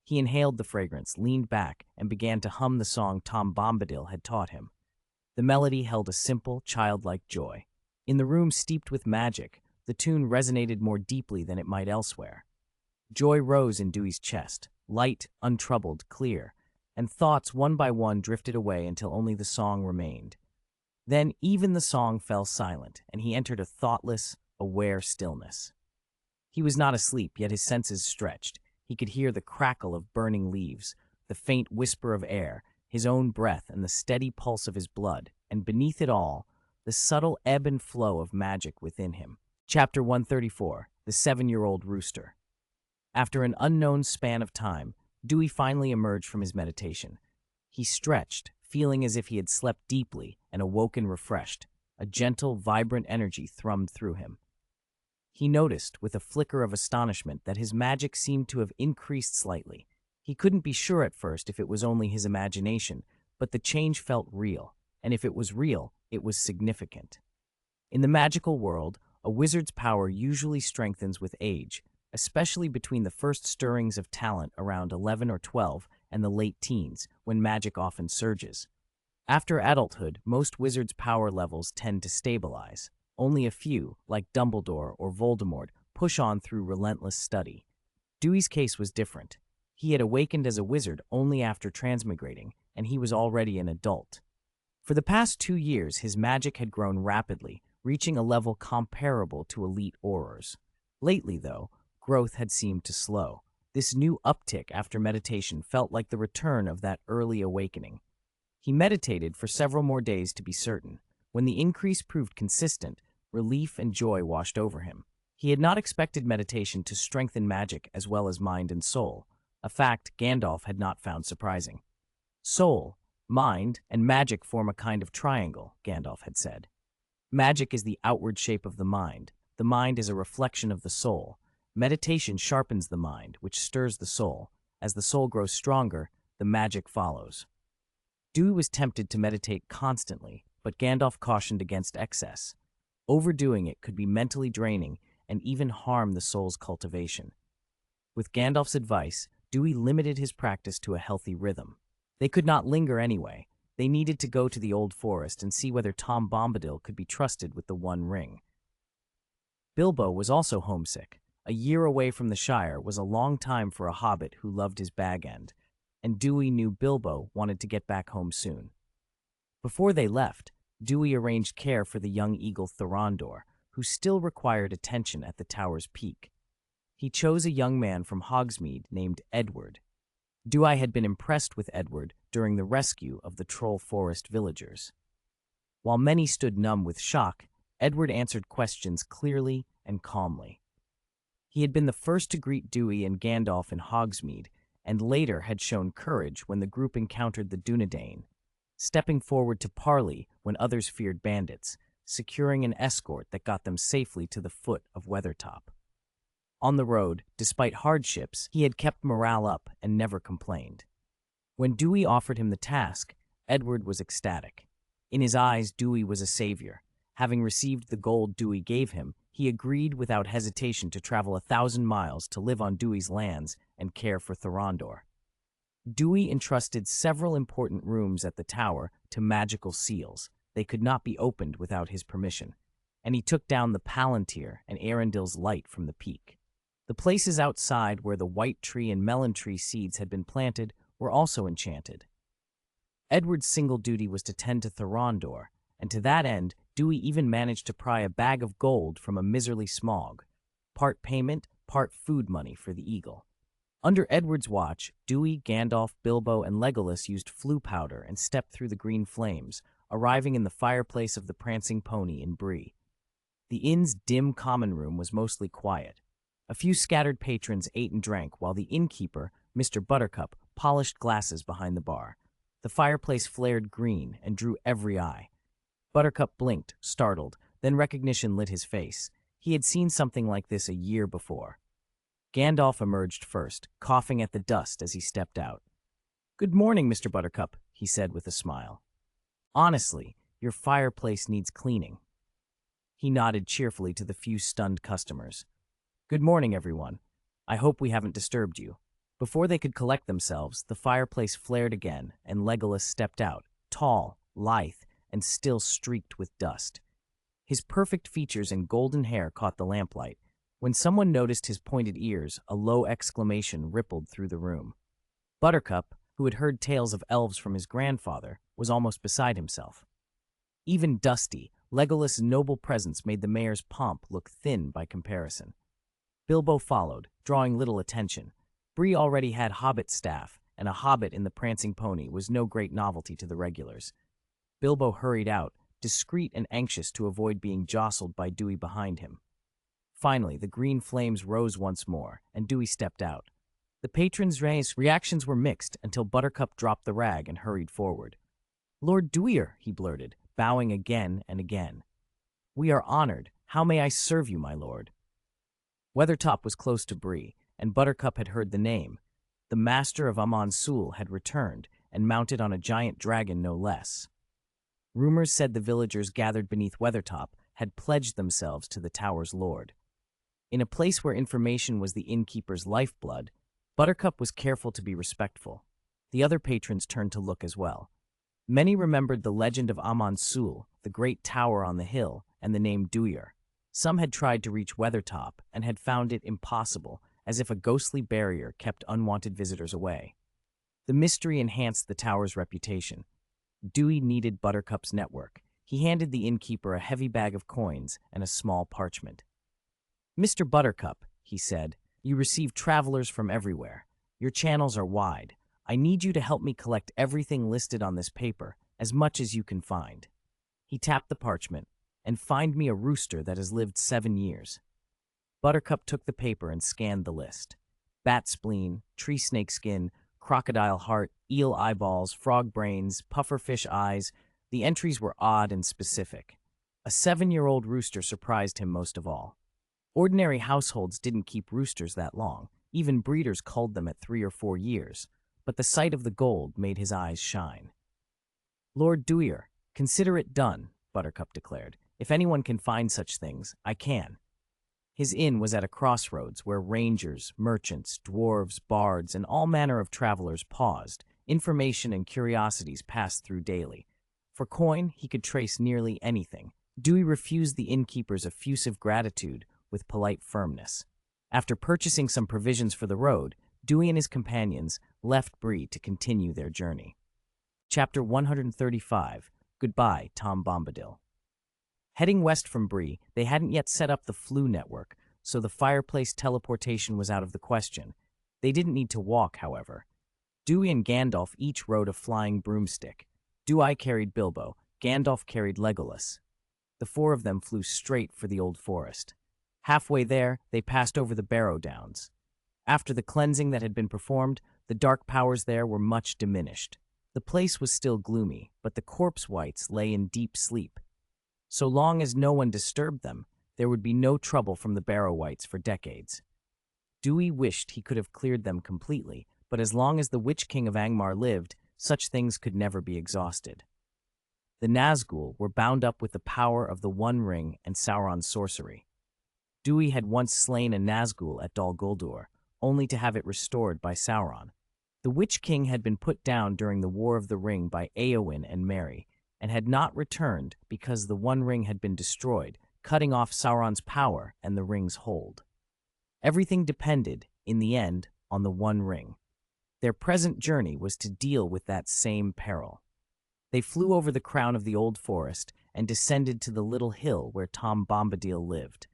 He inhaled the fragrance, leaned back, and began to hum the song Tom Bombadil had taught him. The melody held a simple, childlike joy. In the room steeped with magic, the tune resonated more deeply than it might elsewhere. Joy rose in Dewey's chest, light, untroubled, clear, and thoughts one by one drifted away until only the song remained. Then even the song fell silent, and he entered a thoughtless, aware stillness. He was not asleep, yet his senses stretched. He could hear the crackle of burning leaves, the faint whisper of air, his own breath and the steady pulse of his blood, and beneath it all, the subtle ebb and flow of magic within him. Chapter 134, The 7-Year-Old Rooster. After an unknown span of time, Dewey finally emerged from his meditation. He stretched, feeling as if he had slept deeply and awoken refreshed. A gentle, vibrant energy thrummed through him. He noticed, with a flicker of astonishment, that his magic seemed to have increased slightly. He couldn't be sure at first if it was only his imagination, but the change felt real, and if it was real, it was significant. In the magical world, a wizard's power usually strengthens with age, especially between the first stirrings of talent around 11 or 12 and the late teens, when magic often surges. After adulthood, most wizards' power levels tend to stabilize. Only a few, like Dumbledore or Voldemort, push on through relentless study. Dewey's case was different. He had awakened as a wizard only after transmigrating, and he was already an adult. For the past 2 years, his magic had grown rapidly, reaching a level comparable to elite aurors. Lately, though, growth had seemed to slow. This new uptick after meditation felt like the return of that early awakening. He meditated for several more days to be certain. When the increase proved consistent, relief and joy washed over him. He had not expected meditation to strengthen magic as well as mind and soul, a fact Gandalf had not found surprising. Soul, mind, and magic form a kind of triangle, Gandalf had said. Magic is the outward shape of the mind. The mind is a reflection of the soul. Meditation sharpens the mind, which stirs the soul. As the soul grows stronger, the magic follows. Dewey was tempted to meditate constantly, but Gandalf cautioned against excess. Overdoing it could be mentally draining and even harm the soul's cultivation. With Gandalf's advice, Dewey limited his practice to a healthy rhythm. They could not linger anyway. They needed to go to the Old Forest and see whether Tom Bombadil could be trusted with the One Ring. Bilbo was also homesick. A year away from the Shire was a long time for a hobbit who loved his bag end, and Dewey knew Bilbo wanted to get back home soon. Before they left, Dewey arranged care for the young eagle Thorondor, who still required attention at the tower's peak. He chose a young man from Hogsmeade named Edward. Dewey had been impressed with Edward during the rescue of the Troll Forest villagers. While many stood numb with shock, Edward answered questions clearly and calmly. He had been the first to greet Dewey and Gandalf in Hogsmeade, and later had shown courage when the group encountered the Dunedain, stepping forward to parley when others feared bandits, securing an escort that got them safely to the foot of Weathertop. On the road, despite hardships, he had kept morale up and never complained. When Dewey offered him the task, Edward was ecstatic. In his eyes, Dewey was a savior. Having received the gold Dewey gave him, he agreed without hesitation to travel 1,000 miles to live on Dewey's lands and care for Thorondor. Dewey entrusted several important rooms at the tower to magical seals. They could not be opened without his permission, and he took down the Palantir and Arundel's light from the peak. The places outside where the white tree and melon tree seeds had been planted were also enchanted. Edward's single duty was to tend to Thorondor, and to that end, Dewey even managed to pry a bag of gold from a miserly smog, part payment, part food money for the eagle. Under Edward's watch, Dewey, Gandalf, Bilbo, and Legolas used flue powder and stepped through the green flames, arriving in the fireplace of the Prancing Pony in Bree. The inn's dim common room was mostly quiet. A few scattered patrons ate and drank while the innkeeper, Mr. Buttercup, polished glasses behind the bar. The fireplace flared green and drew every eye. Buttercup blinked, startled, then recognition lit his face. He had seen something like this a year before. Gandalf emerged first, coughing at the dust as he stepped out. "Good morning, Mr. Buttercup," he said with a smile. "Honestly, your fireplace needs cleaning." He nodded cheerfully to the few stunned customers. "Good morning, everyone. I hope we haven't disturbed you." Before they could collect themselves, the fireplace flared again, and Legolas stepped out, tall, lithe, and still streaked with dust. His perfect features and golden hair caught the lamplight. When someone noticed his pointed ears, a low exclamation rippled through the room. Buttercup, who had heard tales of elves from his grandfather, was almost beside himself. Even dusty, Legolas' noble presence made the mayor's pomp look thin by comparison. Bilbo followed, drawing little attention. Bree already had hobbit staff, and a hobbit in the prancing pony was no great novelty to the regulars. Bilbo hurried out, discreet and anxious to avoid being jostled by Dewey behind him. Finally, the green flames rose once more, and Dewey stepped out. The patrons' reactions were mixed until Buttercup dropped the rag and hurried forward. "Lord Duir," he blurted, bowing again and again. "We are honored. How may I serve you, my lord?" Weathertop was close to Bree, and Buttercup had heard the name. The master of Aman-Sul had returned, and mounted on a giant dragon no less. Rumors said the villagers gathered beneath Weathertop had pledged themselves to the tower's lord. In a place where information was the innkeeper's lifeblood, Buttercup was careful to be respectful. The other patrons turned to look as well. Many remembered the legend of Aman-Sul, the great tower on the hill, and the name Duir. Some had tried to reach Weathertop and had found it impossible, as if a ghostly barrier kept unwanted visitors away. The mystery enhanced the tower's reputation. Dewey needed Buttercup's network. He handed the innkeeper a heavy bag of coins and a small parchment. "Mr. Buttercup," he said, "you receive travelers from everywhere. Your channels are wide. I need you to help me collect everything listed on this paper, as much as you can find." He tapped the parchment. "And find me a rooster that has lived 7 years." Buttercup took the paper and scanned the list. Bat spleen, tree snake skin, crocodile heart, eel eyeballs, frog brains, pufferfish eyes. The entries were odd and specific. A 7-year-old rooster surprised him most of all. Ordinary households didn't keep roosters that long. Even breeders culled them at 3 or 4 years. But the sight of the gold made his eyes shine. "Lord Duir, consider it done," Buttercup declared. "If anyone can find such things, I can." His inn was at a crossroads where rangers, merchants, dwarves, bards, and all manner of travelers paused. Information and curiosities passed through daily. For coin, he could trace nearly anything. Dewey refused the innkeeper's effusive gratitude with polite firmness. After purchasing some provisions for the road, Dewey and his companions left Bree to continue their journey. Chapter 135, Goodbye, Tom Bombadil. Heading west from Bree, they hadn't yet set up the Flu network, so the fireplace teleportation was out of the question. They didn't need to walk, however. Dewey and Gandalf each rode a flying broomstick. Dewey carried Bilbo, Gandalf carried Legolas. The 4 of them flew straight for the old forest. Halfway there, they passed over the Barrow Downs. After the cleansing that had been performed, the dark powers there were much diminished. The place was still gloomy, but the corpse wights lay in deep sleep. So long as no one disturbed them, there would be no trouble from the Barrow wights for decades. Dewey wished he could have cleared them completely, but as long as the Witch King of Angmar lived, such things could never be exhausted. The Nazgul were bound up with the power of the One Ring and Sauron's sorcery. Dewey had once slain a Nazgul at Dol Guldur, only to have it restored by Sauron. The Witch King had been put down during the War of the Ring by Éowyn and Merry, and had not returned because the One Ring had been destroyed, cutting off Sauron's power and the ring's hold. Everything depended, in the end, on the One Ring. Their present journey was to deal with that same peril. They flew over the crown of the old forest and descended to the little hill where Tom Bombadil lived.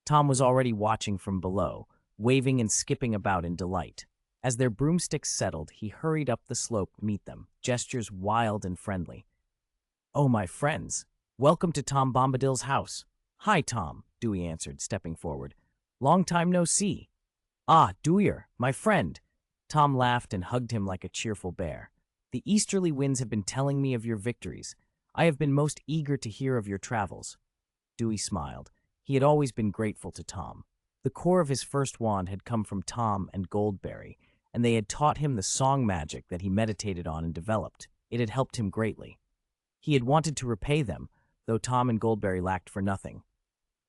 Tom was already watching from below, waving and skipping about in delight. As their broomsticks settled, he hurried up the slope to meet them, gestures wild and friendly. "Oh, my friends, welcome to Tom Bombadil's house." "Hi, Tom," Dewey answered, stepping forward. "Long time no see." "Ah, Duir, my friend." Tom laughed and hugged him like a cheerful bear. "The easterly winds have been telling me of your victories. I have been most eager to hear of your travels." Dewey smiled. He had always been grateful to Tom. The core of his first wand had come from Tom and Goldberry, and they had taught him the song magic that he meditated on and developed. It had helped him greatly. He had wanted to repay them, though Tom and Goldberry lacked for nothing.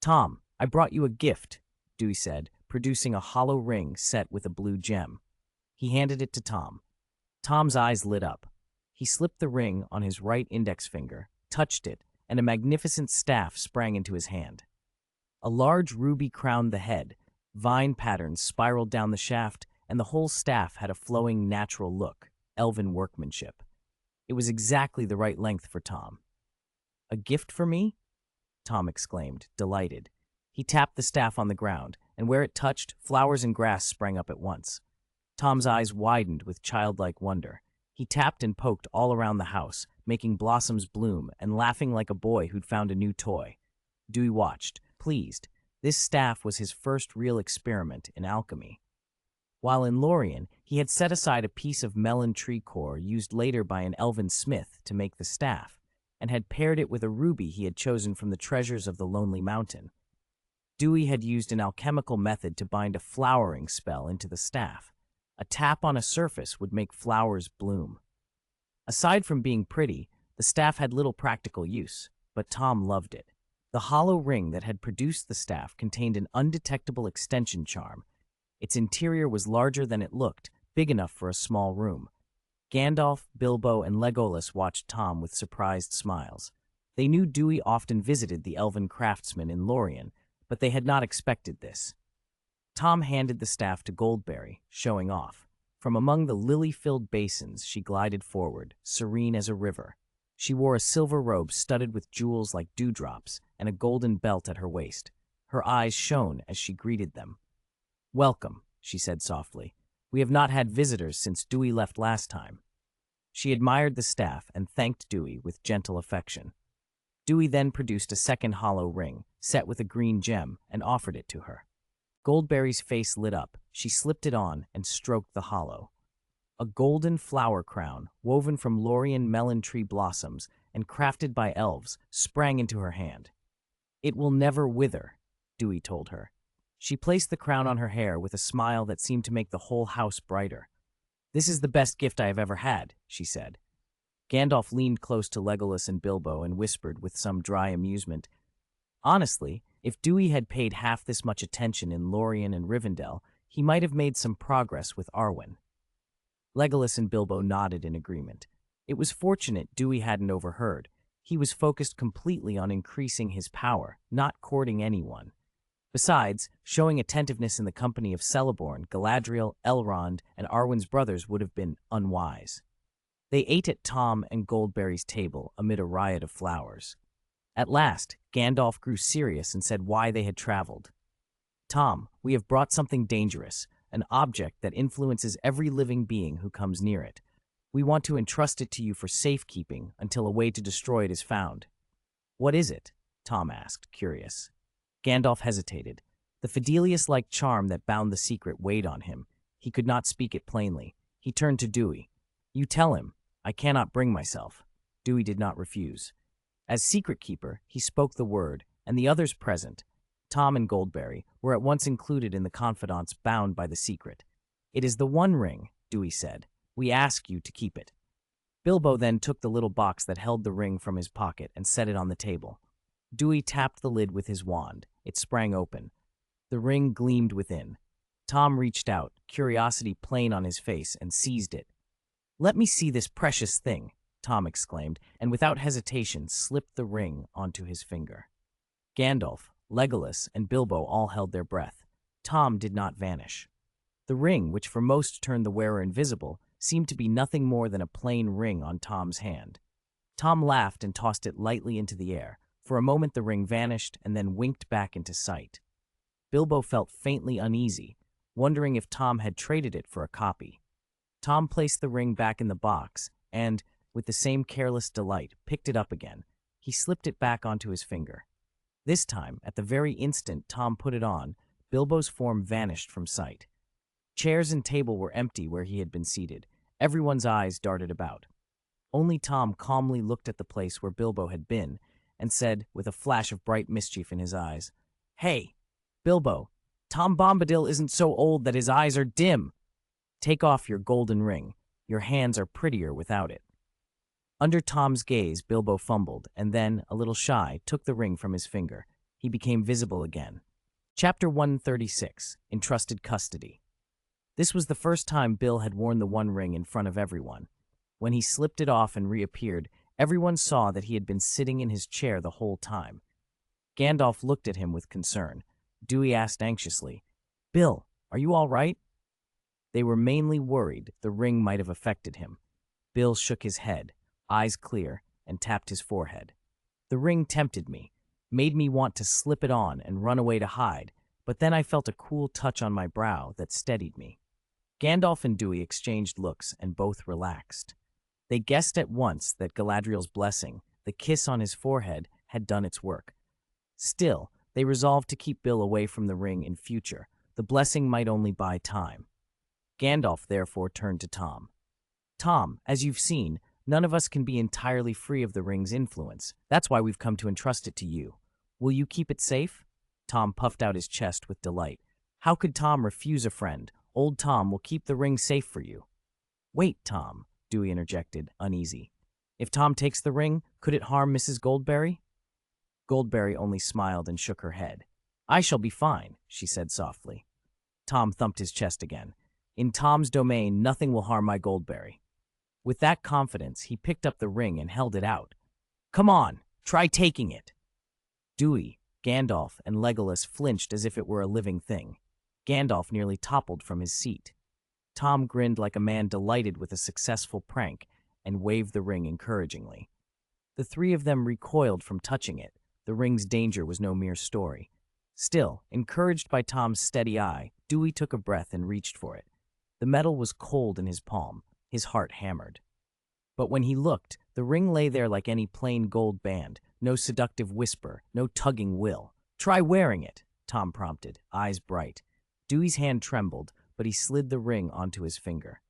"Tom, I brought you a gift," Dewey said, producing a hollow ring set with a blue gem. He handed it to Tom. Tom's eyes lit up. He slipped the ring on his right index finger, touched it, and a magnificent staff sprang into his hand. A large ruby crowned the head, vine patterns spiraled down the shaft, and the whole staff had a flowing, natural look, elven workmanship. It was exactly the right length for Tom. "A gift for me?" Tom exclaimed, delighted. He tapped the staff on the ground, and where it touched, flowers and grass sprang up at once. Tom's eyes widened with childlike wonder. He tapped and poked all around the house, making blossoms bloom and laughing like a boy who'd found a new toy. Dewey watched, pleased. This staff was his first real experiment in alchemy. While in Lorien, he had set aside a piece of melon tree core used later by an elven smith to make the staff, and had paired it with a ruby he had chosen from the treasures of the Lonely Mountain. Dewey had used an alchemical method to bind a flowering spell into the staff. A tap on a surface would make flowers bloom. Aside from being pretty, the staff had little practical use, but Tom loved it. The hollow ring that had produced the staff contained an undetectable extension charm. Its interior was larger than it looked, big enough for a small room. Gandalf, Bilbo, and Legolas watched Tom with surprised smiles. They knew Dewey often visited the elven craftsman in Lorien, but they had not expected this. Tom handed the staff to Goldberry, showing off. From among the lily-filled basins, she glided forward, serene as a river. She wore a silver robe studded with jewels like dewdrops and a golden belt at her waist. Her eyes shone as she greeted them. "Welcome," she said softly. "We have not had visitors since Dewey left last time." She admired the staff and thanked Dewey with gentle affection. Dewey then produced a second hollow ring, set with a green gem, and offered it to her. Goldberry's face lit up. She slipped it on and stroked the hollow. A golden flower crown, woven from Lorien melon tree blossoms and crafted by elves, sprang into her hand. "It will never wither," Dewey told her. She placed the crown on her hair with a smile that seemed to make the whole house brighter. "This is the best gift I have ever had," she said. Gandalf leaned close to Legolas and Bilbo and whispered with some dry amusement, "Honestly, if Dewey had paid half this much attention in Lorien and Rivendell, he might have made some progress with Arwen." Legolas and Bilbo nodded in agreement. It was fortunate Dewey hadn't overheard. He was focused completely on increasing his power, not courting anyone. Besides, showing attentiveness in the company of Celeborn, Galadriel, Elrond, and Arwen's brothers would have been unwise. They ate at Tom and Goldberry's table amid a riot of flowers. At last, Gandalf grew serious and said why they had traveled. "Tom, we have brought something dangerous, an object that influences every living being who comes near it. We want to entrust it to you for safekeeping until a way to destroy it is found." "What is it?" Tom asked, curious. Gandalf hesitated. The Fidelius-like charm that bound the secret weighed on him. He could not speak it plainly. He turned to Dewey. "You tell him. I cannot bring myself." Dewey did not refuse. As secret keeper, he spoke the word, and the others present, Tom and Goldberry, were at once included in the confidants bound by the secret. "It is the One Ring," Dewey said. "We ask you to keep it." Bilbo then took the little box that held the ring from his pocket and set it on the table. Dewey tapped the lid with his wand. It sprang open. The ring gleamed within. Tom reached out, curiosity plain on his face, and seized it. "Let me see this precious thing," Tom exclaimed, and without hesitation slipped the ring onto his finger. Gandalf, Legolas, and Bilbo all held their breath. Tom did not vanish. The ring, which for most turned the wearer invisible, seemed to be nothing more than a plain ring on Tom's hand. Tom laughed and tossed it lightly into the air. For a moment the ring vanished and then winked back into sight. Bilbo felt faintly uneasy, wondering if Tom had traded it for a copy. Tom placed the ring back in the box and, with the same careless delight, picked it up again. He slipped it back onto his finger. This time, at the very instant Tom put it on, Bilbo's form vanished from sight. Chairs and table were empty where he had been seated. Everyone's eyes darted about. Only Tom calmly looked at the place where Bilbo had been and said, with a flash of bright mischief in his eyes, "Hey, Bilbo, Tom Bombadil isn't so old that his eyes are dim. Take off your golden ring. Your hands are prettier without it." Under Tom's gaze, Bilbo fumbled, and then, a little shy, took the ring from his finger. He became visible again. Chapter 136, Entrusted Custody. This was the first time Bill had worn the One Ring in front of everyone. When he slipped it off and reappeared, everyone saw that he had been sitting in his chair the whole time. Gandalf looked at him with concern. Dewey asked anxiously, "Bill, are you all right?" They were mainly worried the ring might have affected him. Bill shook his head, eyes clear, and tapped his forehead. "The ring tempted me, made me want to slip it on and run away to hide, but then I felt a cool touch on my brow that steadied me." Gandalf and Dewey exchanged looks and both relaxed. They guessed at once that Galadriel's blessing, the kiss on his forehead, had done its work. Still, they resolved to keep Bill away from the ring in future. The blessing might only buy time. Gandalf therefore turned to Tom. Tom, as you've seen, none of us can be entirely free of the ring's influence. That's why we've come to entrust it to you. Will you keep it safe? Tom puffed out his chest with delight. How could Tom refuse a friend? Old Tom will keep the ring safe for you. Wait, Tom, Dewey interjected, uneasy. If Tom takes the ring, could it harm Mrs. Goldberry? Goldberry only smiled and shook her head. I shall be fine, she said softly. Tom thumped his chest again. In Tom's domain, nothing will harm my Goldberry. With that confidence, he picked up the ring and held it out. Come on, try taking it. Dewey, Gandalf, and Legolas flinched as if it were a living thing. Gandalf nearly toppled from his seat. Tom grinned like a man delighted with a successful prank and waved the ring encouragingly. The three of them recoiled from touching it. The ring's danger was no mere story. Still, encouraged by Tom's steady eye, Dewey took a breath and reached for it. The metal was cold in his palm. His heart hammered. But when he looked, the ring lay there like any plain gold band, no seductive whisper, no tugging will. Try wearing it, Tom prompted, eyes bright. Dewey's hand trembled, but he slid the ring onto his finger.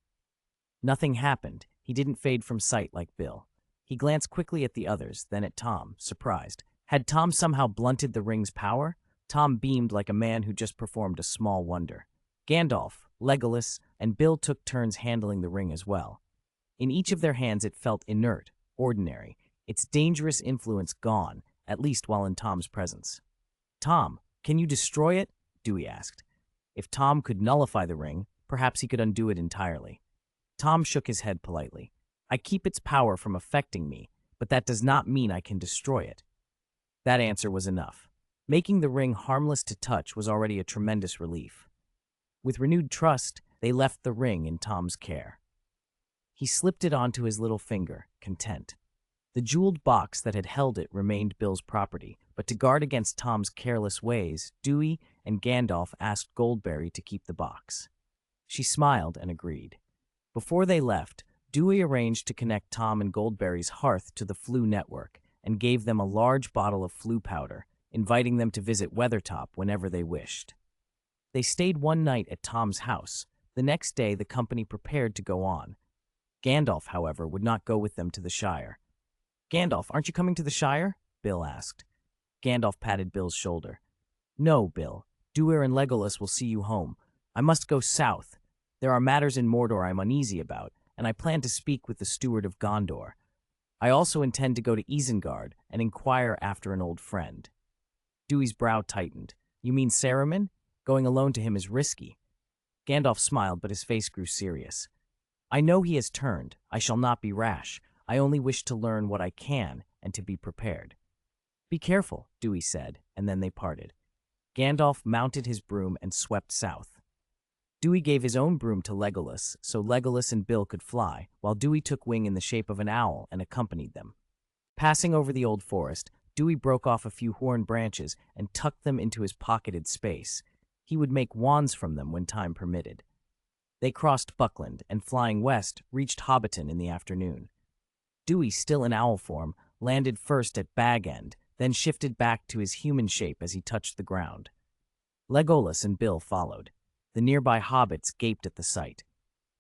Nothing happened. He didn't fade from sight like Bill. He glanced quickly at the others, then at Tom, surprised. Had Tom somehow blunted the ring's power? Tom beamed like a man who just performed a small wonder. Gandalf, Legolas, and Bill took turns handling the ring as well. In each of their hands it felt inert, ordinary, its dangerous influence gone, at least while in Tom's presence. Tom, can you destroy it? Dewey asked. If Tom could nullify the ring, perhaps he could undo it entirely. Tom shook his head politely. I keep its power from affecting me, but that does not mean I can destroy it. That answer was enough. Making the ring harmless to touch was already a tremendous relief. With renewed trust, they left the ring in Tom's care. He slipped it onto his little finger, content. The jeweled box that had held it remained Bill's property, but to guard against Tom's careless ways, Dewey and Gandalf asked Goldberry to keep the box. She smiled and agreed. Before they left, Dewey arranged to connect Tom and Goldberry's hearth to the Floo network and gave them a large bottle of Floo powder, inviting them to visit Weathertop whenever they wished. They stayed one night at Tom's house. The next day, the company prepared to go on. Gandalf, however, would not go with them to the Shire. Gandalf, aren't you coming to the Shire? Bill asked. Gandalf patted Bill's shoulder. No, Bill. Duir and Legolas will see you home. I must go south. There are matters in Mordor I'm uneasy about, and I plan to speak with the steward of Gondor. I also intend to go to Isengard and inquire after an old friend. Dewey's brow tightened. You mean Saruman? Going alone to him is risky. Gandalf smiled, but his face grew serious. I know he has turned. I shall not be rash. I only wish to learn what I can and to be prepared. Be careful, Dewey said, and then they parted. Gandalf mounted his broom and swept south. Dewey gave his own broom to Legolas, so Legolas and Bill could fly, while Dewey took wing in the shape of an owl and accompanied them. Passing over the old forest, Dewey broke off a few horn branches and tucked them into his pocketed space. He would make wands from them when time permitted. They crossed Buckland and, flying west, reached Hobbiton in the afternoon. Dewey, still in owl form, landed first at Bag End, then shifted back to his human shape as he touched the ground. Legolas and Bill followed. The nearby hobbits gaped at the sight.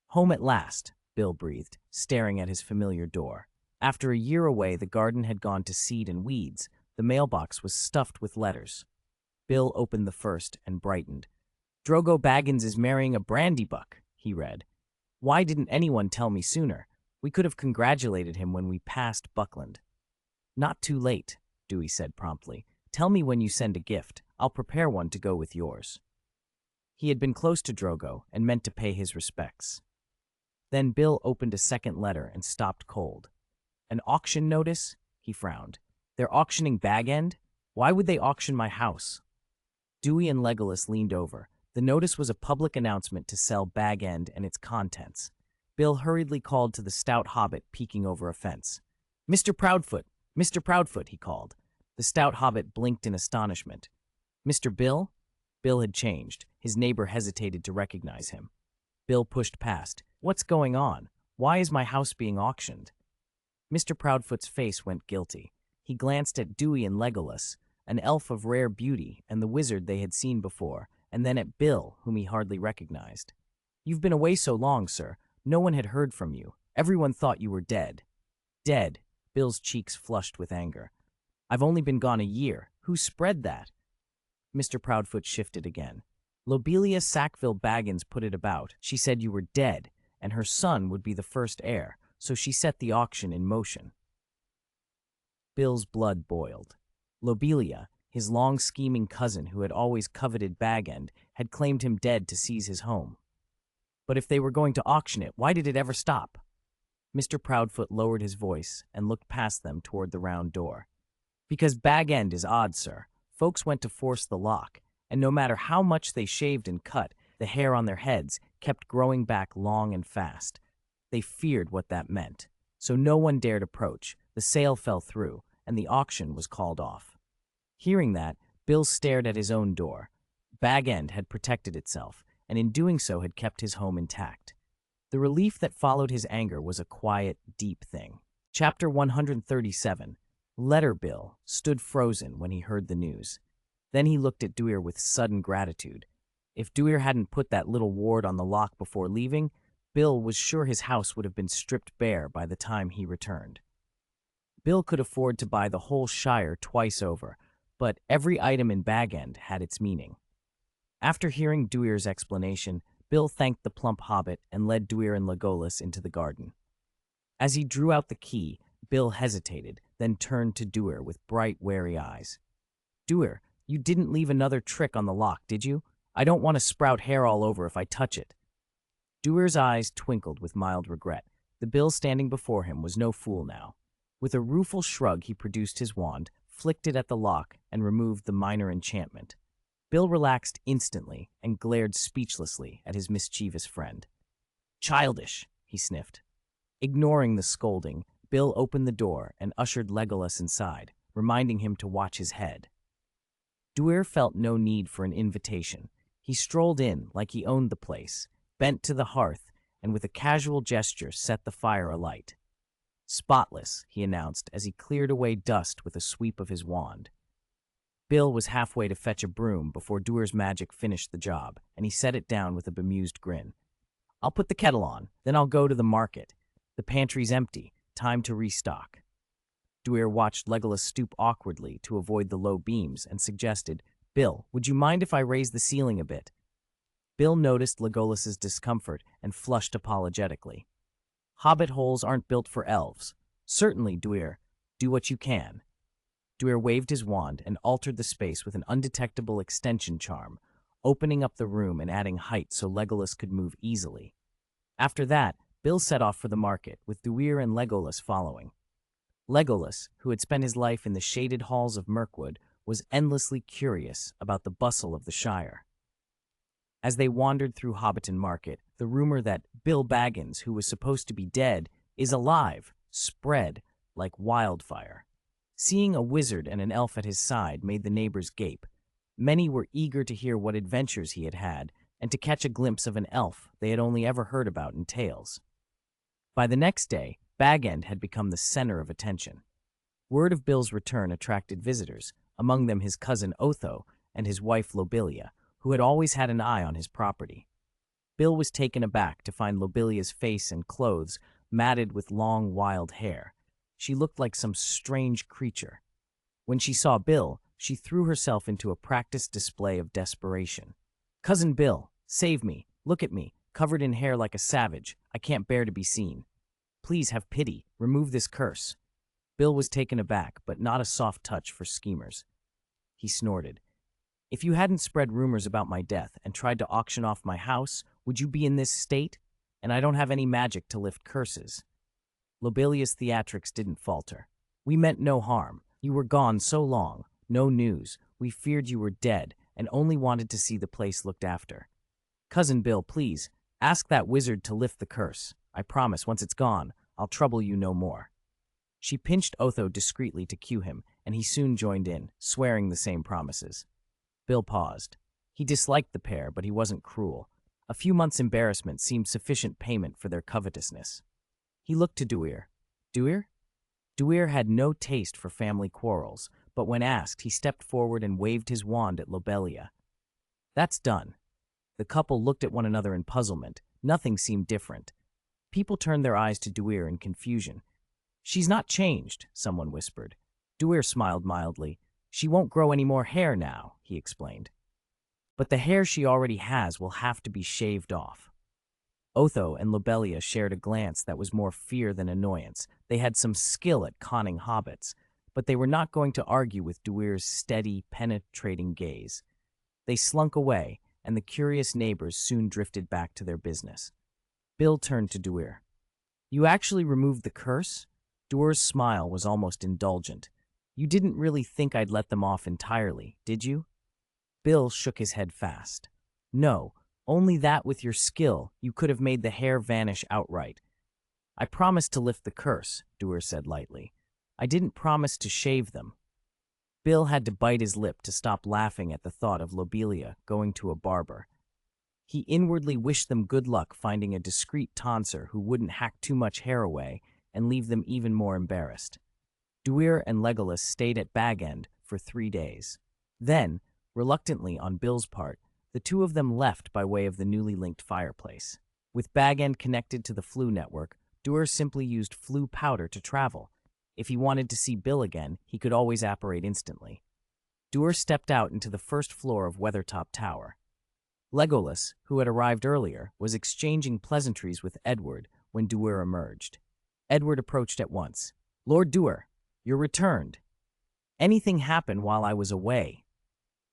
Home at last, Bill breathed, staring at his familiar door. After a year away, the garden had gone to seed and weeds. The mailbox was stuffed with letters. Bill opened the first and brightened. Drogo Baggins is marrying a brandybuck, he read. Why didn't anyone tell me sooner? We could have congratulated him when we passed Buckland. Not too late, Dewey said promptly. Tell me when you send a gift. I'll prepare one to go with yours. He had been close to Drogo and meant to pay his respects. Then Bill opened a second letter and stopped cold. An auction notice? He frowned. They're auctioning Bag End? Why would they auction my house? Dewey and Legolas leaned over. The notice was a public announcement to sell Bag End and its contents. Bill hurriedly called to the stout hobbit peeking over a fence. Mr. Proudfoot! Mr. Proudfoot, he called. The stout hobbit blinked in astonishment. Mr. Bill? Bill had changed. His neighbor hesitated to recognize him. Bill pushed past. What's going on? Why is my house being auctioned? Mr. Proudfoot's face went guilty. He glanced at Dewey and Legolas, an elf of rare beauty, and the wizard they had seen before, and then at Bill, whom he hardly recognized. You've been away so long, sir. No one had heard from you. Everyone thought you were dead. Dead? Bill's cheeks flushed with anger. I've only been gone a year. Who spread that? Mr. Proudfoot shifted again. Lobelia Sackville Baggins put it about. She said you were dead, and her son would be the first heir, so she set the auction in motion. Bill's blood boiled. Lobelia, his long-scheming cousin who had always coveted Bag End, had claimed him dead to seize his home. But if they were going to auction it, why did it ever stop? Mr. Proudfoot lowered his voice and looked past them toward the round door. Because Bag End is odd, sir. Folks went to force the lock, and no matter how much they shaved and cut, the hair on their heads kept growing back long and fast. They feared what that meant, so no one dared approach. The sale fell through, and the auction was called off. Hearing that, Bill stared at his own door. Bag End had protected itself, and in doing so had kept his home intact. The relief that followed his anger was a quiet, deep thing. Chapter 137. Letter Bill stood frozen when he heard the news. Then he looked at Duir with sudden gratitude. If Duir hadn't put that little ward on the lock before leaving, Bill was sure his house would have been stripped bare by the time he returned. Bill could afford to buy the whole Shire twice over, but every item in Bag End had its meaning. After hearing Duir's explanation, Bill thanked the plump hobbit and led Duir and Legolas into the garden. As he drew out the key, Bill hesitated, then turned to Duir with bright, wary eyes. Duir, you didn't leave another trick on the lock, did you? I don't want to sprout hair all over if I touch it. Duir's eyes twinkled with mild regret. The Bill standing before him was no fool now. With a rueful shrug, he produced his wand, flicked it at the lock, and removed the minor enchantment. Bill relaxed instantly and glared speechlessly at his mischievous friend. Childish, he sniffed. Ignoring the scolding, Bill opened the door and ushered Legolas inside, reminding him to watch his head. Duir felt no need for an invitation. He strolled in like he owned the place, bent to the hearth, and with a casual gesture set the fire alight. Spotless, he announced as he cleared away dust with a sweep of his wand. Bill was halfway to fetch a broom before Duir's magic finished the job, and he set it down with a bemused grin. I'll put the kettle on, then I'll go to the market. The pantry's empty. Time to restock. Duir watched Legolas stoop awkwardly to avoid the low beams and suggested, Bill, would you mind if I raise the ceiling a bit? Bill noticed Legolas's discomfort and flushed apologetically. Hobbit holes aren't built for elves. Certainly, Duir. Do what you can. Duir waved his wand and altered the space with an undetectable extension charm, opening up the room and adding height so Legolas could move easily. After that, Bill set off for the market, with Duir and Legolas following. Legolas, who had spent his life in the shaded halls of Mirkwood, was endlessly curious about the bustle of the Shire. As they wandered through Hobbiton Market, the rumor that Bill Baggins, who was supposed to be dead, is alive, spread like wildfire. Seeing a wizard and an elf at his side made the neighbors gape. Many were eager to hear what adventures he had had, and to catch a glimpse of an elf they had only ever heard about in tales. By the next day, Bag End had become the center of attention. Word of Bill's return attracted visitors, among them his cousin Otho and his wife Lobelia, who had always had an eye on his property. Bill was taken aback to find Lobelia's face and clothes matted with long, wild hair. She looked like some strange creature. When she saw Bill, she threw herself into a practiced display of desperation. Cousin Bill, save me. Look at me, covered in hair like a savage. I can't bear to be seen. Please have pity. Remove this curse. Bill was taken aback, but not a soft touch for schemers. He snorted. If you hadn't spread rumors about my death and tried to auction off my house, would you be in this state? And I don't have any magic to lift curses. Lobelia's theatrics didn't falter. We meant no harm. You were gone so long. No news. We feared you were dead and only wanted to see the place looked after. Cousin Bill, please, ask that wizard to lift the curse. I promise, once it's gone, I'll trouble you no more. She pinched Otho discreetly to cue him, and he soon joined in, swearing the same promises. Bill paused. He disliked the pair, but he wasn't cruel. A few months' embarrassment seemed sufficient payment for their covetousness. He looked to Duir. Duir? Duir had no taste for family quarrels, but when asked, he stepped forward and waved his wand at Lobelia. That's done. The couple looked at one another in puzzlement. Nothing seemed different. People turned their eyes to Duir in confusion. She's not changed, someone whispered. Duir smiled mildly. She won't grow any more hair now, he explained. But the hair she already has will have to be shaved off. Otho and Lobelia shared a glance that was more fear than annoyance. They had some skill at conning hobbits, but they were not going to argue with Duir's steady, penetrating gaze. They slunk away, and the curious neighbors soon drifted back to their business. Bill turned to Duir. You actually removed the curse? Duir's smile was almost indulgent. You didn't really think I'd let them off entirely, did you? Bill shook his head fast. No, only that with your skill, you could have made the hair vanish outright. I promised to lift the curse, Duir said lightly. I didn't promise to shave them. Bill had to bite his lip to stop laughing at the thought of Lobelia going to a barber. He inwardly wished them good luck finding a discreet tonsure who wouldn't hack too much hair away and leave them even more embarrassed. Duir and Legolas stayed at Bag End for 3 days. Then, reluctantly on Bill's part, the two of them left by way of the newly linked fireplace. With Bag End connected to the Floo network, Duir simply used Floo powder to travel. If he wanted to see Bill again, he could always apparate instantly. Duir stepped out into the first floor of Weathertop Tower. Legolas, who had arrived earlier, was exchanging pleasantries with Edward when Duir emerged. Edward approached at once. Lord Duir, you're returned. Anything happened while I was away?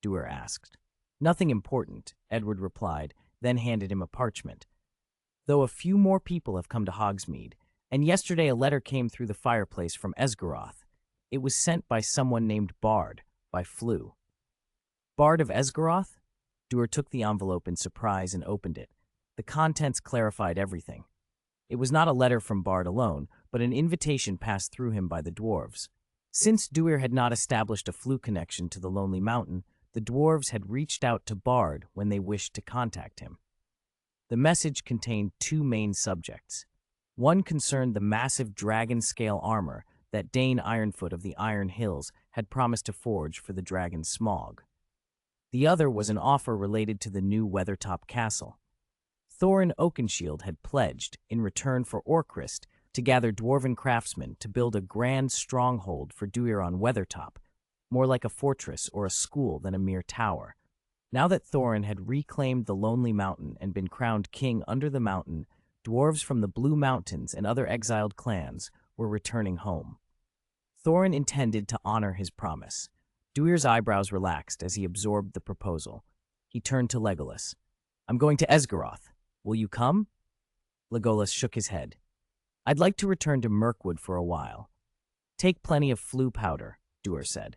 Duir asked. Nothing important, Edward replied, then handed him a parchment. Though a few more people have come to Hogsmeade, and yesterday a letter came through the fireplace from Esgaroth. It was sent by someone named Bard, by Floo. Bard of Esgaroth? Duir took the envelope in surprise and opened it. The contents clarified everything. It was not a letter from Bard alone, but an invitation passed through him by the dwarves. Since Duir had not established a Floo connection to the Lonely Mountain, the dwarves had reached out to Bard when they wished to contact him. The message contained 2 main subjects. One concerned the massive dragon-scale armor that Dane Ironfoot of the Iron Hills had promised to forge for the dragon Smaug. The other was an offer related to the new Weathertop Castle. Thorin Oakenshield had pledged, in return for Orcrist, to gather dwarven craftsmen to build a grand stronghold for Duir on Weathertop, more like a fortress or a school than a mere tower. Now that Thorin had reclaimed the Lonely Mountain and been crowned king under the mountain, dwarves from the Blue Mountains and other exiled clans were returning home. Thorin intended to honor his promise. Duir's eyebrows relaxed as he absorbed the proposal. He turned to Legolas. I'm going to Esgaroth. Will you come? Legolas shook his head. I'd like to return to Mirkwood for a while. Take plenty of Floo powder, Duir said.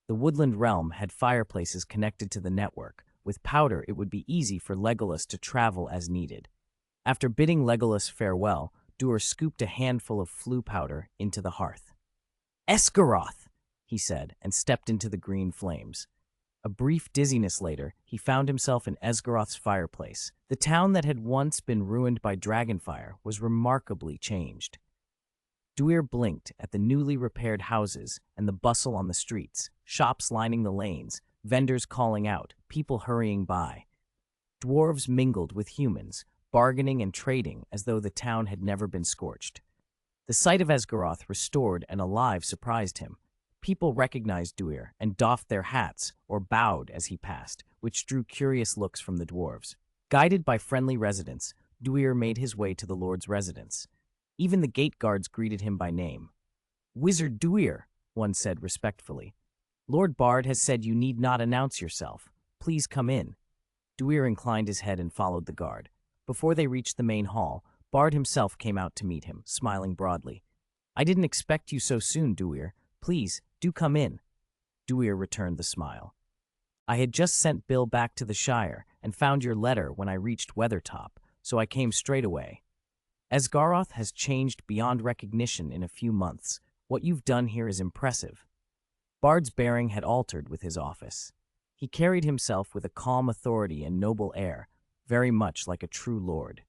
The woodland realm had fireplaces connected to the network. With powder, it would be easy for Legolas to travel as needed. After bidding Legolas farewell, Duir scooped a handful of Floo powder into the hearth. Esgaroth, he said, and stepped into the green flames. A brief dizziness later, he found himself in Esgaroth's fireplace. The town that had once been ruined by dragonfire was remarkably changed. Duir blinked at the newly repaired houses and the bustle on the streets, shops lining the lanes, vendors calling out, people hurrying by. Dwarves mingled with humans, bargaining and trading as though the town had never been scorched. The sight of Esgaroth restored and alive surprised him. People recognized Duir and doffed their hats or bowed as he passed, which drew curious looks from the dwarves. Guided by friendly residents, Duir made his way to the Lord's residence. Even the gate guards greeted him by name. Wizard Duir, one said respectfully. Lord Bard has said you need not announce yourself. Please come in. Duir inclined his head and followed the guard. Before they reached the main hall, Bard himself came out to meet him, smiling broadly. I didn't expect you so soon, Duir. Please, do come in. Duir returned the smile. I had just sent Bill back to the Shire and found your letter when I reached Weathertop, so I came straight away. Esgaroth has changed beyond recognition in a few months. What you've done here is impressive. Bard's bearing had altered with his office. He carried himself with a calm authority and noble air, very much like a true lord.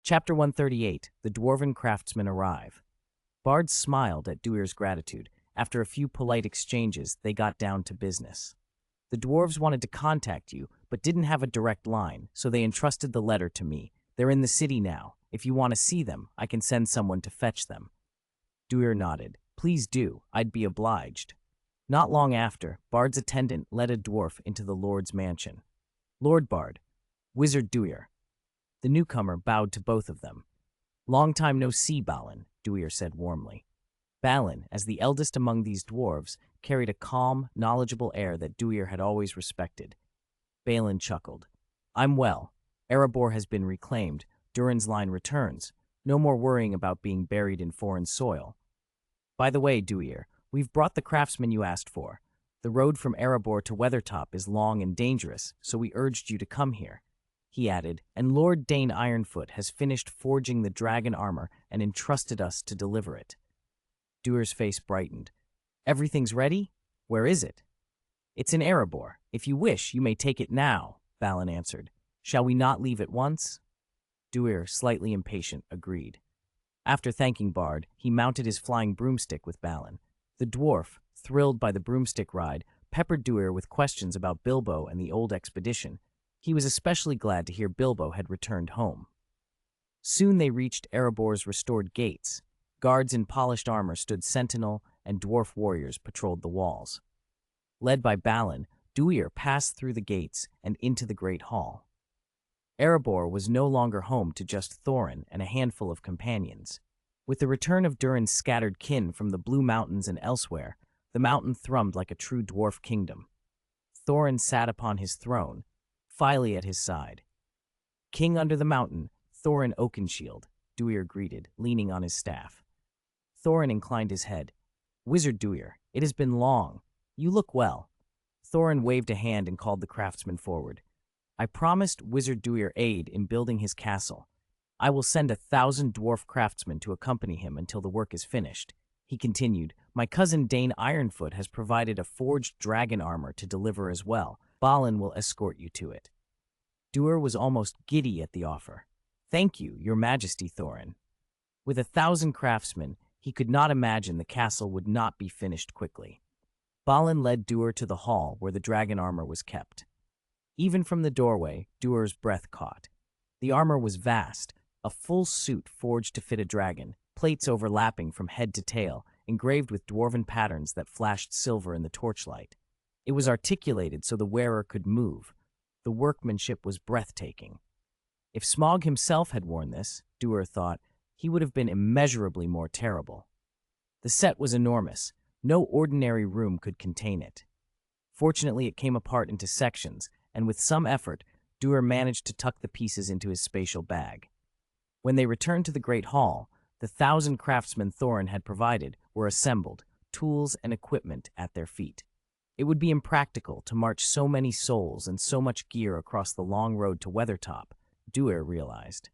Chapter 138, The Dwarven Craftsmen Arrive. Bard smiled at Duir's gratitude. After a few polite exchanges, they got down to business. The dwarves wanted to contact you, but didn't have a direct line, so they entrusted the letter to me. They're in the city now. If you want to see them, I can send someone to fetch them. Duir nodded. Please do. I'd be obliged. Not long after, Bard's attendant led a dwarf into the Lord's mansion. Lord Bard, Wizard Duir. The newcomer bowed to both of them. Long time no see, Balin, Duir said warmly. Balin, as the eldest among these dwarves, carried a calm, knowledgeable air that Duir had always respected. Balin chuckled. I'm well. Erebor has been reclaimed. Durin's line returns. No more worrying about being buried in foreign soil. By the way, Duir, we've brought the craftsmen you asked for. The road from Erebor to Weathertop is long and dangerous, so we urged you to come here. He added, and Lord Dane Ironfoot has finished forging the dragon armor and entrusted us to deliver it. Duir's face brightened. Everything's ready? Where is it? It's in Erebor. If you wish, you may take it now, Balin answered. Shall we not leave at once? Duir, slightly impatient, agreed. After thanking Bard, he mounted his flying broomstick with Balin. The dwarf, thrilled by the broomstick ride, peppered Duir with questions about Bilbo and the old expedition. He was especially glad to hear Bilbo had returned home. Soon they reached Erebor's restored gates. Guards in polished armor stood sentinel, and dwarf warriors patrolled the walls. Led by Balin, Duir passed through the gates and into the great hall. Erebor was no longer home to just Thorin and a handful of companions. With the return of Durin's scattered kin from the Blue Mountains and elsewhere, the mountain thrummed like a true dwarf kingdom. Thorin sat upon his throne, Fili at his side. King under the mountain, Thorin Oakenshield, Duir greeted, leaning on his staff. Thorin inclined his head. Wizard Duir, it has been long. You look well. Thorin waved a hand and called the craftsman forward. I promised Wizard Duir aid in building his castle. I will send 1,000 dwarf craftsmen to accompany him until the work is finished. He continued, my cousin Dane Ironfoot has provided a forged dragon armor to deliver as well. Balin will escort you to it. Duir was almost giddy at the offer. Thank you, your majesty, Thorin. With 1,000 craftsmen, he could not imagine the castle would not be finished quickly. Balin led Duir to the hall where the dragon armor was kept. Even from the doorway, Duir's breath caught. The armor was vast, a full suit forged to fit a dragon, plates overlapping from head to tail, engraved with dwarven patterns that flashed silver in the torchlight. It was articulated so the wearer could move. The workmanship was breathtaking. If Smaug himself had worn this, Duir thought, he would have been immeasurably more terrible. The set was enormous. No ordinary room could contain it. Fortunately, it came apart into sections, and with some effort, Duir managed to tuck the pieces into his spatial bag. When they returned to the great hall, the 1,000 craftsmen Thorin had provided were assembled, tools and equipment at their feet. It would be impractical to march so many souls and so much gear across the long road to Weathertop, Duir realized.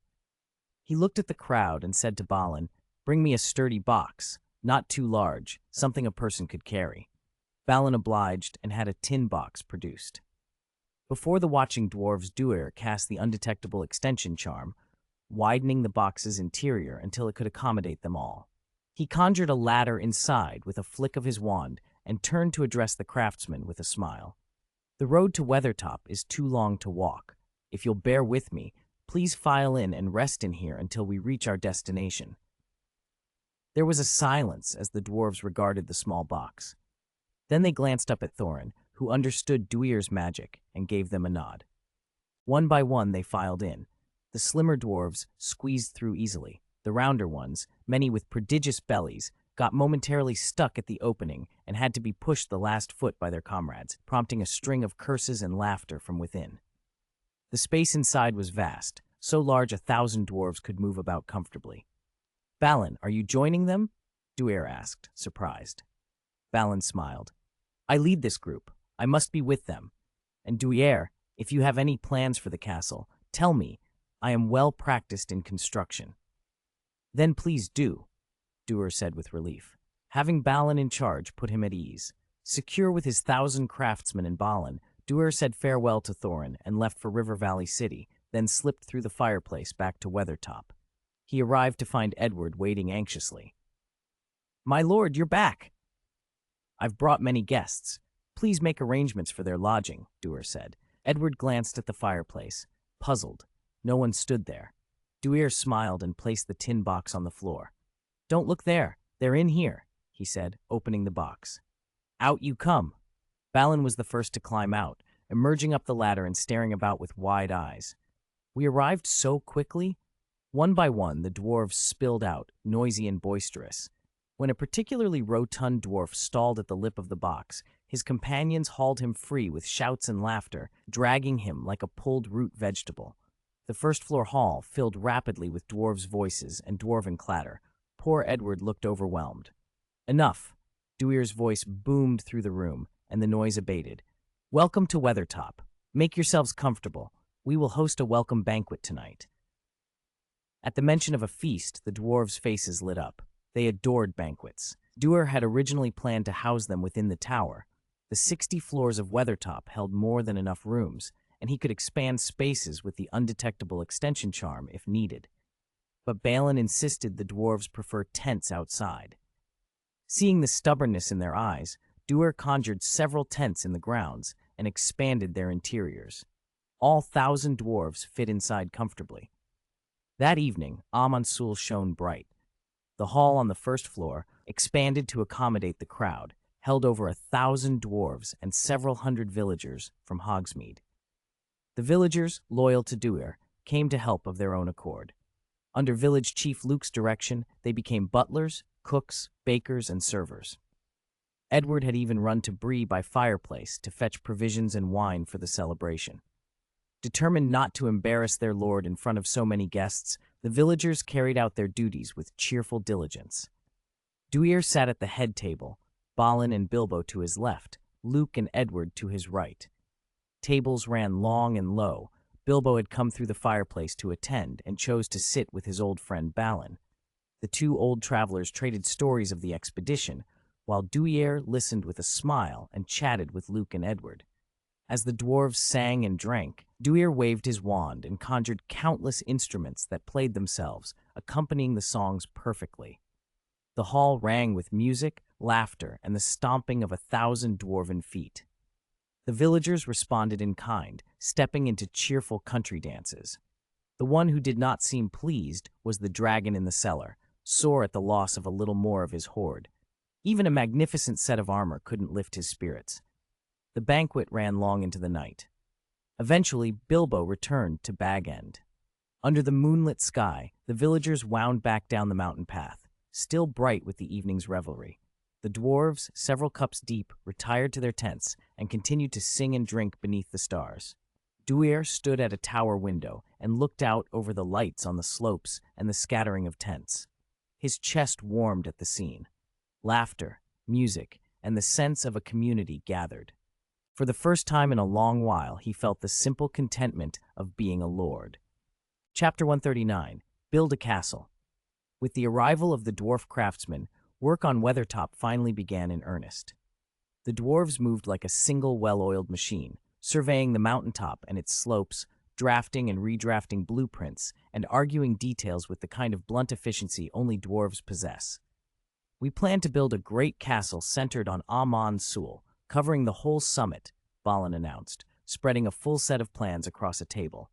He looked at the crowd and said to Balin, bring me a sturdy box, not too large, something a person could carry. Balin obliged and had a tin box produced. Before the watching dwarves, Duir cast the undetectable extension charm, widening the box's interior until it could accommodate them all. He conjured a ladder inside with a flick of his wand and turned to address the craftsman with a smile. The road to Weathertop is too long to walk. If you'll bear with me, please file in and rest in here until we reach our destination. There was a silence as the dwarves regarded the small box. Then they glanced up at Thorin, who understood Duir's magic, and gave them a nod. One by one they filed in. The slimmer dwarves squeezed through easily. The rounder ones, many with prodigious bellies, got momentarily stuck at the opening and had to be pushed the last foot by their comrades, prompting a string of curses and laughter from within. The space inside was vast, so large 1,000 dwarves could move about comfortably. Balin, are you joining them? Duir asked, surprised. Balin smiled. I lead this group. I must be with them. And Duir, if you have any plans for the castle, tell me. I am well practiced in construction. Then please do, Duir said with relief. Having Balin in charge put him at ease. Secure with his 1,000 craftsmen and Balin, Duir said farewell to Thorin and left for River Valley City, then slipped through the fireplace back to Weathertop. He arrived to find Edward waiting anxiously. "My lord, you're back!" "I've brought many guests. Please make arrangements for their lodging," Duir said. Edward glanced at the fireplace, puzzled. No one stood there. Duir smiled and placed the tin box on the floor. "Don't look there. They're in here," he said, opening the box. "Out you come." Balin was the first to climb out, emerging up the ladder and staring about with wide eyes. "We arrived so quickly?" One by one, the dwarves spilled out, noisy and boisterous. When a particularly rotund dwarf stalled at the lip of the box, his companions hauled him free with shouts and laughter, dragging him like a pulled root vegetable. The first-floor hall filled rapidly with dwarves' voices and dwarven clatter. Poor Edward looked overwhelmed. "Enough!" Duir's voice boomed through the room, and the noise abated. "Welcome to Weathertop. Make yourselves comfortable. We will host a welcome banquet tonight." At the mention of a feast, the dwarves' faces lit up. They adored banquets. Duir had originally planned to house them within the tower. The 60 floors of Weathertop held more than enough rooms, and he could expand spaces with the undetectable extension charm if needed. But Balin insisted the dwarves prefer tents outside. Seeing the stubbornness in their eyes, Duir conjured several tents in the grounds and expanded their interiors. All 1,000 dwarves fit inside comfortably. That evening, Amansul shone bright. The hall on the first floor, expanded to accommodate the crowd, held over 1,000 dwarves and several hundred villagers from Hogsmeade. The villagers, loyal to Duir, came to help of their own accord. Under village chief Luke's direction, they became butlers, cooks, bakers, and servers. Edward had even run to Bree by fireplace to fetch provisions and wine for the celebration. Determined not to embarrass their lord in front of so many guests, the villagers carried out their duties with cheerful diligence. Duir sat at the head table, Balin and Bilbo to his left, Luke and Edward to his right. Tables ran long and low. Bilbo had come through the fireplace to attend and chose to sit with his old friend Balin. The two old travelers traded stories of the expedition, while Duir listened with a smile and chatted with Luke and Edward. As the dwarves sang and drank, Duir waved his wand and conjured countless instruments that played themselves, accompanying the songs perfectly. The hall rang with music, laughter, and the stomping of 1,000 dwarven feet. The villagers responded in kind, stepping into cheerful country dances. The one who did not seem pleased was the dragon in the cellar, sore at the loss of a little more of his hoard. Even a magnificent set of armor couldn't lift his spirits. The banquet ran long into the night. Eventually, Bilbo returned to Bag End. Under the moonlit sky, the villagers wound back down the mountain path, still bright with the evening's revelry. The dwarves, several cups deep, retired to their tents and continued to sing and drink beneath the stars. Duir stood at a tower window and looked out over the lights on the slopes and the scattering of tents. His chest warmed at the scene. Laughter, music, and the sense of a community gathered. For the first time in a long while, he felt the simple contentment of being a lord. Chapter 139, Build a Castle. With the arrival of the dwarf craftsmen, work on Weathertop finally began in earnest. The dwarves moved like a single well-oiled machine, surveying the mountaintop and its slopes, drafting and redrafting blueprints, and arguing details with the kind of blunt efficiency only dwarves possess. "We plan to build a great castle centered on Amansul, covering the whole summit," Balin announced, spreading a full set of plans across a table.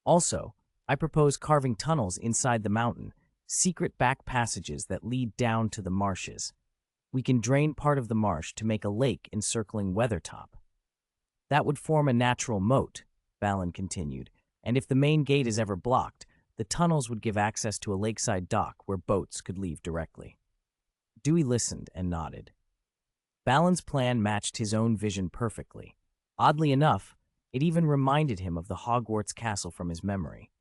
"Also, I propose carving tunnels inside the mountain, secret back passages that lead down to the marshes. We can drain part of the marsh to make a lake encircling Weathertop." "That would form a natural moat," Balin continued, "and if the main gate is ever blocked, the tunnels would give access to a lakeside dock where boats could leave directly." Dewey listened and nodded. Balin's plan matched his own vision perfectly. Oddly enough, it even reminded him of the Hogwarts Castle from his memory.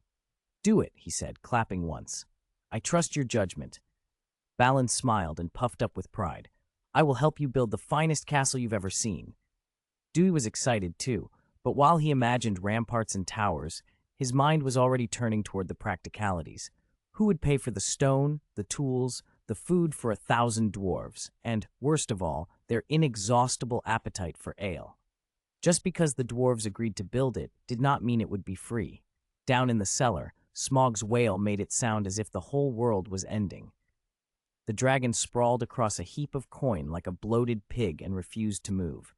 "Do it," he said, clapping once. "I trust your judgment." Balin smiled and puffed up with pride. "I will help you build the finest castle you've ever seen." Dewey was excited too, but while he imagined ramparts and towers, his mind was already turning toward the practicalities. Who would pay for the stone, the tools, the food for 1,000 dwarves, and, worst of all, their inexhaustible appetite for ale? Just because the dwarves agreed to build it did not mean it would be free. Down in the cellar, Smaug's wail made it sound as if the whole world was ending. The dragon sprawled across a heap of coin like a bloated pig and refused to move.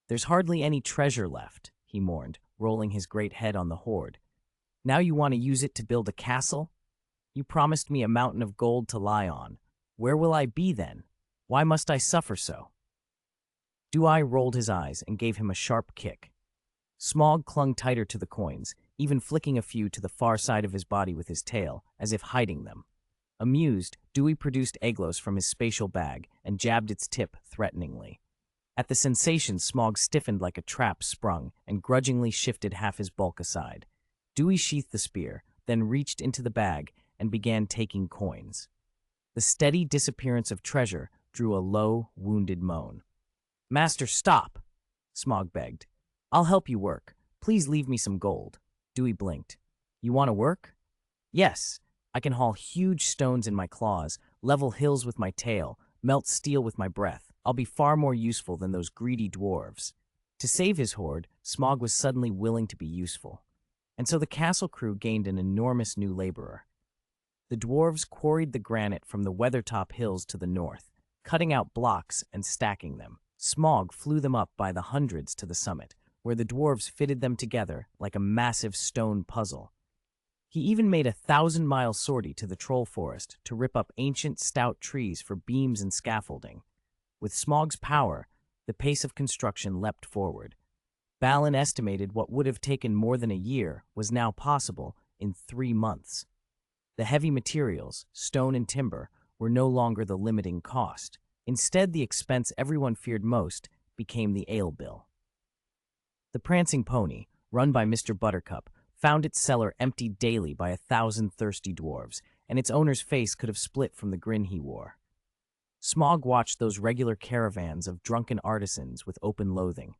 "There's hardly any treasure left," he mourned, rolling his great head on the hoard. "Now you want to use it to build a castle? You promised me a mountain of gold to lie on. Where will I be then? Why must I suffer so?" Duir rolled his eyes and gave him a sharp kick. Smaug clung tighter to the coins, even flicking a few to the far side of his body with his tail, as if hiding them. Amused, Dewey produced Eglos from his spatial bag and jabbed its tip threateningly. At the sensation, Smaug stiffened like a trap sprung and grudgingly shifted half his bulk aside. Dewey sheathed the spear, then reached into the bag and began taking coins. The steady disappearance of treasure drew a low, wounded moan. "Master, stop!" Smaug begged. "I'll help you work. Please leave me some gold." Dewey blinked. "You want to work?" "Yes. I can haul huge stones in my claws, level hills with my tail, melt steel with my breath. I'll be far more useful than those greedy dwarves." To save his hoard, Smaug was suddenly willing to be useful. And so the castle crew gained an enormous new laborer. The dwarves quarried the granite from the Weathertop Hills to the north, cutting out blocks and stacking them. Smaug flew them up by the hundreds to the summit, where the dwarves fitted them together like a massive stone puzzle. He even made a 1,000-mile sortie to the troll forest to rip up ancient, stout trees for beams and scaffolding. With Smaug's power, the pace of construction leapt forward. Balin estimated what would have taken more than a year was now possible in 3 months. The heavy materials, stone and timber, were no longer the limiting cost. Instead, the expense everyone feared most became the ale bill. The prancing pony, run by Mr. Buttercup, found its cellar emptied daily by 1,000 thirsty dwarves, and its owner's face could have split from the grin he wore. Smaug watched those regular caravans of drunken artisans with open loathing.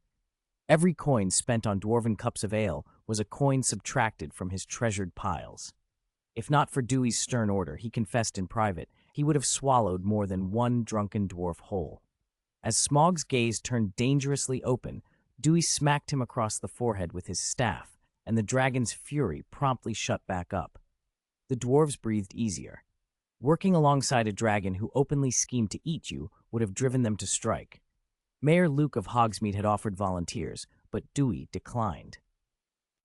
Every coin spent on dwarven cups of ale was a coin subtracted from his treasured piles. If not for Dewey's stern order, he confessed in private, he would have swallowed more than one drunken dwarf whole. As Smaug's gaze turned dangerously open, Dewey smacked him across the forehead with his staff, and the dragon's fury promptly shut back up. The dwarves breathed easier. Working alongside a dragon who openly schemed to eat you would have driven them to strike. Mayor Luke of Hogsmeade had offered volunteers, but Dewey declined.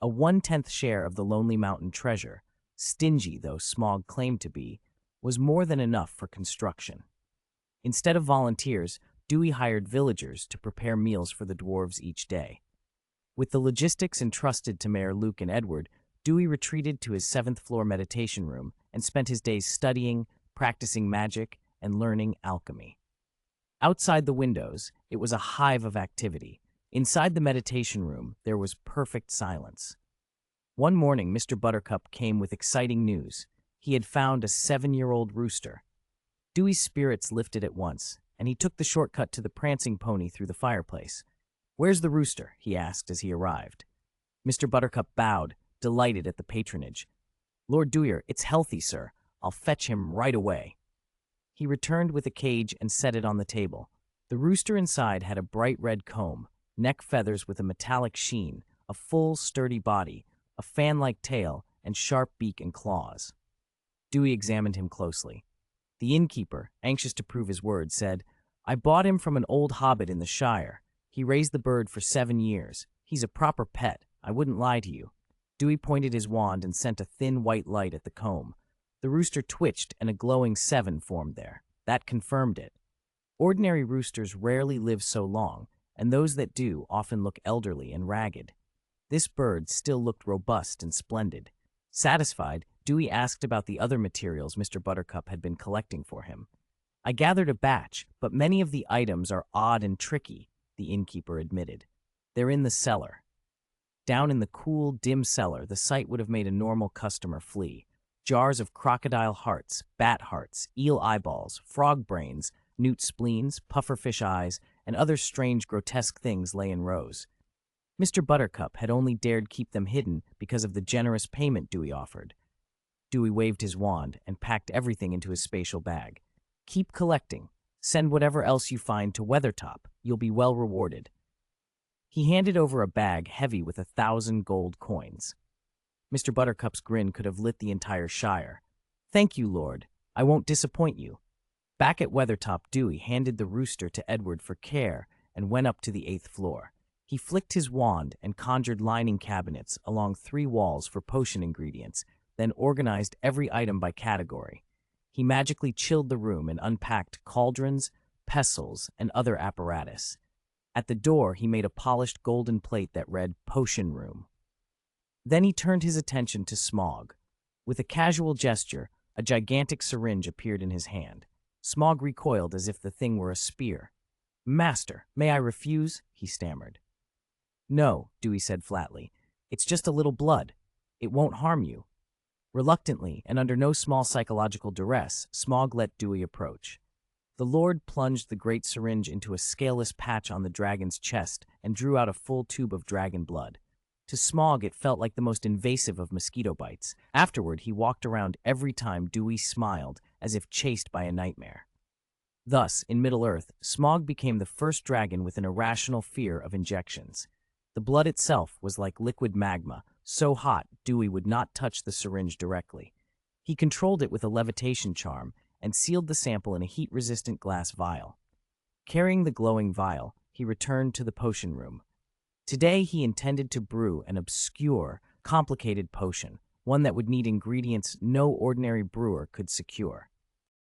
A 1/10 share of the Lonely Mountain treasure, stingy though Smaug claimed to be, was more than enough for construction. Instead of volunteers, Dewey hired villagers to prepare meals for the dwarves each day. With the logistics entrusted to Mayor Luke and Edward, Dewey retreated to his 7th-floor meditation room and spent his days studying, practicing magic, and learning alchemy. Outside the windows, it was a hive of activity. Inside the meditation room, there was perfect silence. One morning, Mr. Buttercup came with exciting news. He had found a 7-year-old rooster. Dewey's spirits lifted at once, and he took the shortcut to the prancing pony through the fireplace. "Where's the rooster?" he asked as he arrived. Mr. Buttercup bowed, delighted at the patronage. "Lord Duir, it's healthy, sir. I'll fetch him right away." He returned with a cage and set it on the table. The rooster inside had a bright red comb, neck feathers with a metallic sheen, a full, sturdy body, a fan-like tail, and sharp beak and claws. Dewey examined him closely. The innkeeper, anxious to prove his word, said, "I bought him from an old hobbit in the Shire. He raised the bird for 7 years. He's a proper pet. I wouldn't lie to you." Dewey pointed his wand and sent a thin white light at the comb. The rooster twitched and a glowing 7 formed there. That confirmed it. Ordinary roosters rarely live so long, and those that do often look elderly and ragged. This bird still looked robust and splendid. Satisfied, Dewey asked about the other materials Mr. Buttercup had been collecting for him. "I gathered a batch, but many of the items are odd and tricky," the innkeeper admitted. "They're in the cellar." Down in the cool, dim cellar, the sight would have made a normal customer flee. Jars of crocodile hearts, bat hearts, eel eyeballs, frog brains, newt spleens, pufferfish eyes, and other strange, grotesque things lay in rows. Mr. Buttercup had only dared keep them hidden because of the generous payment Dewey offered. Dewey waved his wand and packed everything into his spatial bag. "Keep collecting. Send whatever else you find to Weathertop. You'll be well rewarded." He handed over a bag heavy with 1,000 gold coins. Mr. Buttercup's grin could have lit the entire Shire. "Thank you, Lord. I won't disappoint you." Back at Weathertop, Dewey handed the rooster to Edward for care and went up to the 8th floor. He flicked his wand and conjured lining cabinets along 3 walls for potion ingredients, then organized every item by category. He magically chilled the room and unpacked cauldrons, pestles, and other apparatus. At the door, he made a polished golden plate that read "Potion Room." Then he turned his attention to Smaug. With a casual gesture, a gigantic syringe appeared in his hand. Smaug recoiled as if the thing were a spear. "Master, may I refuse?" he stammered. "No," Dewey said flatly. "It's just a little blood. It won't harm you." Reluctantly, and under no small psychological duress, Smaug let Dewey approach. The Lord plunged the great syringe into a scaleless patch on the dragon's chest and drew out a full tube of dragon blood. To Smaug, it felt like the most invasive of mosquito bites. Afterward, he walked around every time Dewey smiled, as if chased by a nightmare. Thus, in Middle-earth, Smaug became the first dragon with an irrational fear of injections. The blood itself was like liquid magma, so hot Dewey would not touch the syringe directly. He controlled it with a levitation charm and sealed the sample in a heat-resistant glass vial. Carrying the glowing vial, he returned to the potion room. Today he intended to brew an obscure, complicated potion, one that would need ingredients no ordinary brewer could secure.